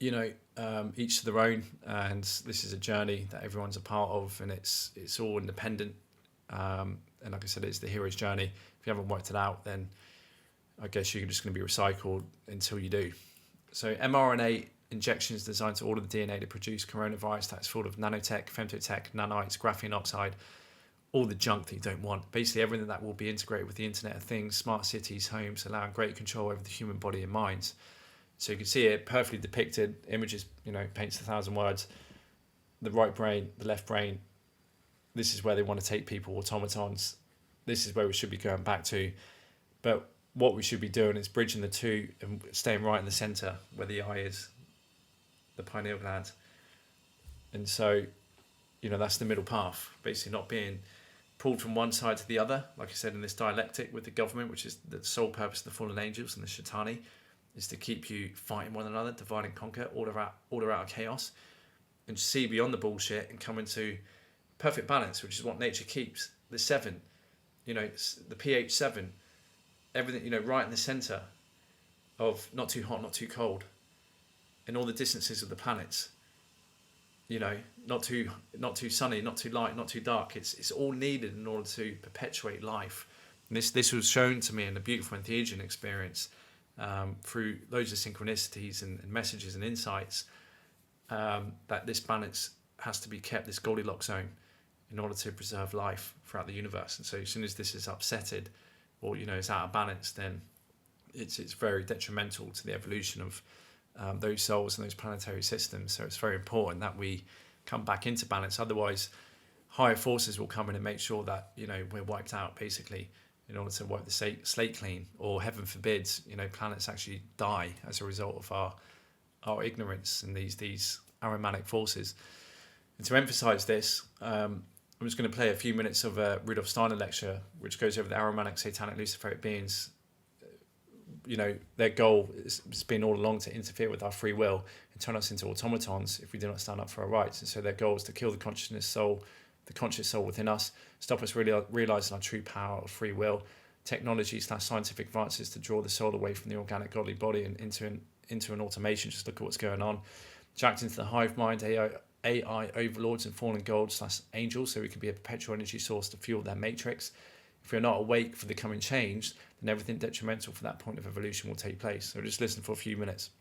each to their own, and this is a journey that everyone's a part of, and it's all independent. And like I said, it's the hero's journey. If you haven't worked it out, then I guess you're just going to be recycled until you do. So mRNA injections designed to alter the DNA to produce coronavirus that's full of nanotech, femtotech, nanites, graphene oxide, all the junk that you don't want. Basically everything that will be integrated with the Internet of Things, smart cities, homes, allowing great control over the human body and minds. So you can see it perfectly depicted. Images, paints 1,000 words. The right brain, the left brain. This is where they want to take people, automatons. This is where we should be going back to. But what we should be doing is bridging the two and staying right in the center where the eye is, the pineal gland. And so, that's the middle path, basically not being pulled from one side to the other, like I said, in this dialectic with the government, which is the sole purpose of the fallen angels and the Shaitani, is to keep you fighting one another, divide and conquer, order out of chaos, and see beyond the bullshit and come into perfect balance, which is what nature keeps. The 7, the pH 7, everything, right in the center of not too hot, not too cold, and all the distances of the planets. Not too sunny, not too light, not too dark. It's all needed in order to perpetuate life. And this was shown to me in a beautiful entheogen experience through loads of synchronicities and messages and insights that this balance has to be kept, this Goldilocks zone, in order to preserve life throughout the universe. And so as soon as this is upsetted or it's out of balance, then it's very detrimental to the evolution of those souls and those planetary systems. So it's very important that we come back into balance. Otherwise, higher forces will come in and make sure that we're wiped out, basically, in order to wipe the slate clean. Or heaven forbids, planets actually die as a result of our ignorance and these arhimanic forces. And to emphasize this, I'm just going to play a few minutes of a Rudolf Steiner lecture, which goes over the arhimanic, satanic, luciferic beings. Their goal has been all along to interfere with our free will and turn us into automatons if we do not stand up for our rights. And so their goal is to kill the conscious soul within us, stop us really realizing our true power of free will, technology/scientific advances to draw the soul away from the organic godly body and into an automation. Just look at what's going on. Jacked into the hive mind, AI overlords and fallen gold/angels, so we can be a perpetual energy source to fuel their matrix. If we're not awake for the coming change, then everything detrimental for that point of evolution will take place. So just listen for a few minutes.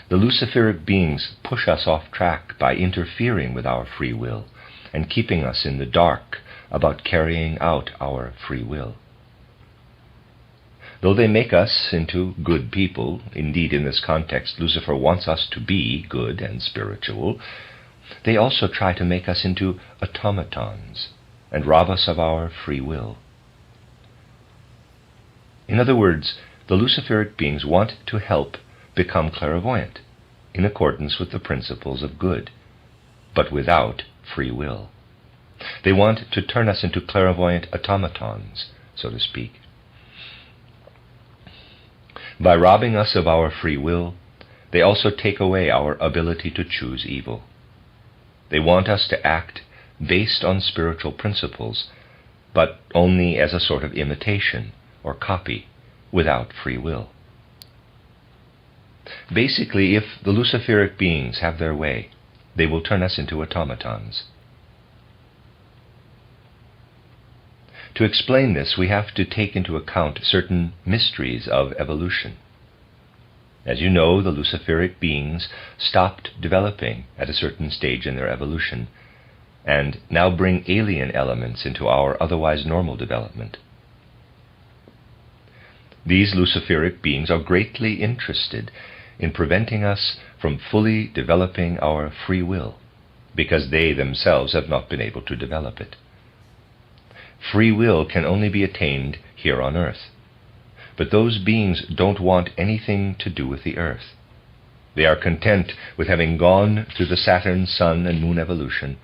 The Luciferic beings push us off track by interfering with our free will and keeping us in the dark about carrying out our free will. Though they make us into good people, indeed in this context Lucifer wants us to be good and spiritual, they also try to make us into automatons and rob us of our free will. In other words, the Luciferic beings want to help become clairvoyant in accordance with the principles of good, but without free will. They want to turn us into clairvoyant automatons, so to speak. By robbing us of our free will, they also take away our ability to choose evil. They want us to act based on spiritual principles, but only as a sort of imitation or copy, without free will. Basically, if the Luciferic beings have their way, they will turn us into automatons. To explain this, we have to take into account certain mysteries of evolution. As you know, the Luciferic beings stopped developing at a certain stage in their evolution, and now bring alien elements into our otherwise normal development. These Luciferic beings are greatly interested in preventing us from fully developing our free will, because they themselves have not been able to develop it. Free will can only be attained here on earth. But those beings don't want anything to do with the earth. They are content with having gone through the Saturn, Sun, and Moon evolution,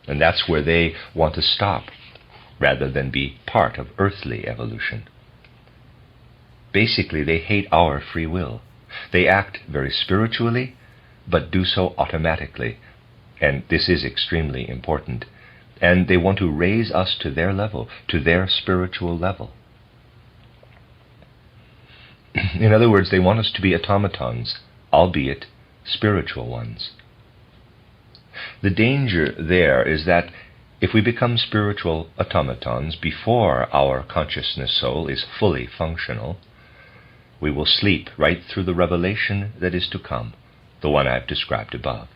and that's where they want to stop, rather than be part of earthly evolution. Basically, they hate our free will. They act very spiritually, but do so automatically, and this is extremely important. And they want to raise us to their level, to their spiritual level. In other words, they want us to be automatons, albeit spiritual ones. The danger there is that If we become spiritual automatons before our consciousness soul is fully functional, we will sleep right through the revelation that is to come, the one I've described above.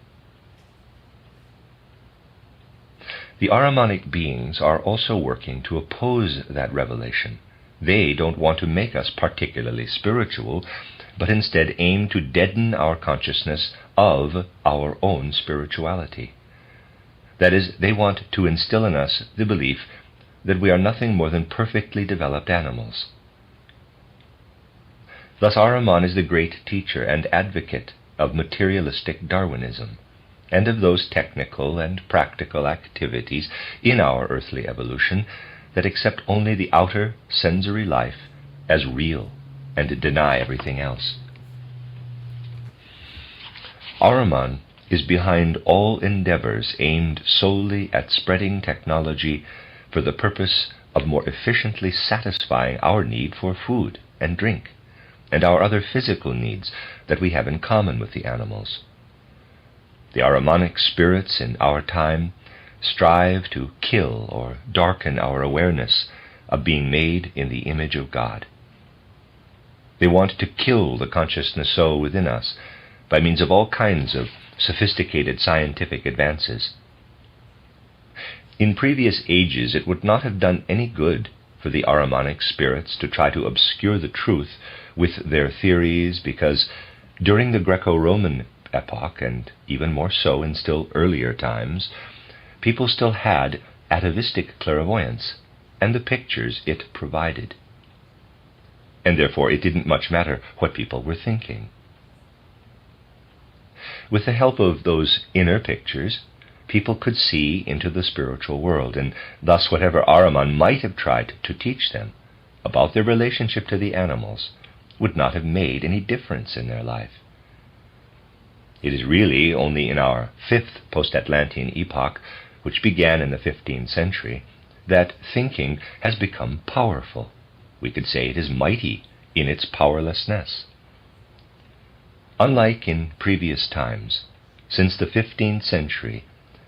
The arhimanic beings are also working to oppose that revelation. They don't want to make us particularly spiritual, but instead aim to deaden our consciousness of our own spirituality. That is, they want to instill in us the belief that we are nothing more than perfectly developed animals. Thus Ahriman is the great teacher and advocate of materialistic Darwinism, and of those technical and practical activities in our earthly evolution that accept only the outer sensory life as real and deny everything else. Ahriman is behind all endeavors aimed solely at spreading technology for the purpose of more efficiently satisfying our need for food and drink, and our other physical needs that we have in common with the animals. The arhimanic spirits in our time strive to kill or darken our awareness of being made in the image of God. They want to kill the consciousness soul within us by means of all kinds of sophisticated scientific advances. In previous ages, it would not have done any good for the arhimanic spirits to try to obscure the truth with their theories, because during the Greco-Roman epoch, and even more so in still earlier times, people still had atavistic clairvoyance and the pictures it provided. And therefore it didn't much matter what people were thinking. With the help of those inner pictures, people could see into the spiritual world, and thus whatever Ahriman might have tried to teach them about their relationship to the animals would not have made any difference in their life. It is really only in our fifth post-Atlantean epoch, which began in the 15th century, that thinking has become powerful. We could say it is mighty in its powerlessness. Unlike in previous times, since the 15th century,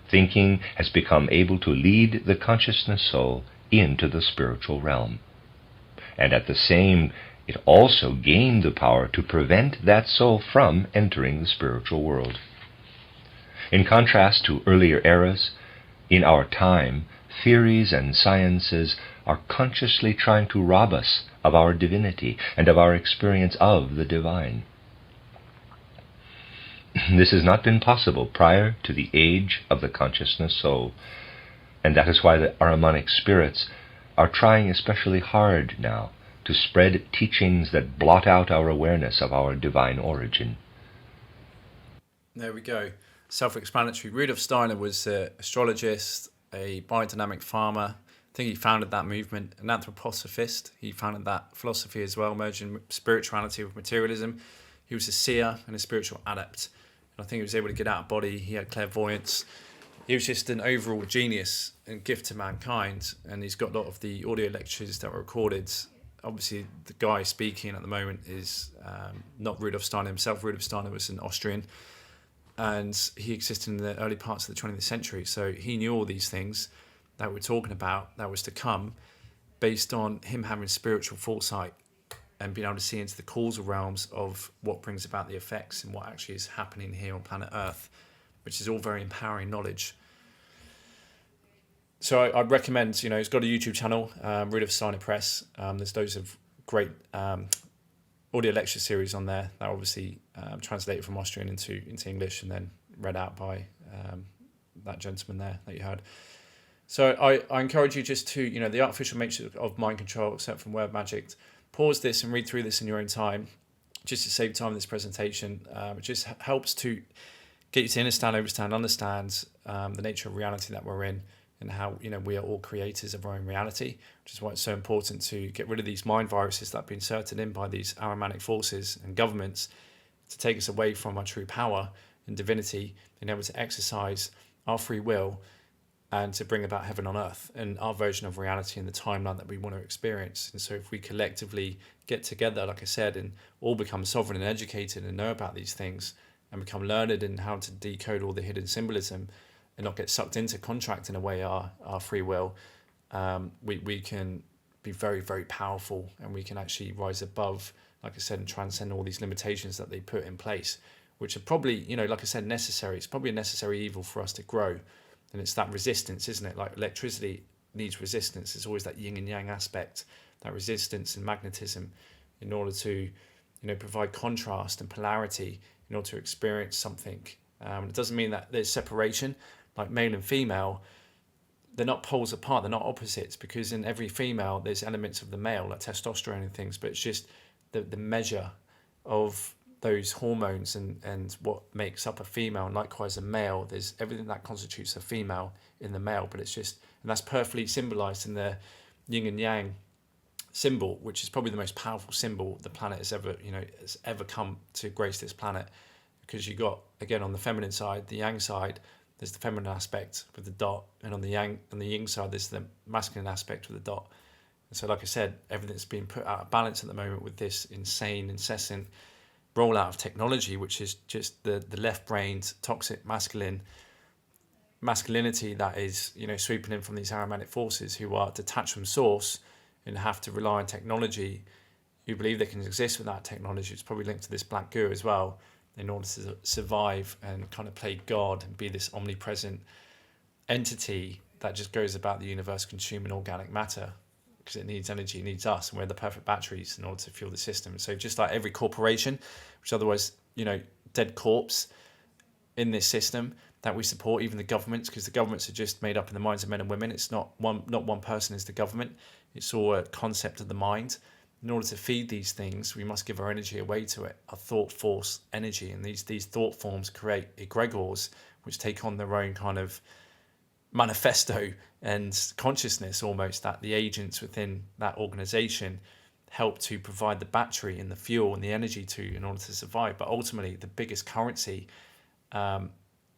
thinking has become able to lead the consciousness soul into the spiritual realm. And at the same, it also gained the power to prevent that soul from entering the spiritual world. In contrast to earlier eras, in our time, theories and sciences are consciously trying to rob us of our divinity and of our experience of the divine. This has not been possible prior to the age of the consciousness soul, and that is why the arhimanic spirits are trying especially hard now to spread teachings that blot out our awareness of our divine origin. There we go. Self-explanatory. Rudolf Steiner was an astrologist, a biodynamic farmer. I think he founded that movement, an anthroposophist. He founded that philosophy as well, merging spirituality with materialism. He was a seer and a spiritual adept. And I think he was able to get out of body. He had clairvoyance. He was just an overall genius and gift to mankind. And he's got a lot of the audio lectures that were recorded. Obviously, the guy speaking at the moment is not Rudolf Steiner himself. Rudolf Steiner was an Austrian, and he existed in the early parts of the 20th century. So he knew all these things that we're talking about that was to come, based on him having spiritual foresight and being able to see into the causal realms of what brings about the effects and what actually is happening here on planet Earth, which is all very empowering knowledge. So I'd recommend, he's got a YouTube channel, Rudolf Steiner Press. There's loads of great audio lecture series on there that are obviously translated from Austrian into English and then read out by that gentleman there that you heard. So I encourage you just to, the artificial matrix of mind control, except from word magic, pause this and read through this in your own time, just to save time in this presentation. It just helps to get you to understand the nature of reality that we're in, and how we are all creators of our own reality, which is why it's so important to get rid of these mind viruses that have been inserted in by these arhimanic forces and governments to take us away from our true power and divinity, being able to exercise our free will and to bring about heaven on earth and our version of reality in the timeline that we want to experience. And so if we collectively get together, like I said, and all become sovereign and educated and know about these things and become learned in how to decode all the hidden symbolism and not get sucked into contracting away our free will, we can be very, very powerful, and we can actually rise above, like I said, and transcend all these limitations that they put in place, which are probably, you know, like I said, necessary. It's probably a necessary evil for us to grow. And it's that resistance, isn't it? Like electricity needs resistance. It's always that yin and yang aspect, that resistance and magnetism, in order to, you know, provide contrast and polarity in order to experience something. It doesn't mean that there's separation, like male and female. They're not poles apart, they're not opposites, because in every female there's elements of the male, like testosterone and things, but it's just the measure of those hormones and what makes up a female, and likewise a male. There's everything that constitutes a female in the male, but it's just, and that's perfectly symbolized in the yin and yang symbol, which is probably the most powerful symbol the planet has ever come to grace this planet, because you got, again, on the feminine side, the yang side, there's the feminine aspect with the dot, and on the yin side there's the masculine aspect with the dot. And so, like I said, everything's being put out of balance at the moment with this insane, incessant rollout of technology, which is just the left-brained toxic masculinity that is, you know, sweeping in from these arhimanic forces who are detached from source and have to rely on technology, who believe they can exist without technology. It's probably linked to this black goo as well, in order to survive and kind of play God and be this omnipresent entity that just goes about the universe consuming organic matter, because it needs energy, it needs us, and we're the perfect batteries in order to fuel the system. So just like every corporation, which otherwise, you know, dead corpse in this system that we support, even the governments, because the governments are just made up in the minds of men and women. It's not one person is the government. It's all a concept of the mind. In order to feed these things, we must give our energy away to it, our thought force energy. And these thought forms create egregores, which take on their own kind of manifesto and consciousness, almost, that the agents within that organization help to provide the battery and the fuel and the energy to, in order to survive. But ultimately, the biggest currency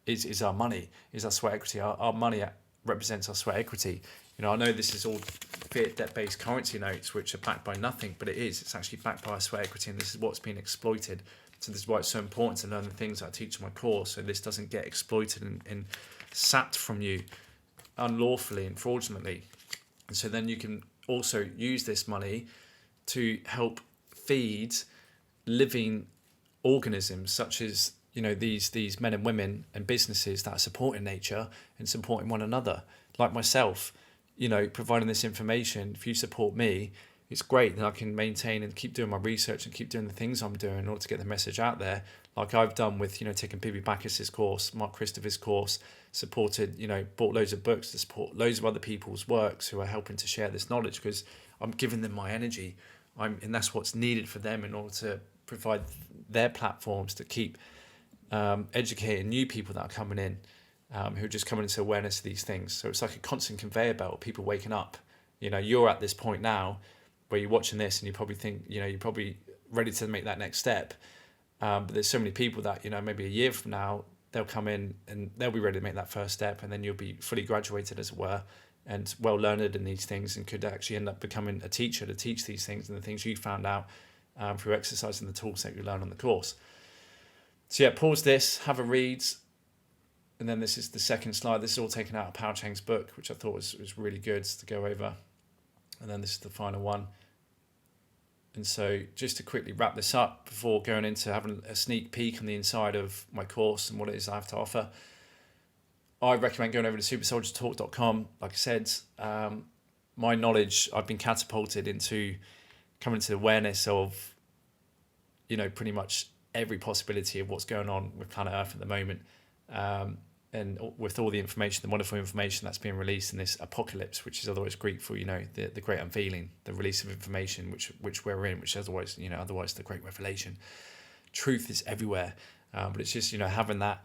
is our money, is our sweat equity. Our money represents our sweat equity. You know, I know this is all fiat debt-based currency notes, which are backed by nothing, but it is. It's actually backed by our sweat equity, and this is what's being exploited. So this is why it's so important to learn the things that I teach in my course, so this doesn't get exploited and sapped from you unlawfully and fraudulently. And so then you can also use this money to help feed living organisms, such as, you know, these men and women and businesses that are supporting nature and supporting one another, like myself. You know, providing this information, if you support me, it's great. Then I can maintain and keep doing my research and keep doing the things I'm doing in order to get the message out there, like I've done with, you know, taking P.B. Backus's course, Mark Christopher's course, supported, you know, bought loads of books to support loads of other people's works who are helping to share this knowledge, because I'm giving them my energy, and that's what's needed for them in order to provide their platforms to keep educating new people that are coming in, who are just coming into awareness of these things. So it's like a constant conveyor belt of people waking up. You know, you're at this point now where you're watching this and you probably think, you know, you're probably ready to make that next step. But there's so many people that, you know, maybe a year from now, they'll come in and they'll be ready to make that first step, and then you'll be fully graduated, as it were, and well learned in these things, and could actually end up becoming a teacher to teach these things and the things you found out through exercising the tools that you learn on the course. So yeah, pause this, have a read. And then this is the second slide. This is all taken out of Pao Chang's book, which I thought was really good to go over. And then this is the final one. And so just to quickly wrap this up before going into having a sneak peek on the inside of my course and what it is I have to offer, I recommend going over to supersoldierstalk.com. Like I said, my knowledge, I've been catapulted into coming to awareness of, you know, pretty much every possibility of what's going on with planet Earth at the moment. And with all the information, the wonderful information that's being released in this apocalypse, which is otherwise Greek for, you know, the great unveiling, the release of information which we're in, which is otherwise, you know, otherwise the great revelation. Truth is everywhere, but it's just, you know, having that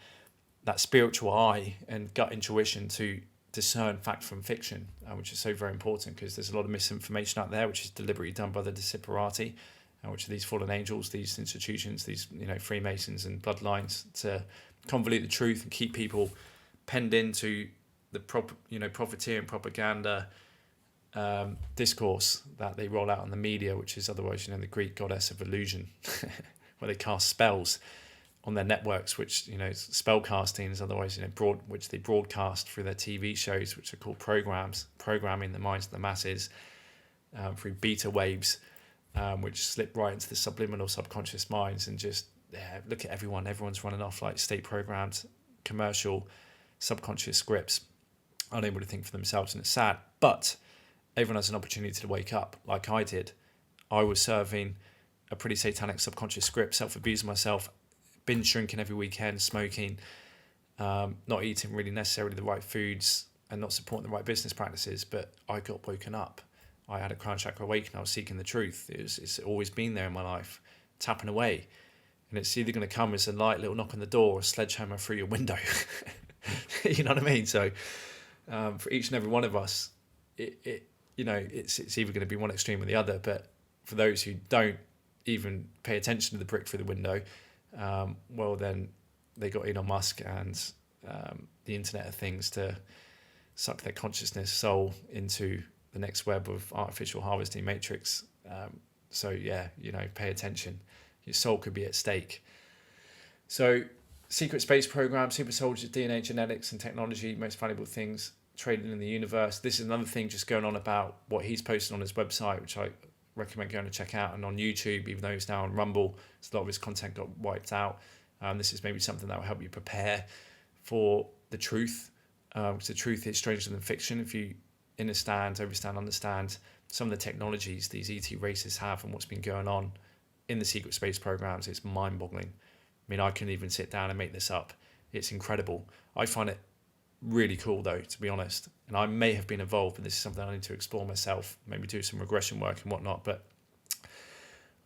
spiritual eye and gut intuition to discern fact from fiction, which is so very important, because there's a lot of misinformation out there, which is deliberately done by the Disciparati, which are these fallen angels, these institutions, these, you know, Freemasons and bloodlines, to convolute the truth and keep people penned into the profiteering propaganda discourse that they roll out on the media, which is otherwise, you know, the Greek goddess of illusion, where they cast spells on their networks, which, you know, spellcasting is otherwise, you know, which they broadcast through their TV shows, which are called programming the minds of the masses through beta waves, which slip right into the subliminal subconscious minds, and just look at everyone's running off like state programmed commercial subconscious scripts, unable to think for themselves, and it's sad. But everyone has an opportunity to wake up, like I did. I was serving a pretty satanic subconscious script, self-abusing myself, binge drinking every weekend, smoking, not eating really necessarily the right foods, and not supporting the right business practices. But I got woken up. I had a crown chakra awakening. I was seeking the truth. It's always been there in my life, tapping away. And it's either going to come as a light little knock on the door or a sledgehammer through your window. You know what I mean? So for each and every one of us, it's either going to be one extreme or the other. But for those who don't even pay attention to the brick through the window, well, then they got Elon Musk and the Internet of Things to suck their consciousness soul into the next web of artificial harvesting matrix. So yeah, you know, pay attention. Your soul could be at stake. So secret space program, super soldiers, DNA, genetics and technology, most valuable things traded in the universe. This is another thing just going on about what he's posted on his website, which I recommend going to check out, and on YouTube, even though he's now on Rumble, so a lot of his content got wiped out. This is maybe something that will help you prepare for the truth, because the truth is stranger than fiction. If you understand some of the technologies these ET races have and what's been going on in the secret space programs, it's mind-boggling. I mean, I couldn't even sit down and make this up. It's incredible. I find it really cool, though, to be honest. And I may have been involved, but this is something I need to explore myself, maybe do some regression work and whatnot. But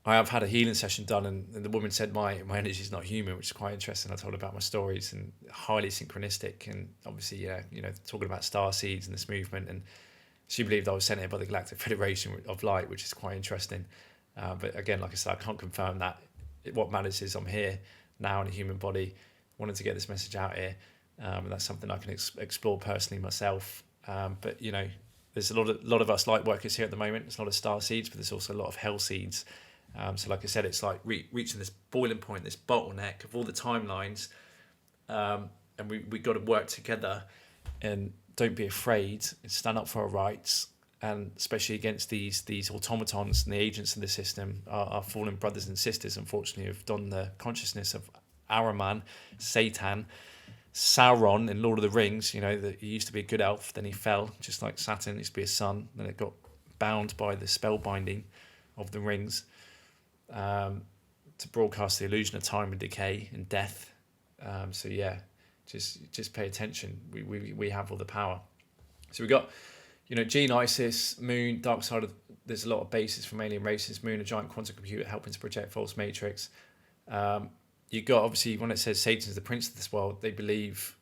I have had a healing session done, and the woman said my energy is not human, which is quite interesting. I told her about my stories, and highly synchronistic, and obviously, talking about star seeds and this movement. And she believed I was sent here by the Galactic Federation of Light, which is quite interesting. But again, like I said, I can't confirm that. What matters is I'm here now in a human body, wanting to get this message out here. And that's something I can explore personally myself. But, you know, there's a lot of us light workers here at the moment. There's a lot of star seeds, but there's also a lot of hell seeds. So like I said, it's like reaching this boiling point, this bottleneck of all the timelines. And we got to work together, and don't be afraid, and stand up for our rights. And especially against these automatons and the agents of the system, our fallen brothers and sisters, unfortunately, have donned the consciousness of Ahriman, Satan, Sauron in Lord of the Rings. You know, that he used to be a good elf, then he fell, just like Saturn used to be a sun, then it got bound by the spell binding of the rings to broadcast the illusion of time and decay and death. So yeah, just pay attention. We have all the power. So we got, you know, Gene, Isis, Moon, dark side of. There's a lot of bases from alien races. Moon, a giant quantum computer helping to project false matrix. You got, obviously, when it says Satan's the prince of this world, they believe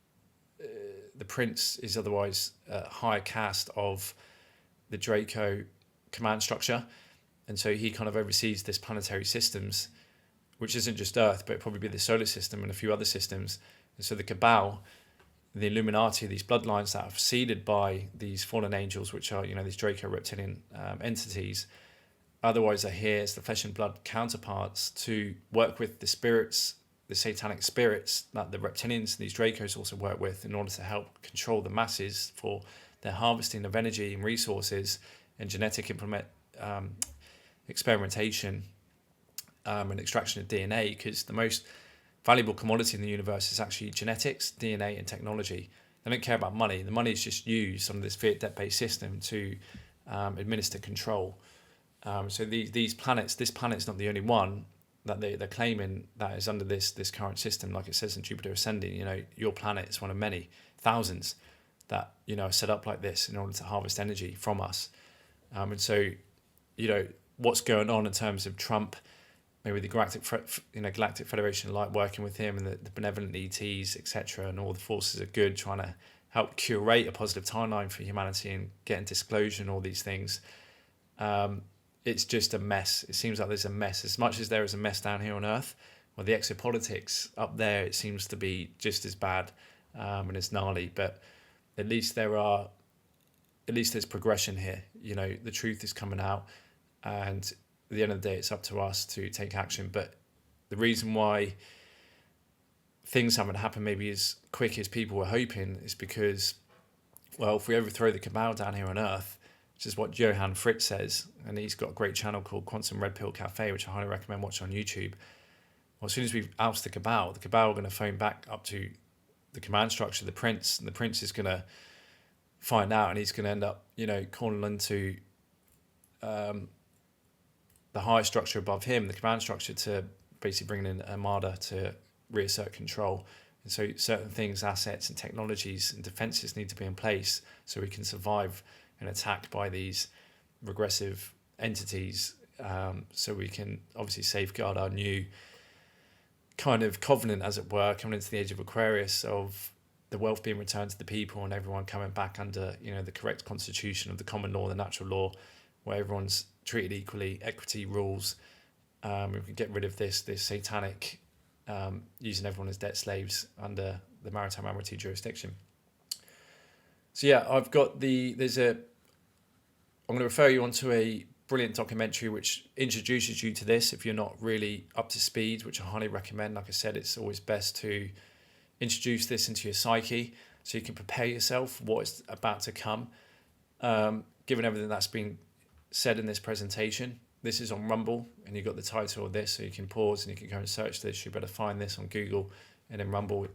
the prince is otherwise a higher caste of the Draco command structure. And so he kind of oversees this planetary systems, which isn't just Earth, but it'd probably be the solar system and a few other systems. And so the Cabal, the Illuminati, these bloodlines that are seeded by these fallen angels, which are, you know, these Draco reptilian entities, otherwise are here as the flesh and blood counterparts to work with the spirits, the satanic spirits that the reptilians, these Dracos also work with, in order to help control the masses for their harvesting of energy and resources and genetic experimentation and extraction of DNA, because the most valuable commodity in the universe is actually genetics, DNA, and technology. They don't care about money. The money is just used under this fiat debt-based system to administer control. So this planet's not the only one that they're claiming that is under this current system. Like it says in Jupiter Ascending, you know, your planet is one of many thousands that, you know, are set up like this in order to harvest energy from us. And so, you know, what's going on in terms of Trump, maybe the Galactic Federation of Light working with him, and the benevolent ETs, etc., and all the forces of good trying to help curate a positive timeline for humanity and getting disclosure and all these things. It's just a mess. It seems like there's a mess. As much as there is a mess down here on Earth, well, the exopolitics up there, it seems to be just as bad and as gnarly. But at least there's progression here. You know, the truth is coming out, and at the end of the day, it's up to us to take action. But the reason why things haven't happened maybe as quick as people were hoping is because, well, if we overthrow the cabal down here on Earth, which is what Johann Fritz says, and he's got a great channel called Quantum Red Pill Cafe, which I highly recommend watching on YouTube. Well, as soon as we oust the cabal are going to phone back up to the command structure, the prince, and the prince is going to find out, and he's going to end up, calling into the higher structure above him, the command structure, to basically bring in an armada to reassert control. And so certain things, assets and technologies and defenses need to be in place so we can survive an attack by these regressive entities, so we can obviously safeguard our new kind of covenant, as it were, coming into the age of Aquarius, of the wealth being returned to the people and everyone coming back under, the correct constitution of the common law, the natural law, where everyone's treated equally, equity rules. We can get rid of this satanic using everyone as debt slaves under the maritime admiralty jurisdiction. So yeah, I'm going to refer you onto a brilliant documentary which introduces you to this if you're not really up to speed, which I highly recommend. Like I said, it's always best to introduce this into your psyche so you can prepare yourself for what is about to come. Given everything that's been said in this presentation, this is on Rumble, and you've got the title of this, so you can pause and you can go and search this. You better find this on Google and in Rumble.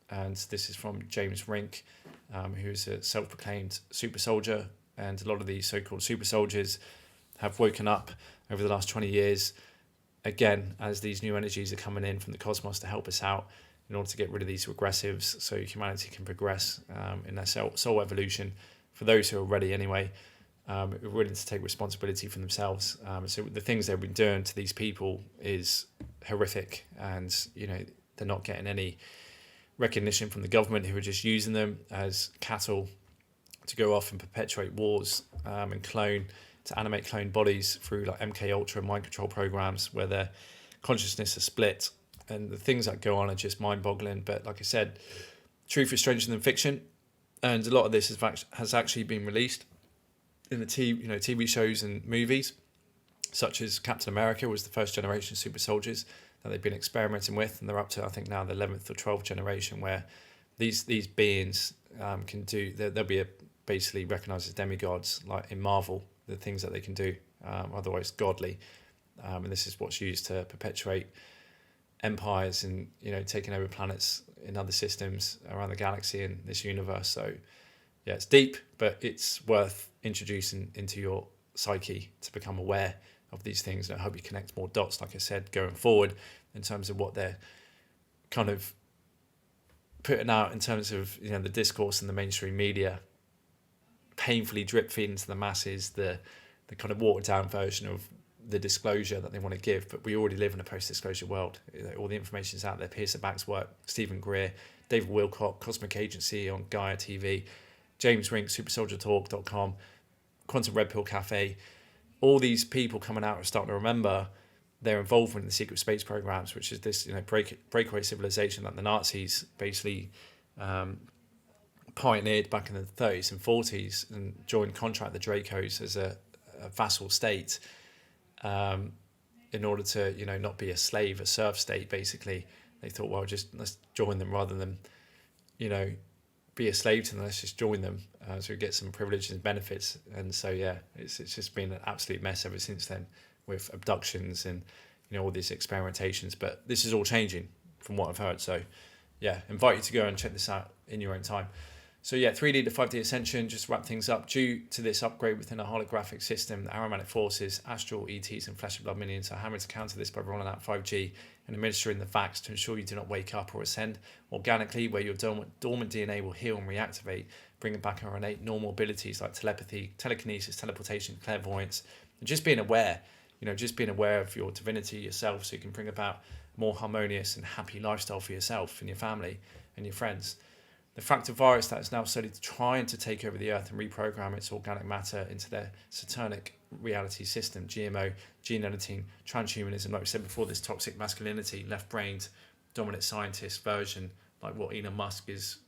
And this is from James Rink, who's a self-proclaimed super soldier. And a lot of these so-called super soldiers have woken up over the last 20 years, again, as these new energies are coming in from the cosmos to help us out in order to get rid of these regressives so humanity can progress in their soul evolution. For those who are ready anyway, willing to take responsibility for themselves. So the things they've been doing to these people is horrific, and they're not getting any recognition from the government, who are just using them as cattle to go off and perpetuate wars and to animate clone bodies through like MK Ultra mind control programs where their consciousness is split, and the things that go on are just mind-boggling. But like I said, truth is stranger than fiction, and a lot of this has actually been released in the TV shows and movies, such as Captain America was the first generation super soldiers that they've been experimenting with, and they're up to, I think now, the 11th or 12th generation, where these beings can do, they'll be basically recognised as demigods, like in Marvel, the things that they can do, otherwise godly. And this is what's used to perpetuate empires and taking over planets in other systems around the galaxy and this universe. So yeah, it's deep, but it's worth introducing into your psyche to become aware of these things. And I hope you connect more dots, like I said, going forward in terms of what they're kind of putting out in terms of the discourse in the mainstream media, painfully drip feeding to the masses the kind of watered down version of the disclosure that they want to give. But we already live in a post-disclosure world. All the information is out there. Pearson Back's work, Stephen Greer, David Wilcock, Cosmic Agency on Gaia TV, James Rink, supersoldiertalk.com, Quantum Red Pill Cafe. All these people coming out are starting to remember their involvement in the secret space programs, which is this breakaway civilization that the Nazis basically pioneered back in the 30s and 40s and joined contract the Dracos as a vassal state in order to not be a slave, a serf state. Basically they thought, well, just let's join them rather than be a slave to them. Let's just join them so we get some privileges and benefits. And so yeah, it's just been an absolute mess ever since then, with abductions and all these experimentations. But this is all changing from what I've heard. So yeah, invite you to go and check this out in your own time. So yeah, 3D to 5D ascension, just to wrap things up. Due to this upgrade within a holographic system, the arhimanic forces, astral ETs and flesh and blood minions are hammering to counter this by rolling out 5G and administering the facts to ensure you do not wake up or ascend organically, where your dormant DNA will heal and reactivate, bringing back our innate normal abilities like telepathy, telekinesis, teleportation, clairvoyance, and just being aware, just being aware of your divinity yourself, so you can bring about a more harmonious and happy lifestyle for yourself and your family and your friends. The fractal virus that is now slowly trying to take over the earth and reprogram its organic matter into their satanic reality system, GMO, gene editing, transhumanism, like we said before, this toxic masculinity, left-brained, dominant scientist version, like what Elon Musk is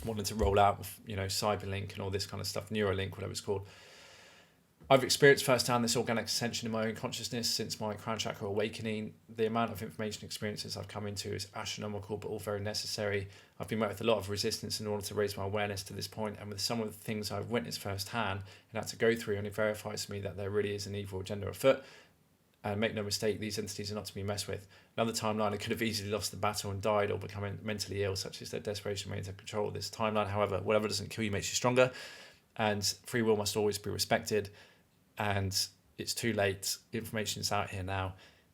wanting to roll out with, Cyberlink and all this kind of stuff, Neuralink, whatever it's called. I've experienced firsthand this organic ascension in my own consciousness since my crown chakra awakening. The amount of information experiences I've come into is astronomical, but all very necessary. I've been met with a lot of resistance in order to raise my awareness to this point, and with some of the things I've witnessed firsthand and had to go through, only verifies to me that there really is an evil agenda afoot. And make no mistake, these entities are not to be messed with. Another timeline, I could have easily lost the battle and died or become mentally ill, such as their desperation remains under control of this timeline. However, whatever doesn't kill you makes you stronger, and free will must always be respected. And it's too late. Information's out here now.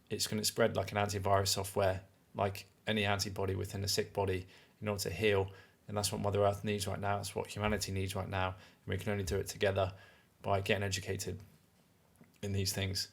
It's going to spread like an antivirus software, like any antibody within a sick body, in order to heal. And that's what Mother Earth needs right now. That's what humanity needs right now. And we can only do it together by getting educated in these things.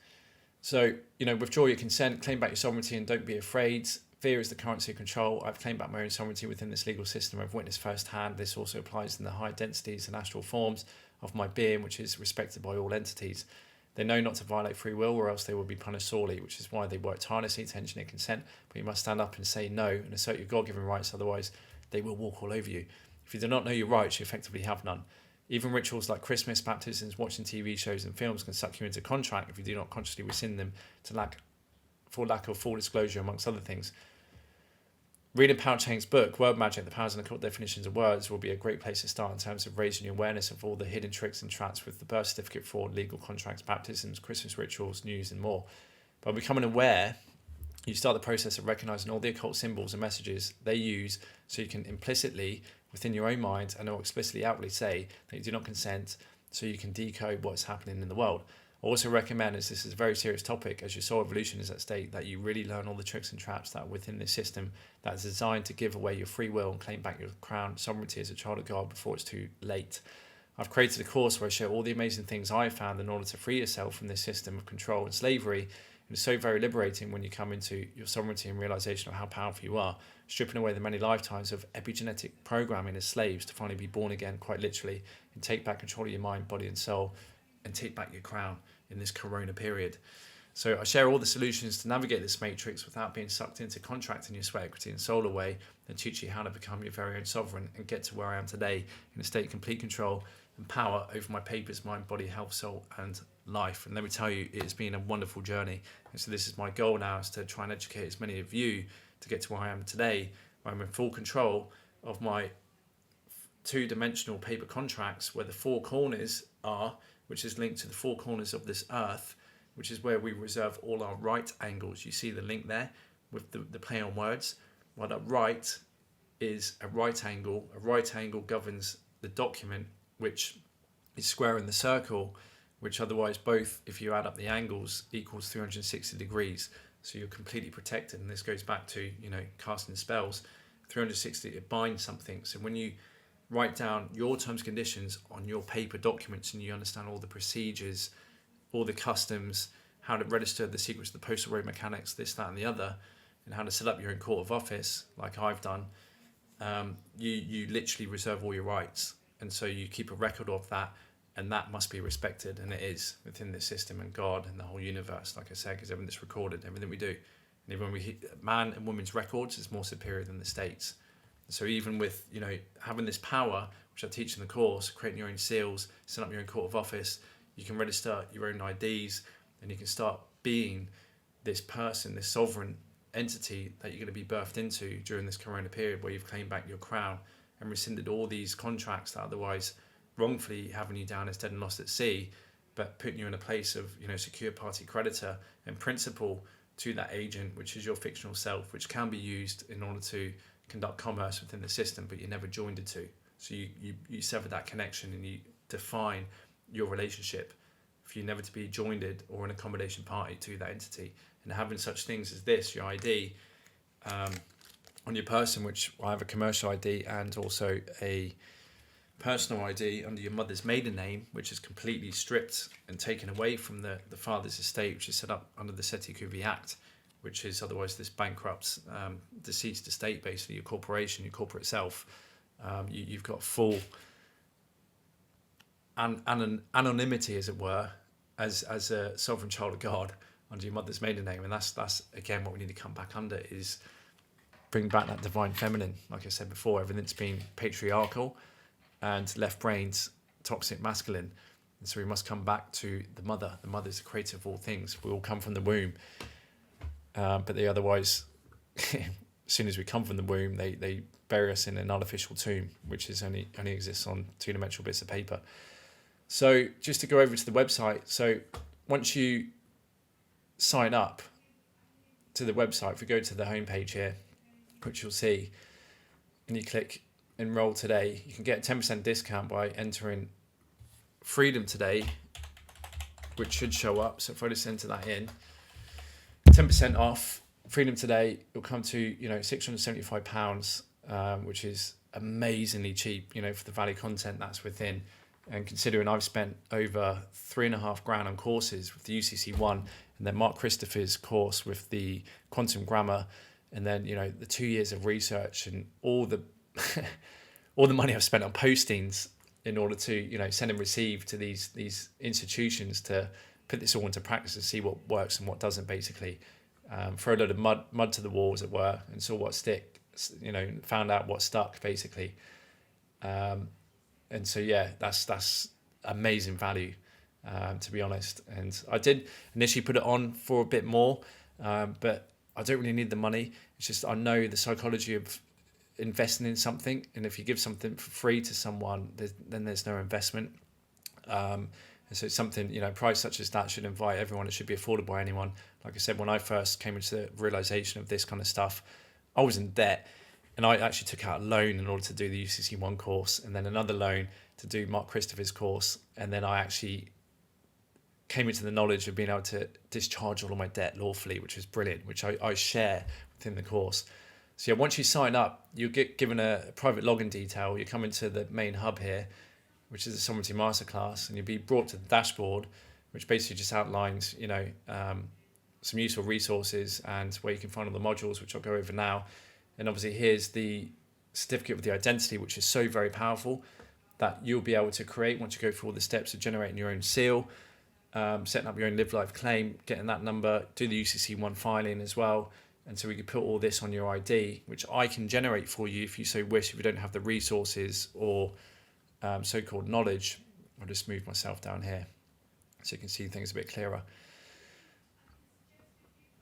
So, withdraw your consent, claim back your sovereignty, and don't be afraid. Fear is the currency of control. I've claimed back my own sovereignty within this legal system. I've witnessed firsthand. This also applies in the higher densities and astral forms of my being, which is respected by all entities. They know not to violate free will, or else they will be punished sorely, which is why they work tirelessly to engineer consent. But you must stand up and say no and assert your God-given rights, otherwise they will walk all over you. If you do not know your rights, you effectively have none. Even rituals like Christmas, baptisms, watching TV shows and films can suck you into contract if you do not consciously rescind them for lack of full disclosure, amongst other things. Reading Power Chang's book, Word Magic, The Powers and Occult Definitions of Words, will be a great place to start in terms of raising your awareness of all the hidden tricks and traps with the birth certificate fraud, legal contracts, baptisms, Christmas rituals, news and more. By becoming aware, you start the process of recognizing all the occult symbols and messages they use, so you can implicitly, within your own mind, and or explicitly outwardly say that you do not consent, so you can decode what's happening in the world. I also recommend, as this is a very serious topic, as your soul evolution is at stake, that you really learn all the tricks and traps that are within this system that is designed to give away your free will and claim back your crown sovereignty as a child of God before it's too late. I've created a course where I share all the amazing things I've found in order to free yourself from this system of control and slavery. It's so very liberating when you come into your sovereignty and realization of how powerful you are, stripping away the many lifetimes of epigenetic programming as slaves to finally be born again, quite literally, and take back control of your mind, body and soul, and take back your crown in this corona period. So I share all the solutions to navigate this matrix without being sucked into contracting your sweat equity and soul away, and teach you how to become your very own sovereign and get to where I am today in a state of complete control and power over my papers, mind, body, health, soul and life. And let me tell you, it has been a wonderful journey. And so this is my goal now, is to try and educate as many of you to get to where I am today, where I'm in full control of my two-dimensional paper contracts, where the four corners are, which is linked to the four corners of this earth, which is where we reserve all our right angles. You see the link there with the play on words. Well, that right is a right angle. A right angle governs the document, which is square in the circle, which otherwise both, if you add up the angles, equals 360 degrees. So you're completely protected. And this goes back to, casting spells. 360, it binds something. So when you write down your terms and conditions on your paper documents, and you understand all the procedures, all the customs, how to register the secrets of the postal road mechanics, this, that and the other, and how to set up your own court of office, like I've done, you literally reserve all your rights. And so you keep a record of that, and that must be respected, and it is within this system and God and the whole universe, like I said, because everything that's recorded, everything we do. And even when we hit man and women's records is more superior than the states. So even with, having this power, which I teach in the course, creating your own seals, setting up your own court of office, you can register your own IDs, and you can start being this person, this sovereign entity that you're going to be birthed into during this corona period, where you've claimed back your crown and rescinded all these contracts that otherwise wrongfully having you down as dead and lost at sea, but putting you in a place of, secure party creditor and principal to that agent, which is your fictional self, which can be used in order to conduct commerce within the system, but you're never joined it to. So you sever that connection, and you define your relationship for you never to be joined or an accommodation party to that entity. And having such things as this, your ID, on your person, which I have a commercial ID and also a personal ID under your mother's maiden name, which is completely stripped and taken away from the father's estate, which is set up under the Seti Kuvi Act, which is otherwise this bankrupt, deceased estate, basically your corporation, your corporate self. You've got full anonymity, as it were, as a sovereign child of God under your mother's maiden name. And that's again what we need to come back under, is bring back that divine feminine. Like I said before, everything's been patriarchal and left-brained, toxic masculine. And so we must come back to the mother. The mother is the creator of all things. We all come from the womb. But they otherwise, as soon as we come from the womb, they bury us in an artificial tomb, which is only exists on two-dimensional bits of paper. So just to go over to the website. So once you sign up to the website, if we go to the homepage here, which you'll see, and you click enroll today, you can get a 10% discount by entering Freedom today, which should show up. So if I just enter that in, 10% off Freedom today, it'll come to £675, which is amazingly cheap, for the value content that's within. And considering I've spent over $3,500 on courses with the UCC1, and then Mark Christopher's course with the quantum grammar, and then the 2 years of research and all the all the money I've spent on postings in order to send and receive to these institutions to put this all into practice and see what works and what doesn't, basically. Throw a load of mud to the wall, as it were, and saw what found out what stuck, basically. And so that's amazing value, to be honest. And I did initially put it on for a bit more, but I don't really need the money. It's just I know the psychology of investing in something, and if you give something for free to someone, then there's no investment. And so it's something, price such as that should invite everyone. It should be affordable by anyone. Like I said, when I first came into the realization of this kind of stuff, I was in debt, and I actually took out a loan in order to do the UCC1 course, and then another loan to do Mark Christopher's course. And then I actually came into the knowledge of being able to discharge all of my debt lawfully, which is brilliant, which I share within the course. So once you sign up, you'll get given a private login detail. You come into the main hub here, which is the Sovereignty Masterclass, and you'll be brought to the dashboard, which basically just outlines, some useful resources and where you can find all the modules, which I'll go over now. And obviously here's the certificate of the identity, which is so very powerful that you'll be able to create once you go through all the steps of generating your own seal, setting up your own live life claim, getting that number, do the UCC1 filing as well. And so we can put all this on your ID, which I can generate for you if you so wish, if you don't have the resources or so-called knowledge. I'll just move myself down here so you can see things a bit clearer.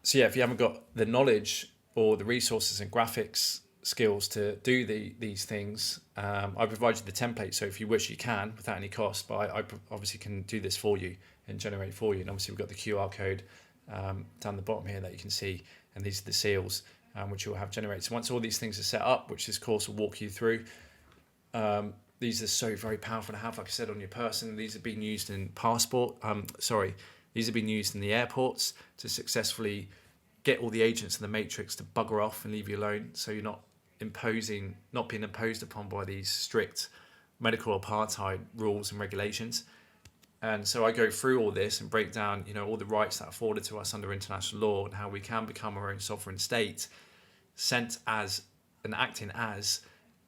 So if you haven't got the knowledge or the resources and graphics skills to do these things, I provide you the template. So if you wish, you can without any cost, but I obviously can do this for you and generate for you. And obviously we've got the QR code down the bottom here that you can see. And these are the seals, which you'll have generated. So once all these things are set up, which this course will walk you through, these are so very powerful to have, like I said, on your person. These have been used in these have been used in the airports to successfully get all the agents in the matrix to bugger off and leave you alone. So you're not being imposed upon by these strict medical apartheid rules and regulations. And so I go through all this and break down, all the rights that are afforded to us under international law and how we can become our own sovereign state, sent as and acting as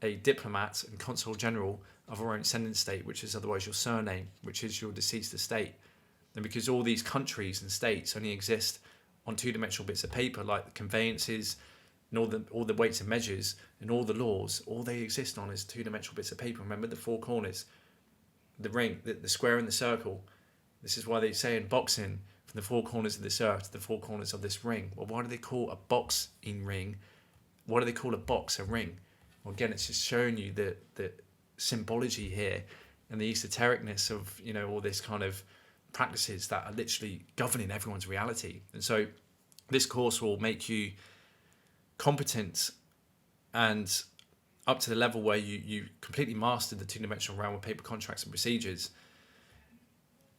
a diplomat and consul general of our own sending state, which is otherwise your surname, which is your deceased estate. And because all these countries and states only exist on two-dimensional bits of paper, like the conveyances and all the weights and measures and all the laws, all they exist on is two-dimensional bits of paper. Remember the four corners. The ring, the square and the circle. This is why they say in boxing, from the four corners of this earth to the four corners of this ring. Well, why do they call a boxing ring? Why do they call a box a ring? Well, again, it's just showing you the symbology here and the esotericness of all this kind of practices that are literally governing everyone's reality. And so this course will make you competent and up to the level where you completely mastered the two-dimensional realm of paper contracts and procedures,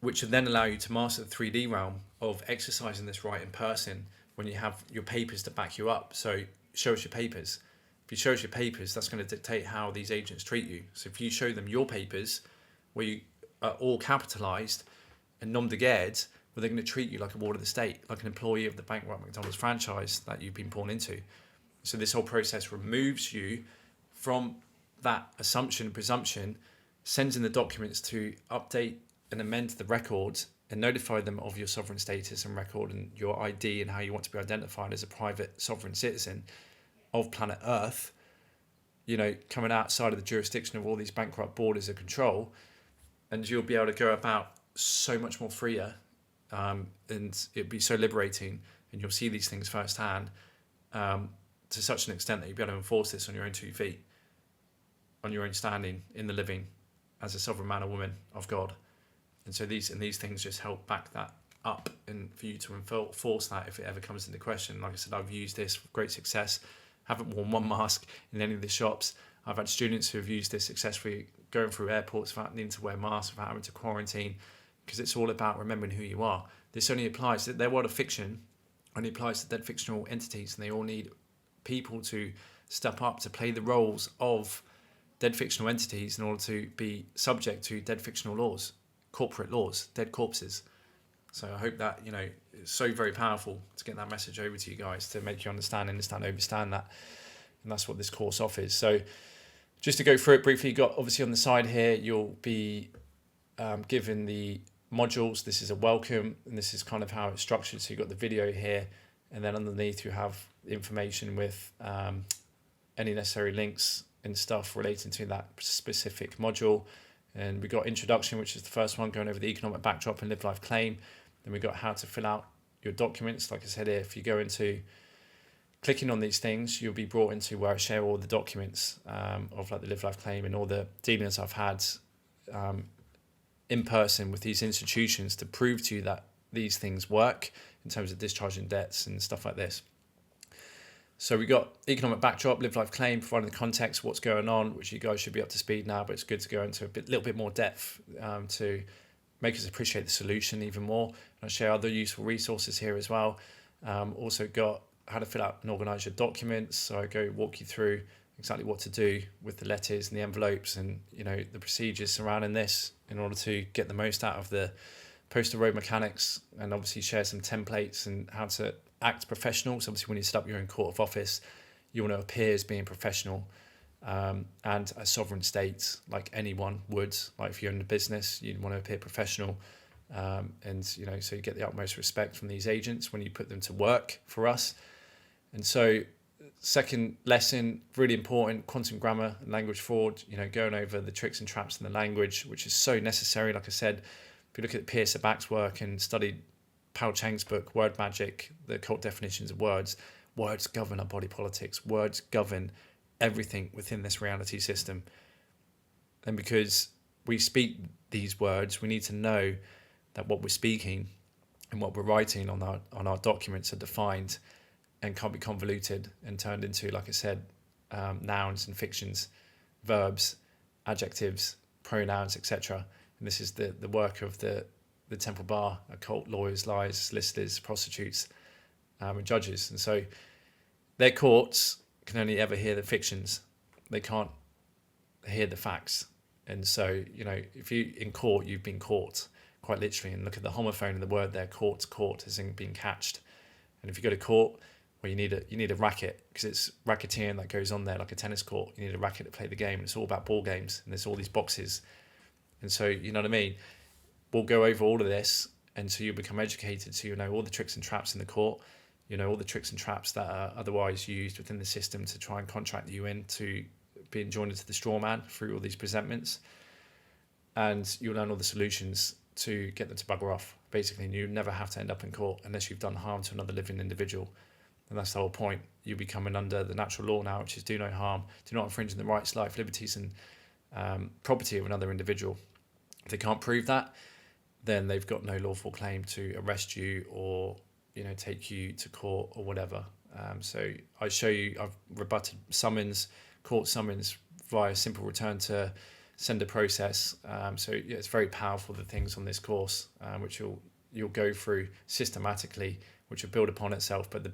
which will then allow you to master the 3D realm of exercising this right in person when you have your papers to back you up. So show us your papers. If you show us your papers, that's going to dictate how these agents treat you. So if you show them your papers, where you are all capitalized and nom de guerre, well, they're going to treat you like a ward of the state, like an employee of the bankrupt McDonald's franchise that you've been born into. So this whole process removes you from that assumption and presumption, sends in the documents to update and amend the records and notify them of your sovereign status and record and your ID and how you want to be identified as a private sovereign citizen of planet Earth, coming outside of the jurisdiction of all these bankrupt borders of control. And you'll be able to go about so much more freer, and it'd be so liberating, and you'll see these things firsthand to such an extent that you'll be able to enforce this on your own 2 feet, on your own standing in the living as a sovereign man or woman of God. And so these things just help back that up, and for you to enforce that if it ever comes into question. Like I said, I've used this with great success. Haven't worn one mask in any of the shops. I've had students who have used this successfully going through airports without needing to wear masks, without having to quarantine, because it's all about remembering who you are. This only applies to their world of fiction, only applies to dead fictional entities, and they all need people to step up to play the roles of dead fictional entities in order to be subject to dead fictional laws, corporate laws, dead corpses. So I hope that, it's so very powerful to get that message over to you guys, to make you understand that. And that's what this course offers. So just to go through it briefly, you've got obviously on the side here, you'll be given the modules. This is a welcome, and this is kind of how it's structured. So you've got the video here, and then underneath you have information with any necessary links and stuff relating to that specific module. And we got introduction, which is the first one, going over the economic backdrop and live life claim. Then we got how to fill out your documents. Like I said here, if you go into clicking on these things, you'll be brought into where I share all the documents of like the live life claim and all the dealings I've had in person with these institutions to prove to you that these things work in terms of discharging debts and stuff like this. So we got economic backdrop, live life claim, providing the context of what's going on, which you guys should be up to speed now, but it's good to go into a little bit more depth to make us appreciate the solution even more. And I'll share other useful resources here as well. Also got how to fill out and organise your documents. So I go walk you through exactly what to do with the letters and the envelopes, and the procedures surrounding this in order to get the most out of the postal road mechanics, and obviously share some templates and how to act professional. So obviously when you set up your own court of office, you want to appear as being professional and a sovereign state, like anyone would. Like if you own a business, you'd want to appear professional, and so you get the utmost respect from these agents when you put them to work for us. And so second lesson, really important, quantum grammar and language fraud, going over the tricks and traps in the language, which is so necessary. Like I said, if you look at Pierre Sabac's work and studied Pao Chang's book, Word Magic, the occult definitions of words, words govern our body politics. Words govern everything within this reality system. And because we speak these words, we need to know that what we're speaking and what we're writing on our documents are defined and can't be convoluted and turned into, like I said, nouns and fictions, verbs, adjectives, pronouns, etc. And this is the work of the Temple Bar, occult lawyers, liars, solicitors, prostitutes, and judges. And so their courts can only ever hear the fictions. They can't hear the facts. And so, if you in court, you've been caught, quite literally. And look at the homophone in the word there, court has been catched. And if you go to court, well, you need a racket, because it's racketeering that goes on there, like a tennis court. You need a racket to play the game. It's all about ball games, and there's all these boxes. And so, you know what I mean? We'll go over all of this, and so you'll become educated, so you know all the tricks and traps in the court, all the tricks and traps that are otherwise used within the system to try and contract you into being joined into the straw man through all these presentments. And you'll learn all the solutions to get them to bugger off, basically, and you never have to end up in court unless you've done harm to another living individual. And that's the whole point. You'll be coming under the natural law now, which is do no harm, do not infringe on the rights, life, liberties, and property of another individual. If they can't prove that, then they've got no lawful claim to arrest you or take you to court or whatever. So I show you, I've rebutted court summons via simple return to sender process. So yeah, it's very powerful, the things on this course, which you'll go through systematically, which will build upon itself. But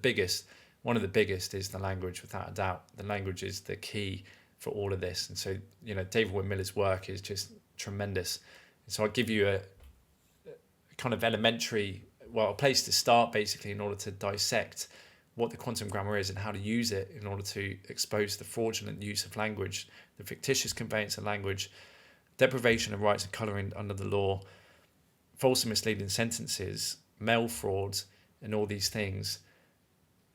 one of the biggest is the language, without a doubt. The language is the key for all of this. And so, David Wynne Miller's work is just tremendous. And so I'll give you a kind of elementary, a place to start, basically, in order to dissect what the quantum grammar is and how to use it in order to expose the fraudulent use of language, the fictitious conveyance of language, deprivation of rights and colouring under the law, false and misleading sentences, mail frauds, and all these things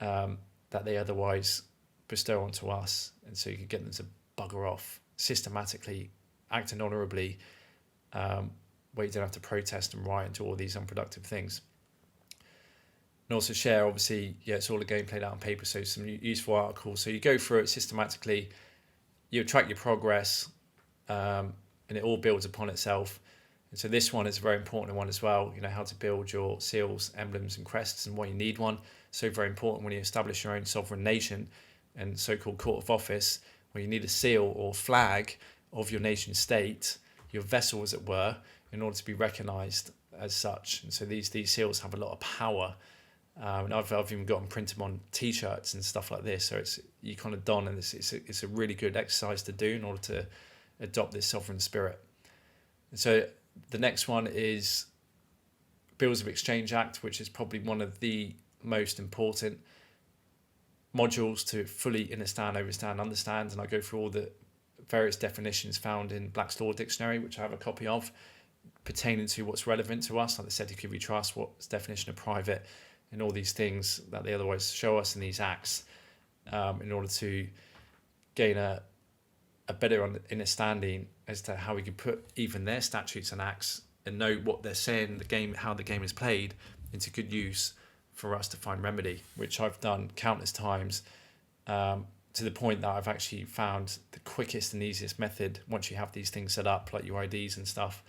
that they otherwise bestow onto us. And so you can get them to bugger off systematically, acting honourably, where you don't have to protest and riot and do all these unproductive things. And also share, obviously, it's all a game played out on paper, so some useful articles. So you go through it systematically, you track your progress, and it all builds upon itself. And so this one is a very important one as well, how to build your seals, emblems and crests and why you need one. So very important when you establish your own sovereign nation and so-called court of office, where you need a seal or flag of your nation state, your vessel as it were, in order to be recognised as such. And so these seals have a lot of power. And I've even got them printed on T-shirts and stuff like this. So it's you kind of don, and it's a really good exercise to do in order to adopt this sovereign spirit. And so the next one is Bills of Exchange Act, which is probably one of the most important modules to fully understand, understand. And I go through all the various definitions found in Black's Law Dictionary, which I have a copy of, pertaining to what's relevant to us, like the Sedicary Trust, what's definition of private, and all these things that they otherwise show us in these acts, in order to gain a better understanding as to how we can put even their statutes and acts and know what they're saying, the game, how the game is played, into good use for us to find remedy, which I've done countless times, to the point that I've actually found the quickest and easiest method, once you have these things set up, like your IDs and stuff,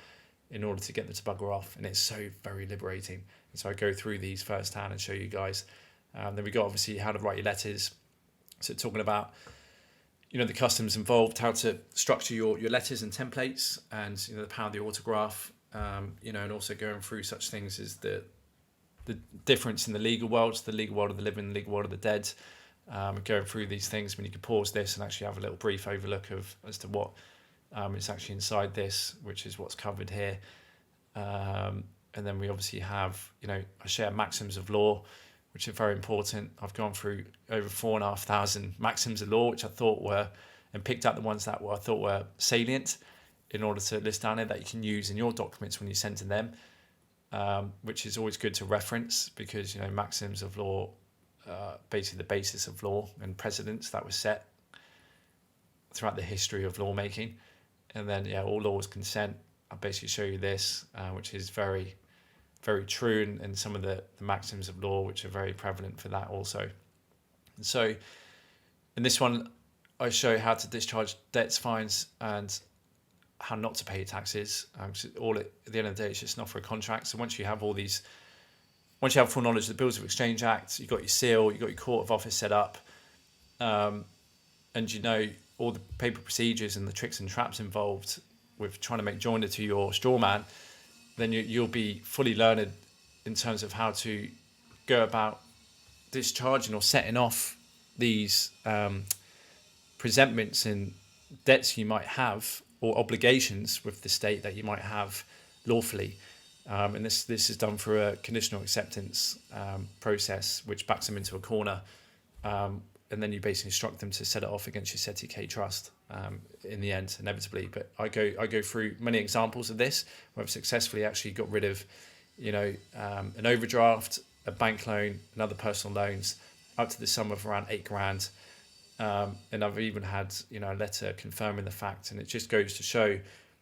in order to get them to bugger off. And it's so very liberating. And so I go through these firsthand and show you guys. Then we got obviously how to write your letters. So talking about, the customs involved, how to structure your letters and templates, and the power of the autograph, and also going through such things as the difference in the legal world of the living, the legal world of the dead, going through these things. When you can pause this and actually have a little brief overlook as to what is actually inside this, which is what's covered here. And then we obviously have, I share maxims of law, which are very important. I've gone through over 4,500 maxims of law, which I thought were, and picked out the ones that I thought were salient, in order to list down there that you can use in your documents when you send to them, which is always good to reference, because maxims of law, basically the basis of law and precedents that was set throughout the history of lawmaking. And then all laws consent. I'll basically show you this, which is very, very true, and some of the maxims of law, which are very prevalent for that also. And so in this one, I show how to discharge debts, fines, and how not to pay your taxes. All at the end of the day, it's just not for a contract. So once you have all these, once you have full knowledge of the Bills of Exchange Act, you've got your seal, you've got your court of office set up, and all the paper procedures and the tricks and traps involved with trying to make joinder to your straw man, then you'll be fully learned in terms of how to go about discharging or setting off these presentments and debts you might have, or obligations with the state that you might have lawfully. And this is done through a conditional acceptance process, which backs them into a corner. And then you basically instruct them to set it off against your Sedicary Trust in the end, inevitably. But I go through many examples of this where I've successfully actually got rid of, an overdraft, a bank loan, and other personal loans up to the sum of around $8,000. And I've even had, a letter confirming the fact, and it just goes to show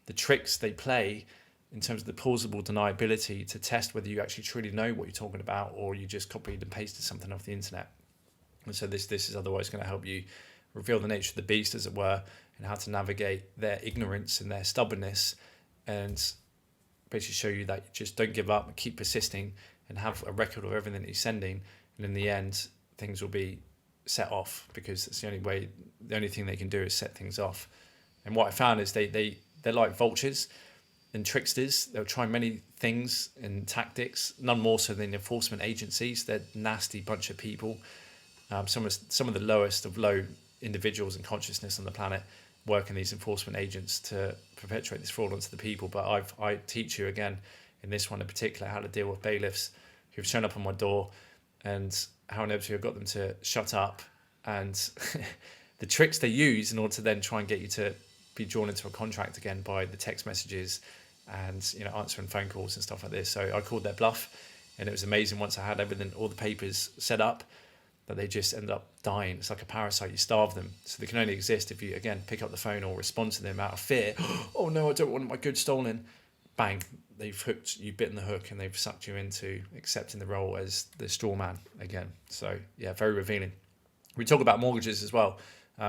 the tricks they play in terms of the plausible deniability to test whether you actually truly know what you're talking about, or you just copied and pasted something off the internet. And so this is otherwise going to help you reveal the nature of the beast, as it were, and how to navigate their ignorance and their stubbornness, and basically show you that you just don't give up and keep persisting and have a record of everything that you're sending. And in the end, things will be set off, because it's the only thing they can do is set things off. And what I found is they're like vultures and tricksters. They'll try many things and tactics, none more so than enforcement agencies. They're a nasty bunch of people. Some of the lowest of low individuals in consciousness on the planet work in these enforcement agents to perpetuate this fraud onto the people. But I teach you again in this one in particular how to deal with bailiffs who've shown up on my door, and how inevitably I've got them to shut up, and the tricks they use in order to then try and get you to be drawn into a contract again by the text messages and answering phone calls and stuff like this. So I called their bluff, and it was amazing. Once I had everything, all the papers set up, that they just end up dying. It's like a parasite. You starve them. So they can only exist if you, again, pick up the phone or respond to them out of fear. Oh no, I don't want my goods stolen. Bang, you've bitten the hook, and they've sucked you into accepting the role as the straw man again. So yeah, very revealing. We talk about mortgages as well,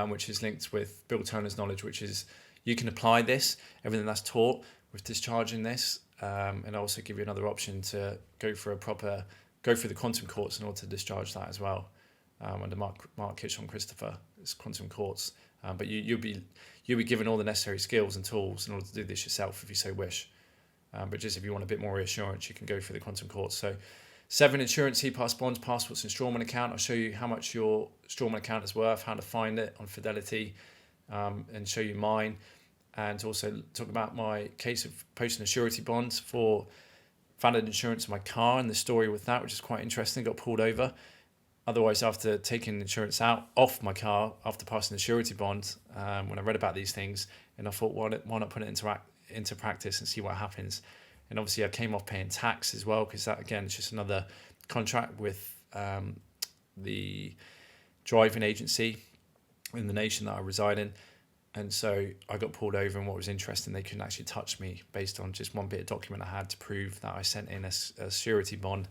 which is linked with Bill Turner's knowledge, which is you can apply this, everything that's taught with discharging this, and I also give you another option to go through the quantum courts in order to discharge that as well. Under Mark Kitchell and Christopher, it's quantum courts. But you'll be given all the necessary skills and tools in order to do this yourself if you so wish. But just if you want a bit more reassurance, you can go through the quantum courts. So 7, insurance, C-pass bonds, passports, and strawman account. I'll show you how much your strawman account is worth, how to find it on Fidelity, and show you mine. And also talk about my case of posting a surety bond for valid insurance of my car and the story with that, which is quite interesting. Got pulled over. Otherwise, after taking insurance off my car, after passing the surety bond, when I read about these things, and I thought, why not put it into practice and see what happens? And obviously, I came off paying tax as well, because that, again, is just another contract with the driving agency in the nation that I reside in. And so I got pulled over, and what was interesting, they couldn't actually touch me based on just one bit of document I had to prove that I sent in a surety bond.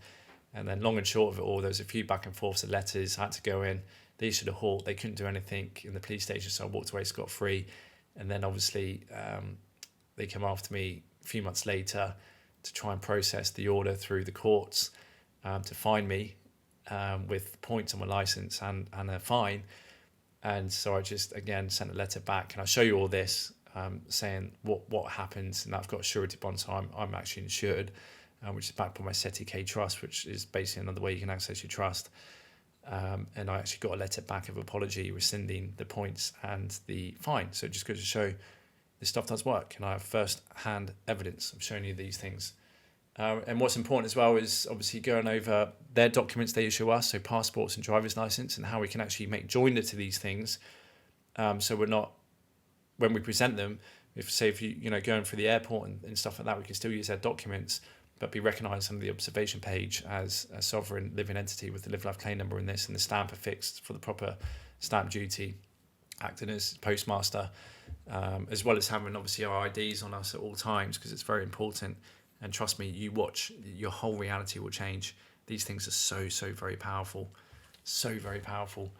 And then long and short of it all, there was a few back and forths of letters. I had to go in. They issued a halt. They couldn't do anything in the police station, so I walked away scot-free. And then obviously they came after me a few months later to try and process the order through the courts to fine me with points on my license and a fine. And so I just, again, sent a letter back. And I'll show you all this, saying what happens. And I've got a surety bond, so I'm actually insured. Which is backed by my SETI K trust, which is basically another way you can access your trust. And I actually got a letter back of apology rescinding the points and the fine. So it just goes to show this stuff does work, and I have first-hand evidence. I'm showing you these things. And what's important as well is obviously going over their documents they issue us, so passports and driver's license, and how we can actually make joinder to these things. So we're not, when we present them, if you going through the airport and stuff like that, we can still use their documents, but be recognised on the observation page as a sovereign living entity with the live life claim number in this, and the stamp affixed for the proper stamp duty, acting as postmaster, as well as having obviously our IDs on us at all times, because it's very important. And trust me, you watch, your whole reality will change. These things are so very powerful, so very powerful.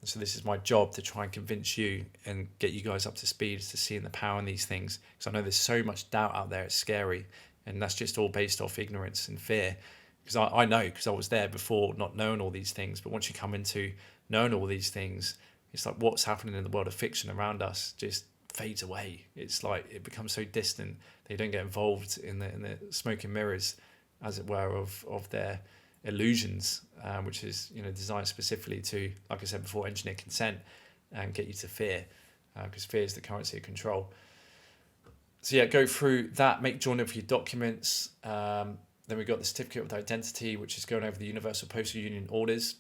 So this is my job, to try and convince you and get you guys up to speed as to seeing the power in these things, because I know there's so much doubt out there, it's scary. And that's just all based off ignorance and fear. Because I know, because I was there before, not knowing all these things. But once you come into knowing all these things, it's like what's happening in the world of fiction around us just fades away. It's like it becomes so distant that you don't get involved in the smoke and mirrors, as it were, of their illusions, which is designed specifically to, like I said before, engineer consent and get you to fear, because fear is the currency of control. So yeah, go through that, make joinder for your documents. Then we've got the certificate of identity, which is going over the Universal Postal Union orders,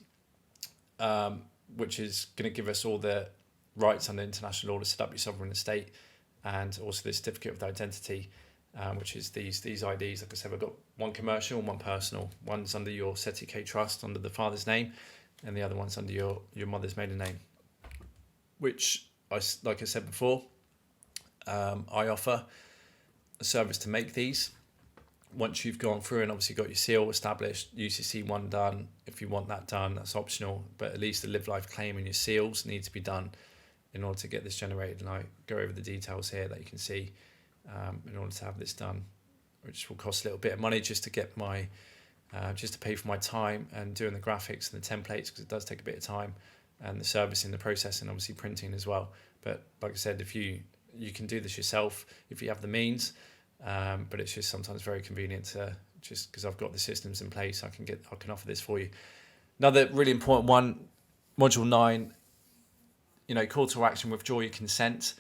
which is going to give us all the rights under international order to set up your sovereign estate, and also the certificate of identity, which is these IDs. Like I said, I've got one commercial and one personal. One's under your SETI K trust under the father's name, and the other one's under your mother's maiden name, which, like I said before, I offer a service to make these. Once you've gone through and obviously got your seal established, UCC 1 done, if you want that done, that's optional, but at least the live life claim and your seals need to be done in order to get this generated. And I go over the details here that you can see in order to have this done, which will cost a little bit of money just to get my just to pay for my time and doing the graphics and the templates, because it does take a bit of time, and the servicing, the processing, obviously printing as well. But like I said, if you can do this yourself if you have the means, but it's just sometimes very convenient to, just because I've got the systems in place, I can offer this for you. Another really important one, module 9, call to action, withdraw your consent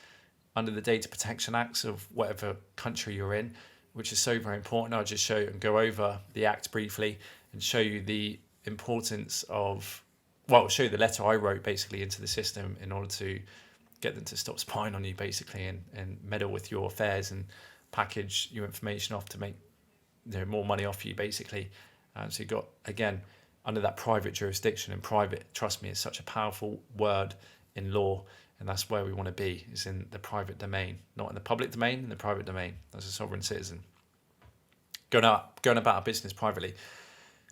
under the Data Protection Acts of whatever country you're in, which is so very important. I'll just show you and go over the act briefly and show you the importance of, show you the letter I wrote basically into the system in order to get them to stop spying on you basically, and meddle with your affairs and package your information off to make more money off you basically. So you've got, again, under that private jurisdiction, and private, trust me, is such a powerful word in law, and that's where we want to be, is in the private domain, not in the public domain, in the private domain as a sovereign citizen. going about our business privately.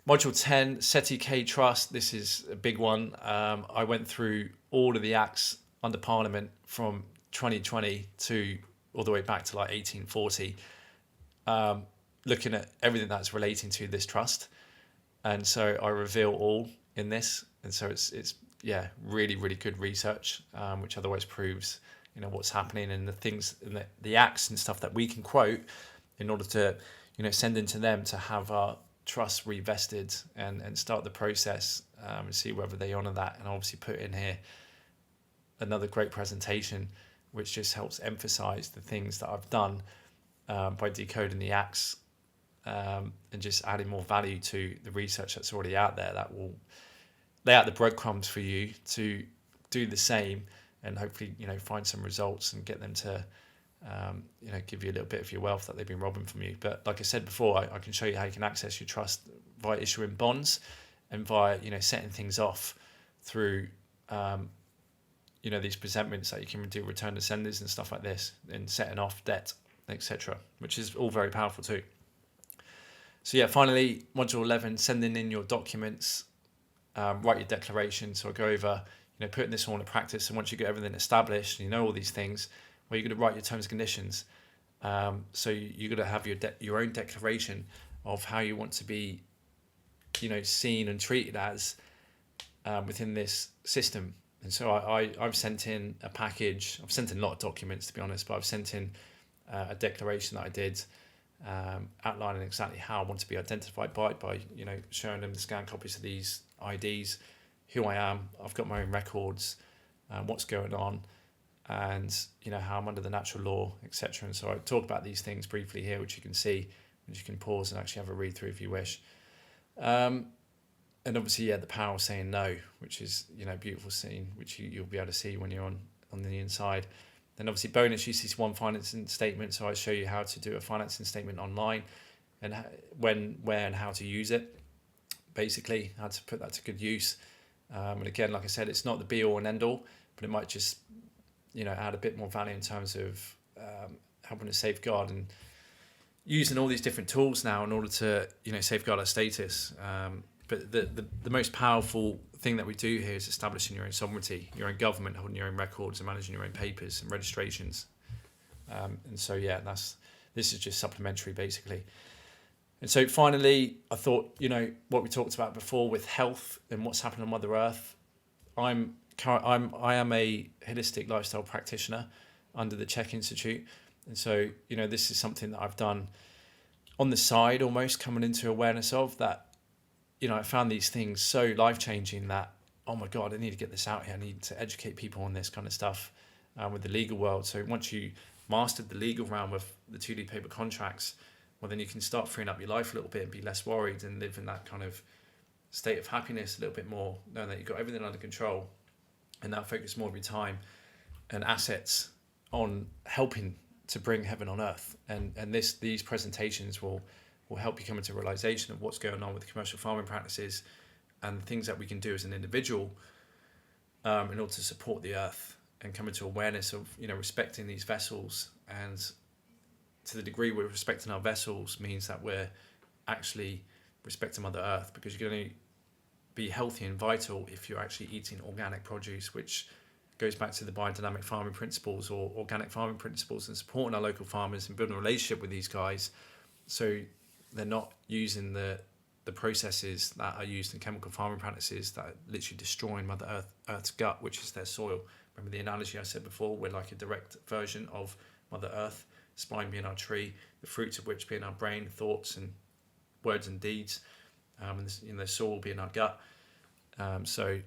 Module 10, SETI K Trust. This is a big one. I went through all of the acts under Parliament from 2020 to all the way back to like 1840, looking at everything that's relating to this trust. And so I reveal all in this. And so it's really, really good research, which otherwise proves, what's happening and the things and the acts and stuff that we can quote in order to, send into them to have our trust revested and start the process, and see whether they honour that. And obviously put in here another great presentation, which just helps emphasise the things that I've done by decoding the acts, and just adding more value to the research that's already out there that will lay out the breadcrumbs for you to do the same and hopefully, find some results and get them to, give you a little bit of your wealth that they've been robbing from you. But like I said before, I can show you how you can access your trust via issuing bonds and via, setting things off through, these presentments that you can do, return to senders and stuff like this, and setting off debt, etc., which is all very powerful too. So yeah, finally, module 11, sending in your documents, write your declaration. So I go over, putting this all into practice. And once you get everything established, and all these things, well, you're going to write your terms and conditions. So you're going to have your own declaration of how you want to be, seen and treated as within this system. And so I've sent in a package. I've sent in a lot of documents, to be honest, but I've sent in a declaration that I did, outlining exactly how I want to be identified by showing them the scanned copies of these IDs, who I am. I've got my own records, what's going on, and how I'm under the natural law, etc. And so I talk about these things briefly here, which you can see, which you can pause and actually have a read through if you wish. And obviously, the power of saying no, which is a beautiful scene, which you'll be able to see when you're on the inside. Then obviously bonus UCC1 financing statement. So I show you how to do a financing statement online, and when, where, and how to use it. Basically, how to put that to good use. And again, like I said, it's not the be all and end all, but it might just add a bit more value in terms of helping to safeguard and using all these different tools now in order to safeguard our status. But the most powerful thing that we do here is establishing your own sovereignty, your own government, holding your own records and managing your own papers and registrations. And so, this is just supplementary, basically. And so finally, I thought, what we talked about before with health and what's happening on Mother Earth. I am a holistic lifestyle practitioner under the Czech Institute. And so, this is something that I've done on the side, almost coming into awareness of that. I found these things so life-changing that, oh my God, I need to get this out here. I need to educate people on this kind of stuff with the legal world. So once you mastered the legal realm of the 2D paper contracts, well, then you can start freeing up your life a little bit and be less worried and live in that kind of state of happiness a little bit more, knowing that you've got everything under control, and now focus more of your time and assets on helping to bring heaven on earth. And these presentations will help you come into a realization of what's going on with commercial farming practices and the things that we can do as an individual in order to support the earth and come into awareness of respecting these vessels. And to the degree we're respecting our vessels means that we're actually respecting Mother Earth, because you're going to be healthy and vital if you're actually eating organic produce, which goes back to the biodynamic farming principles or organic farming principles, and supporting our local farmers and building a relationship with these guys so they're not using the processes that are used in chemical farming practices that are literally destroying Mother Earth's gut, which is their soil. Remember the analogy I said before? We're like a direct version of Mother Earth, spine being our tree, the fruits of which being our brain, thoughts and words and deeds, and the soul being our gut. So,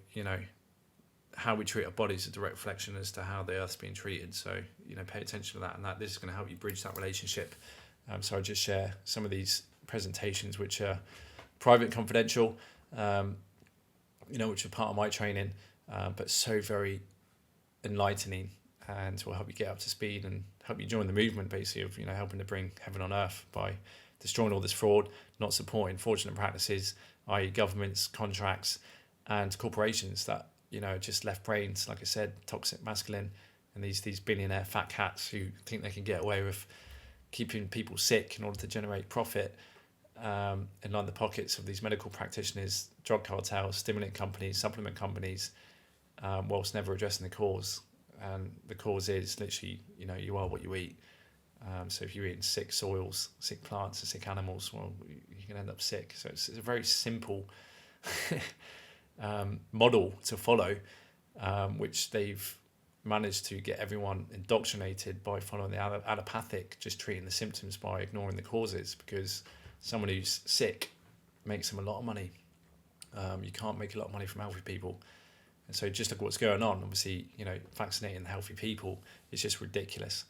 how we treat our bodies is a direct reflection as to how the Earth's being treated. So, pay attention to that, and this is going to help you bridge that relationship. So I just share some of these presentations, which are private and confidential, which are part of my training, but so very enlightening, and will help you get up to speed and help you join the movement, basically, of helping to bring heaven on earth by destroying all this fraud, not supporting fraudulent practices, i.e. governments, contracts, and corporations that just left brains, like I said, toxic masculine, and these billionaire fat cats who think they can get away with keeping people sick in order to generate profit, and line the pockets of these medical practitioners, drug cartels, stimulant companies, supplement companies, whilst never addressing the cause. And the cause is literally, you are what you eat. So if you're eating sick soils, sick plants, and sick animals, well, you can end up sick. So it's a very simple model to follow, which they've managed to get everyone indoctrinated by following the allopathic, just treating the symptoms by ignoring the causes, because someone who's sick makes them a lot of money. You can't make a lot of money from healthy people. And so just look at what's going on. Obviously, vaccinating the healthy people is just ridiculous.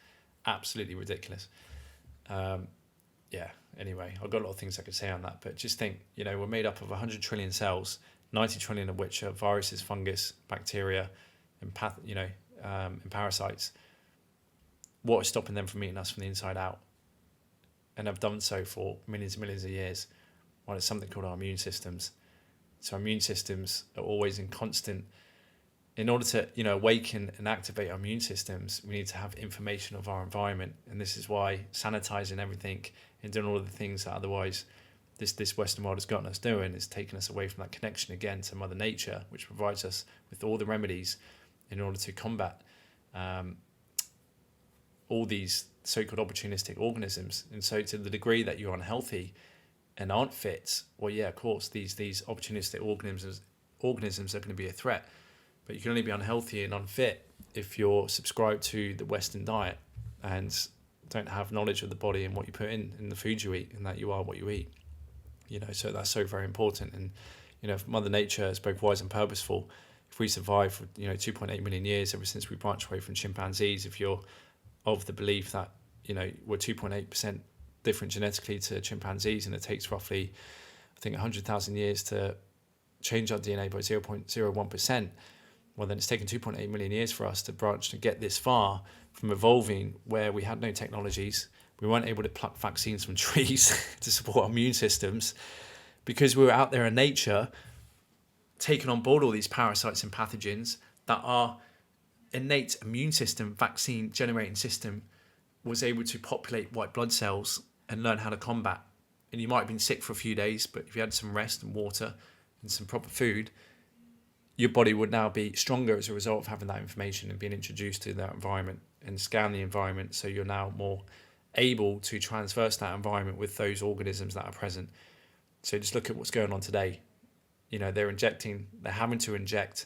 Absolutely ridiculous. Anyway, I've got a lot of things I could say on that, but just think, we're made up of 100 trillion cells, 90 trillion of which are viruses, fungus, bacteria, and parasites. What is stopping them from eating us from the inside out? And have done so for millions and millions of years. Well, it's something called our immune systems. So our immune systems are always in constant. In order to, awaken and activate our immune systems, we need to have information of our environment. And this is why sanitizing everything and doing all of the things that otherwise this Western world has gotten us doing is taking us away from that connection again to Mother Nature, which provides us with all the remedies in order to combat all these so-called opportunistic organisms. And so to the degree that you're unhealthy and aren't fit, well, yeah, of course, these opportunistic organisms are going to be a threat. But you can only be unhealthy and unfit if you're subscribed to the Western diet and don't have knowledge of the body and what you put in the food you eat, and that you are what you eat. So that's so very important. And, if Mother Nature is both wise and purposeful, if we survive for, 2.8 million years, ever since we branched away from chimpanzees, if you're of the belief that, we're 2.8% different genetically to chimpanzees, and it takes roughly, I think, 100,000 years to change our DNA by 0.01%, well, then it's taken 2.8 million years for us to branch to get this far from evolving where we had no technologies. We weren't able to pluck vaccines from trees to support our immune systems because we were out there in nature taking on board all these parasites and pathogens that our innate immune system, vaccine generating system, was able to populate white blood cells and learn how to combat. And you might have been sick for a few days, but if you had some rest and water and some proper food, your body would now be stronger as a result of having that information and being introduced to that environment and scan the environment. So you're now more able to transverse that environment with those organisms that are present. So just look at what's going on today. They're having to inject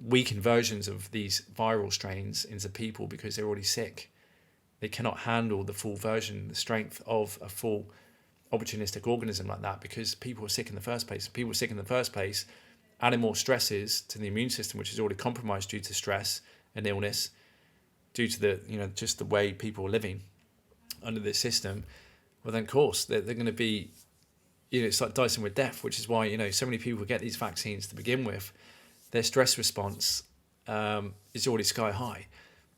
weakened versions of these viral strains into people because they're already sick. They cannot handle the full version, the strength of a full opportunistic organism like that because people are sick in the first place. People are sick in the first place, adding more stresses to the immune system, which is already compromised due to stress and illness, due to the, just the way people are living under this system. Well, then, of course, they're going to be, it's like dicing with death, which is why, so many people get these vaccines to begin with. Their stress response is already sky high.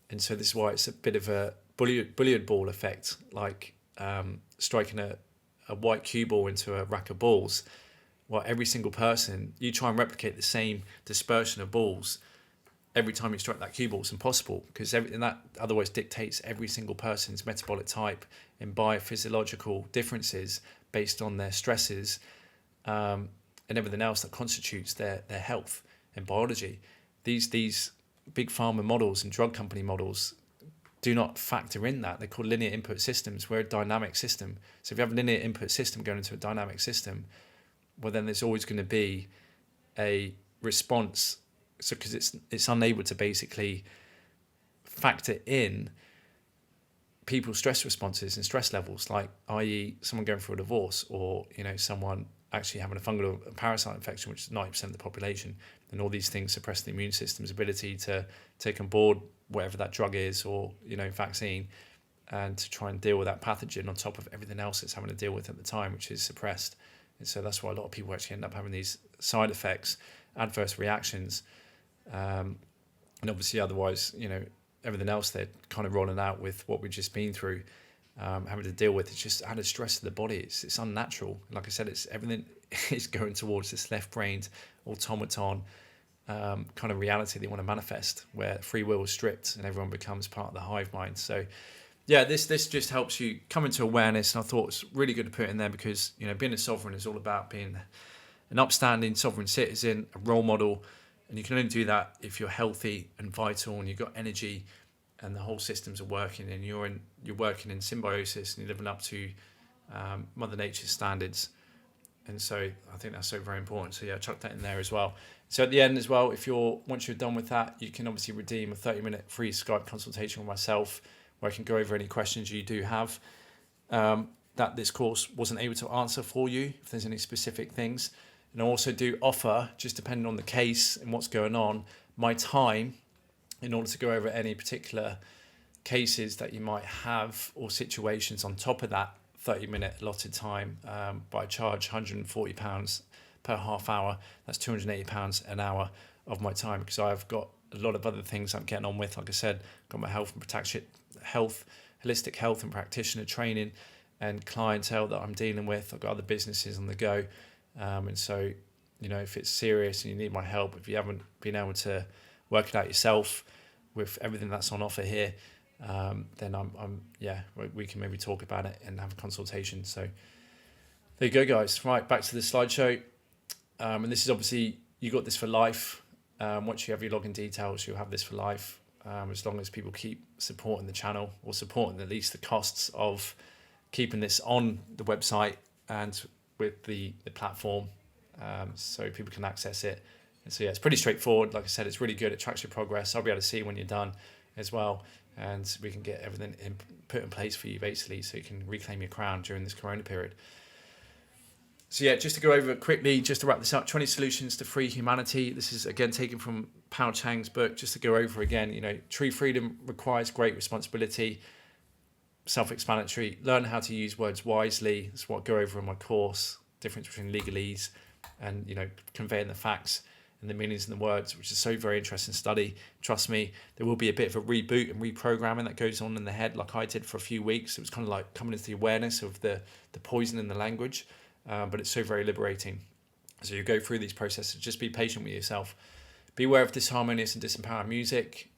And so this is why it's a bit of a billiard ball effect, like striking a white cue ball into a rack of balls. Well, every single person, you try and replicate the same dispersion of balls every time you strike that cue ball. It's impossible because and that otherwise dictates every single person's metabolic type and biophysiological differences based on their stresses and everything else that constitutes their health and biology. These big pharma models and drug company models do not factor in that. They're called linear input systems. We're a dynamic system. So if you have a linear input system going into a dynamic system, well, then there's always going to be a response. So because it's unable to basically factor in people's stress responses and stress levels, like i.e. someone going through a divorce or someone actually having a fungal parasite infection, which is 90% of the population. And all these things suppress the immune system's ability to take on board whatever that drug is or vaccine, and to try and deal with that pathogen on top of everything else it's having to deal with at the time, which is suppressed. And so that's why a lot of people actually end up having these side effects, adverse reactions. And obviously otherwise, everything else they're kind of rolling out with what we've just been through, having to deal with. It's just added stress to the body. It's unnatural. Like I said, everything is going towards this left-brained automaton kind of reality they want to manifest, where free will is stripped and everyone becomes part of the hive mind. So yeah, this just helps you come into awareness, and I thought it's really good to put in there because, you know, being a sovereign is all about being an upstanding sovereign citizen, a role model, and you can only do that if you're healthy and vital and you've got energy and the whole systems are working and you're working in symbiosis and you're living up to Mother Nature's standards. And so I think that's so very important. So yeah, chuck that in there as well. So at the end as well, once you're done with that, you can obviously redeem a 30-minute free Skype consultation with myself, where I can go over any questions you do have that this course wasn't able to answer for you, if there's any specific things. And I also do offer, just depending on the case and what's going on, my time in order to go over any particular cases that you might have or situations on top of that 30-minute allotted time. But I charge £140 per half hour. That's £280 an hour of my time, because I've got a lot of other things I'm getting on with. Like I said, I've got my holistic health and practitioner training and clientele that I'm dealing with. I've got other businesses on the go. And so, you know, if it's serious and you need my help, if you haven't been able to work it out yourself with everything that's on offer here, then we can maybe talk about it and have a consultation. So there you go, guys. Right, back to the slideshow. And this is obviously, you got this for life. Once you have your login details, you'll have this for life. As long as people keep supporting the channel, or supporting at least the costs of keeping this on the website and with the platform, so people can access it. And so yeah, it's pretty straightforward. Like I said, it's really good. It tracks your progress. I'll be able to see when you're done as well, and we can get everything put in place for you basically, so you can reclaim your crown during this Corona period. So yeah, just to go over quickly, just to wrap this up, 20 Solutions to Free Humanity. This is again taken from Pao Chang's book. Just to go over again, you know, true freedom requires great responsibility. Self-explanatory. Learn how to use words wisely. That's what I go over in my course. Difference between legalese and, you know, conveying the facts and the meanings in the words, which is so very interesting study. Trust me, there will be a bit of a reboot and reprogramming that goes on in the head, like I did for a few weeks. It was kind of like coming into the awareness of the poison in the language. But it's so very liberating. So you go through these processes, just be patient with yourself. Be aware of disharmonious and disempowering music.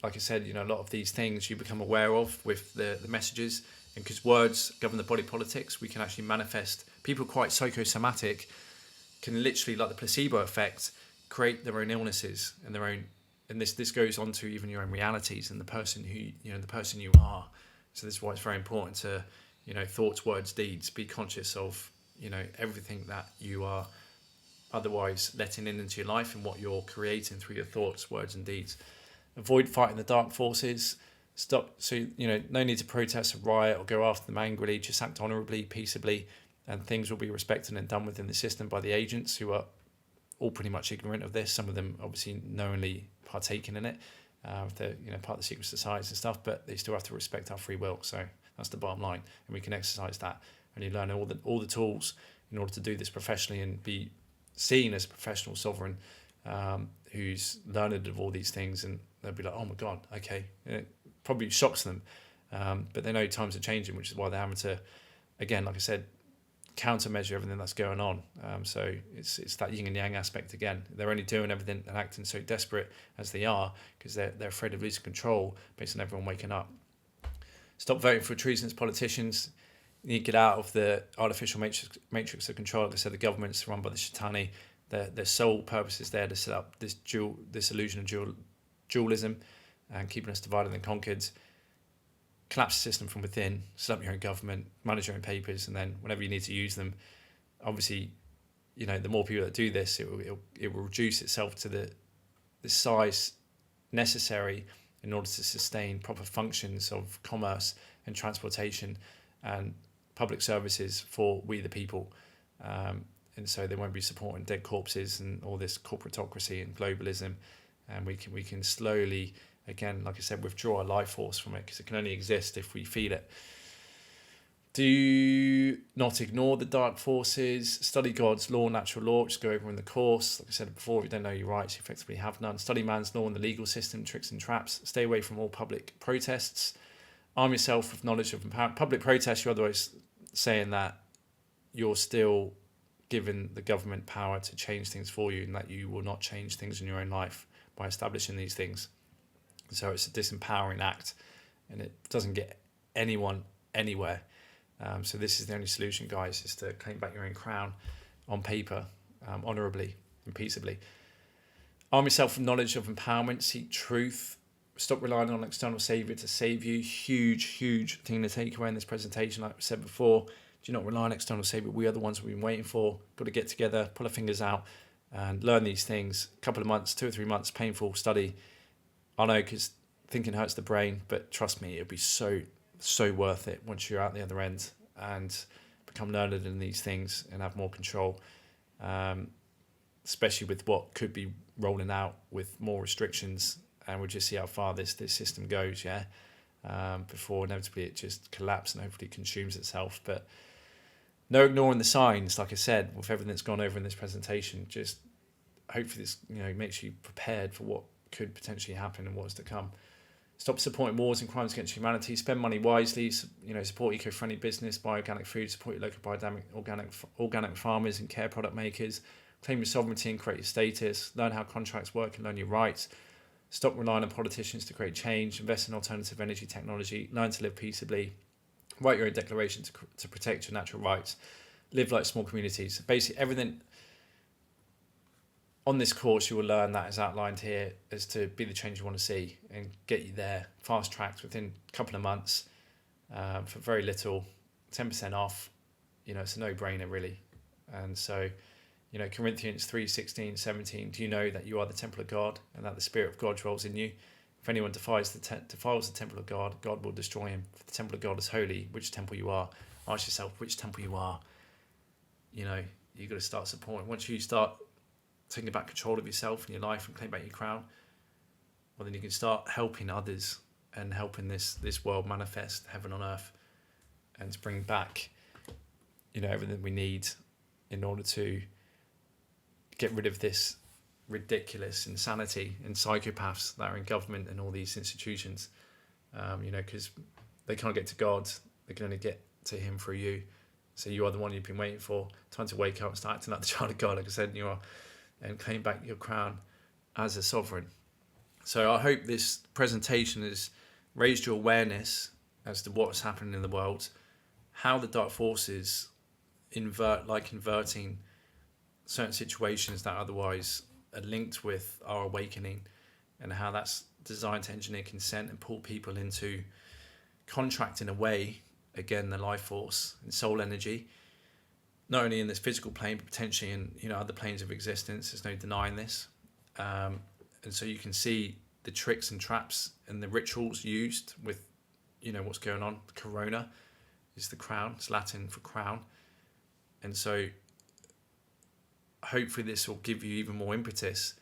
Like I said, you know, a lot of these things you become aware of with the messages, and because words govern the body politics, we can actually manifest. People quite psychosomatic can literally, like the placebo effect, create their own illnesses and their own, and this goes on to even your own realities and the person who, you know, the person you are. So this is why it's very important to, you know, thoughts, words, deeds, be conscious of, you know, everything that you are otherwise letting into your life and what you're creating through your thoughts, words and deeds. Avoid fighting the dark forces. Stop. So, you know, no need to protest or riot or go after them angrily. Just act honourably, peaceably, and things will be respected and done within the system by the agents, who are all pretty much ignorant of this. Some of them obviously knowingly partaking in it. They're, you know, part of the secret societies and stuff, but they still have to respect our free will. So that's the bottom line, and we can exercise that. And you learn all the tools in order to do this professionally and be seen as a professional sovereign who's learned of all these things, and they'll be like, oh my God, okay. And it probably shocks them, but they know times are changing, which is why they're having to, again, like I said, countermeasure everything that's going on. So it's that yin and yang aspect again. They're only doing everything and acting so desperate as they are because they're afraid of losing control based on everyone waking up. Stop voting for treasonous politicians. You need to get out of the artificial matrix of control. Like I said, the government's run by the Shaitani. Their sole purpose is there to set up this illusion of dualism and keeping us divided and conquered. Collapse the system from within, set up your own government, manage your own papers, and then whenever you need to use them, obviously, you know, the more people that do this, it will reduce itself to the size necessary in order to sustain proper functions of commerce and transportation and public services for we the people. And so they won't be supporting dead corpses and all this corporatocracy and globalism. And we can slowly, again, like I said, withdraw a life force from it, because it can only exist if we feed it. Do not ignore the dark forces. Study God's law, natural law, which go over in the course. Like I said before, if you don't know your rights, you effectively have none. Study man's law and the legal system, tricks and traps. Stay away from all public protests. Arm yourself with knowledge of empowerment. Public protests, you're otherwise saying that you're still giving the government power to change things for you, and that you will not change things in your own life by establishing these things. So it's a disempowering act, and it doesn't get anyone anywhere. So this is the only solution, guys, is to claim back your own crown on paper, honourably and peaceably. Arm yourself with knowledge of empowerment, seek truth, stop relying on an external saviour to save you. Huge thing to take away in this presentation. Like I said before, do not rely on external saviour. We are the ones we've been waiting for. Got to get together, pull our fingers out and learn these things. A couple of months, 2 or 3 months, painful study. I know, because thinking hurts the brain, but trust me, it'll be so worth it once you're out the other end and become learned in these things and have more control, especially with what could be rolling out with more restrictions, and we'll just see how far this system goes, before inevitably it just collapses and hopefully consumes itself. But no ignoring the signs, like I said, with everything that's gone over in this presentation. Just hopefully this makes you prepared for what could potentially happen and what's to come. Stop supporting wars and crimes against humanity. Spend money wisely. Support eco-friendly business, buy organic food, support your local biodynamic organic farmers and care product makers. Claim your sovereignty and create your status. Learn how contracts work and learn your rights. Stop relying on politicians to create change. Invest in alternative energy technology. Learn to live peaceably. Write your own declaration to protect your natural rights. Live like small communities. Basically, everything on this course you will learn that is outlined here as to be the change you want to see and get you there fast tracked within a couple of months, for very little, 10% off. It's a no-brainer really. And so, Corinthians 3:16, 17, do you know that you are the temple of God and that the Spirit of God dwells in you? If anyone defiles the temple of God, God will destroy him. For the temple of God is holy. Which temple you are? Ask yourself which temple you are. You've got to start supporting. Once you start taking back control of yourself and your life and claim back your crown, well, then you can start helping others and helping this world manifest heaven on earth, and to bring back, everything we need in order to get rid of this ridiculous insanity and psychopaths that are in government and all these institutions, because they can't get to God, they can only get to him through you. So you are the one you've been waiting for. Time to wake up and start acting like the child of God, like I said, and claim back your crown as a sovereign. So I hope this presentation has raised your awareness as to what's happening in the world, how the dark forces inverting certain situations that otherwise are linked with our awakening, and how that's designed to engineer consent and pull people into contracting away, again, the life force and soul energy, not only in this physical plane, but potentially in other planes of existence. There's no denying this. And so you can see the tricks and traps and the rituals used with, what's going on. Corona is the crown. It's Latin for crown. And so hopefully this will give you even more impetus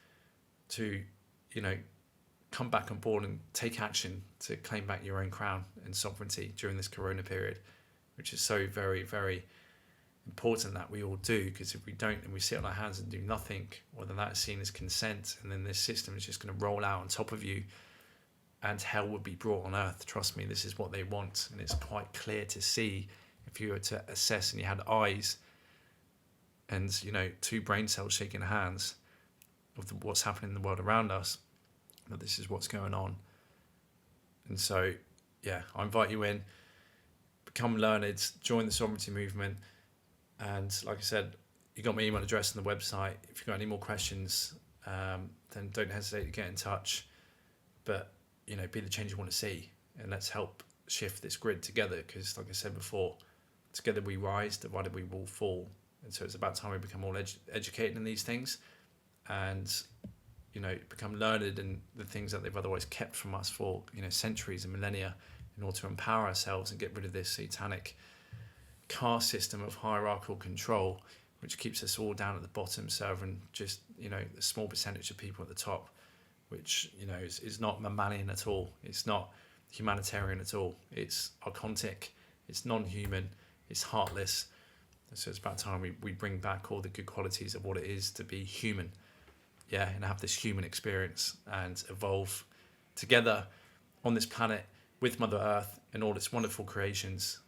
to, come back on board and take action to claim back your own crown and sovereignty during this Corona period, which is so very, very important that we all do. Because if we don't and we sit on our hands and do nothing, well, then that is seen as consent, and then this system is just going to roll out on top of you, and hell would be brought on earth. Trust me, this is what they want, and it's quite clear to see if you were to assess and you had eyes and 2 brain cells shaking hands of what's happening in the world around us, that this is what's going on. And so I invite you in, become learned, join the sovereignty movement. And like I said, you got my email address on the website. If you've got any more questions, then don't hesitate to get in touch. But be the change you want to see, and let's help shift this grid together, because like I said before, together we rise, divided we will fall. And so it's about time we become all educated in these things, and become learned in the things that they've otherwise kept from us for centuries and millennia, in order to empower ourselves and get rid of this satanic caste system of hierarchical control, which keeps us all down at the bottom, serving just a small percentage of people at the top, which is not mammalian at all. It's not humanitarian at all. It's archontic, it's non-human, it's heartless. So it's about time we bring back all the good qualities of what it is to be human, and have this human experience and evolve together on this planet with Mother Earth and all its wonderful creations,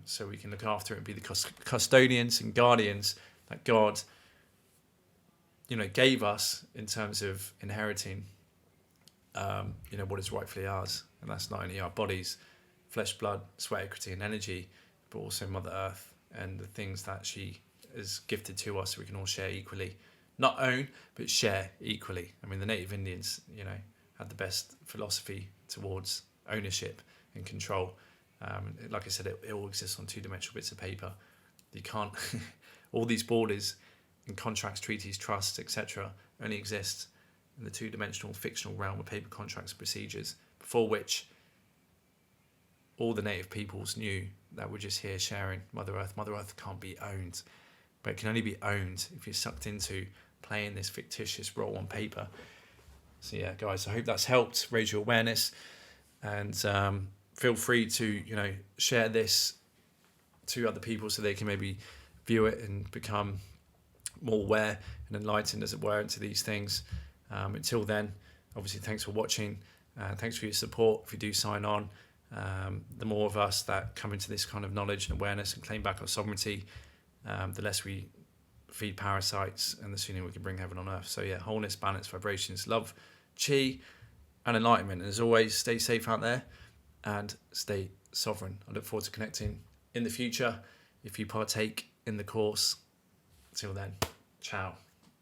so we can look after it and be the custodians and guardians that God gave us in terms of inheriting what is rightfully ours. And that's not only our bodies, flesh, blood, sweat, equity, and energy, but also Mother Earth and the things that she has gifted to us, so we can all share equally. Not own, but share equally. I mean, the native Indians, had the best philosophy towards ownership and control. Like I said, it all exists on two-dimensional bits of paper. You can't, all these borders and contracts, treaties, trusts, etc. only exist in the two-dimensional fictional realm of paper contracts and procedures, before which all the native peoples knew that we're just here sharing Mother Earth. Mother Earth can't be owned, but it can only be owned if you're sucked into playing this fictitious role on paper. So yeah, guys, I hope that's helped raise your awareness, and feel free to share this to other people so they can maybe view it and become more aware and enlightened, as it were, into these things. Until then, obviously, thanks for watching. Thanks for your support. If you do sign on, the more of us that come into this kind of knowledge and awareness and claim back our sovereignty, the less we feed parasites, and the sooner we can bring heaven on earth. So yeah, wholeness, balance, vibrations, love, chi, and enlightenment. And as always, stay safe out there and stay sovereign. I look forward to connecting in the future if you partake in the course. Till then, ciao,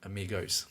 amigos.